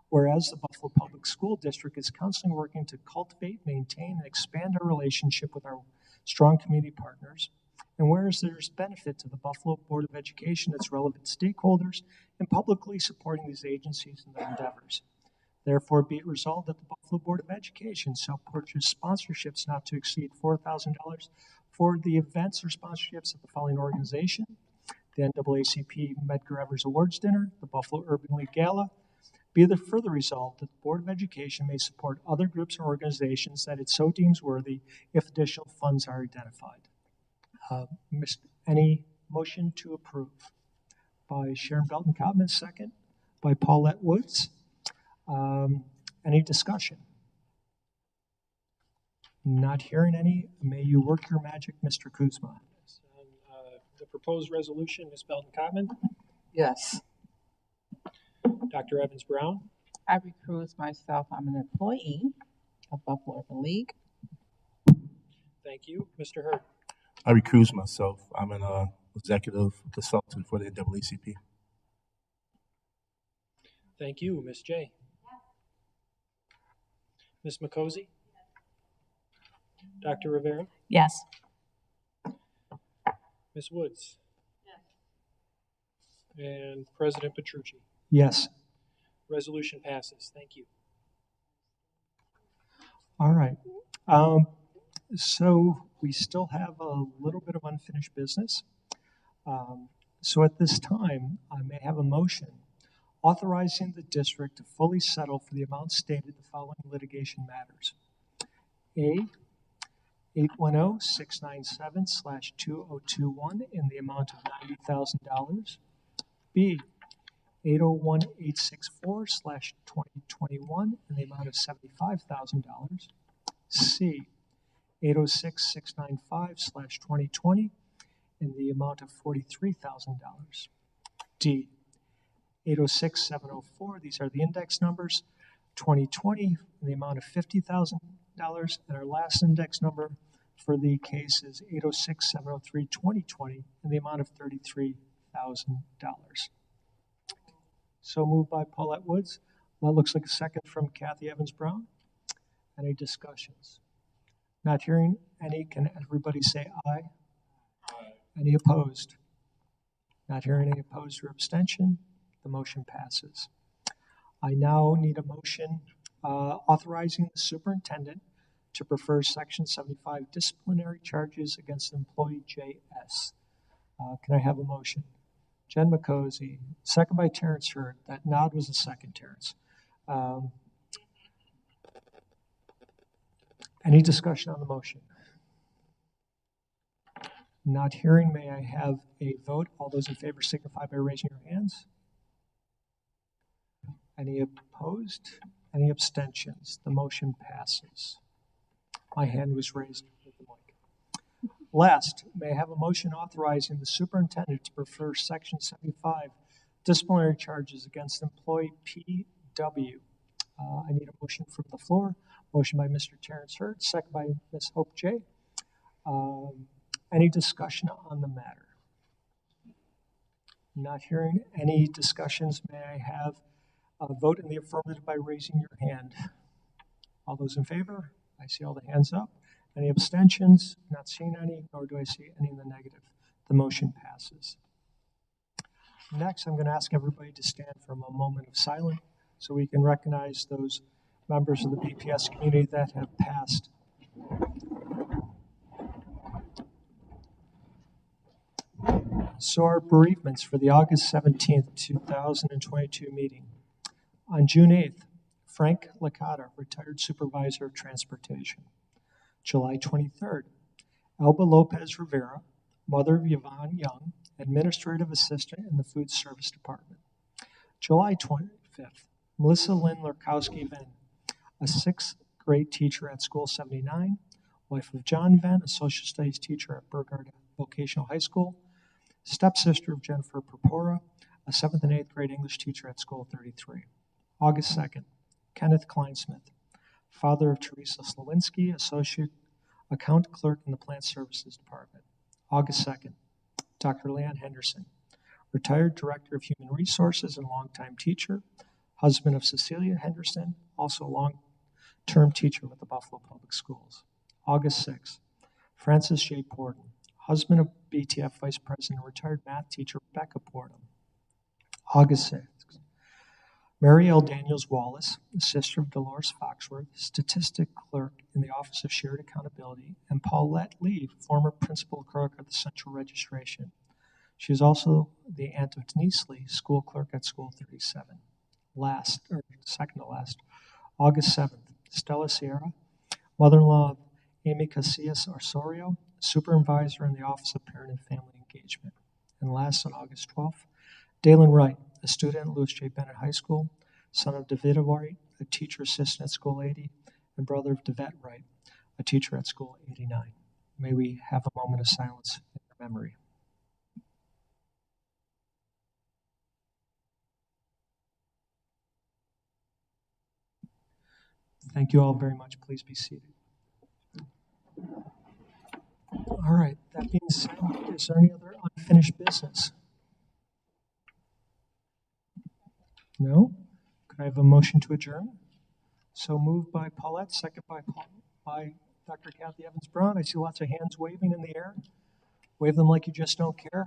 whereas the Buffalo Public School District is constantly working to cultivate, maintain, and expand our relationship with our strong community partners, and whereas there's benefit to the Buffalo Board of Education, its relevant stakeholders, in publicly supporting these agencies in their endeavors. Therefore, be it resolved that the Buffalo Board of Education shall purchase sponsorships not to exceed $4,000 for the events or sponsorships of the following organization: the NAACP Medgar Evers Awards Dinner, the Buffalo Urban League Gala. Be it further resolved that the Board of Education may support other groups or organizations that it so deems worthy if additional funds are identified. Any motion to approve? By Sharon Belton Cotman, second. By Paulette Woods. Any discussion? Not hearing any. May you work your magic, Mr. Kuzma. The proposed resolution, Ms. Belton Cotman, Yes. Dr. Evans Brown, I recuse myself. I'm an employee of Buffalo Urban League. thank you. Mr. Hurd, I recuse myself. I'm an executive consultant for the NAACP. thank you. Ms. J. Ms. McCosey, Dr. Rivera, Yes. Ms. Woods, and President Petrucci. Yes. Resolution passes. Thank you. All right. So we still have a little bit of unfinished business. So at this time, I may have a motion authorizing the district to fully settle for the amount stated the following litigation matters. A, 810-697/2021 in the amount of $90,000. B, 801-864/2021 in the amount of $75,000. C, 806-695/2020 in the amount of $43,000. D, 806-704, these are the index numbers, 2020 in the amount of $50,000, and our last index number for the case is 806-703-2020 in the amount of $33,000. So moved by Paulette Woods. That looks like a second from Kathy Evans Brown. Any discussions? Not hearing any. Can everybody say aye? Aye. Any opposed? Not hearing any opposed or abstention. The motion passes. I now need a motion authorizing the superintendent to prefer Section 75 disciplinary charges against employee JS. Can I have a motion? Jen McCosey, second by Terrence Hurd. That nod was a second, Terrence. Any discussion on the motion? Not hearing, may I have a vote? All those in favor signify by raising your hands. Any opposed? Any abstentions? The motion passes. My hand was raised with the mic. Last, may I have a motion authorizing the superintendent to prefer Section 75 disciplinary charges against employee PW. I need a motion from the floor. Motion by Mr. Terrence Hurd, second by Ms. Hope J. Any discussion on the matter? Not hearing any discussions, may I have a vote in the affirmative by raising your hand? All those in favor? I see all the hands up. Any abstentions? Not seeing any, nor do I see any in the negative. The motion passes. Next, I'm going to ask everybody to stand for a moment of silence so we can recognize those members of the BPS community that have passed. So our bereavements for the August 17th, 2022 meeting. On June 8th, Frank Licata, retired supervisor of transportation. July 23rd, Elba Lopez Rivera, mother of Yvonne Young, administrative assistant in the food service department. July 25th, Melissa Lynn Lurkowski-Venn, a sixth grade teacher at School 79, wife of John Venn, a social studies teacher at Burgard Vocational High School, stepsister of Jennifer Purpora, a 7th and 8th grade English teacher at School 33. August 2nd, Kenneth Kleinsmith, father of Teresa Slowinski, associate account clerk in the plant services department. August 2nd, Dr. Leanne Henderson, retired director of human resources and longtime teacher, husband of Cecilia Henderson, also a long-term teacher with the Buffalo Public Schools. August 6th, Francis J. Porden, husband of BTF Vice President and retired math teacher Rebecca Porden. August 6th, Mary L. Daniels Wallace, the sister of Dolores Foxworth, statistic clerk in the Office of Shared Accountability, and Paulette Lee, former principal clerk of the Central Registration. She is also the aunt of Denise Lee, school clerk at School 37. Second to last, August 7th, Stella Sierra, mother-in-law of Amy Casillas Osorio, supervisor in the Office of Parent and Family Engagement. And last, on August 12th, Dalen Wright, a student at Lewis J. Bennett High School, son of David Wright, a teacher assistant at School 80, and brother of Devette Wright, a teacher at School 89. May we have a moment of silence in their memory. Thank you all very much. Please be seated. All right, that being said, is there any other unfinished business? No? Could I have a motion to adjourn? So moved by Paulette, second by Dr. Kathy Evans-Brown. I see lots of hands waving in the air. Wave them like you just don't care.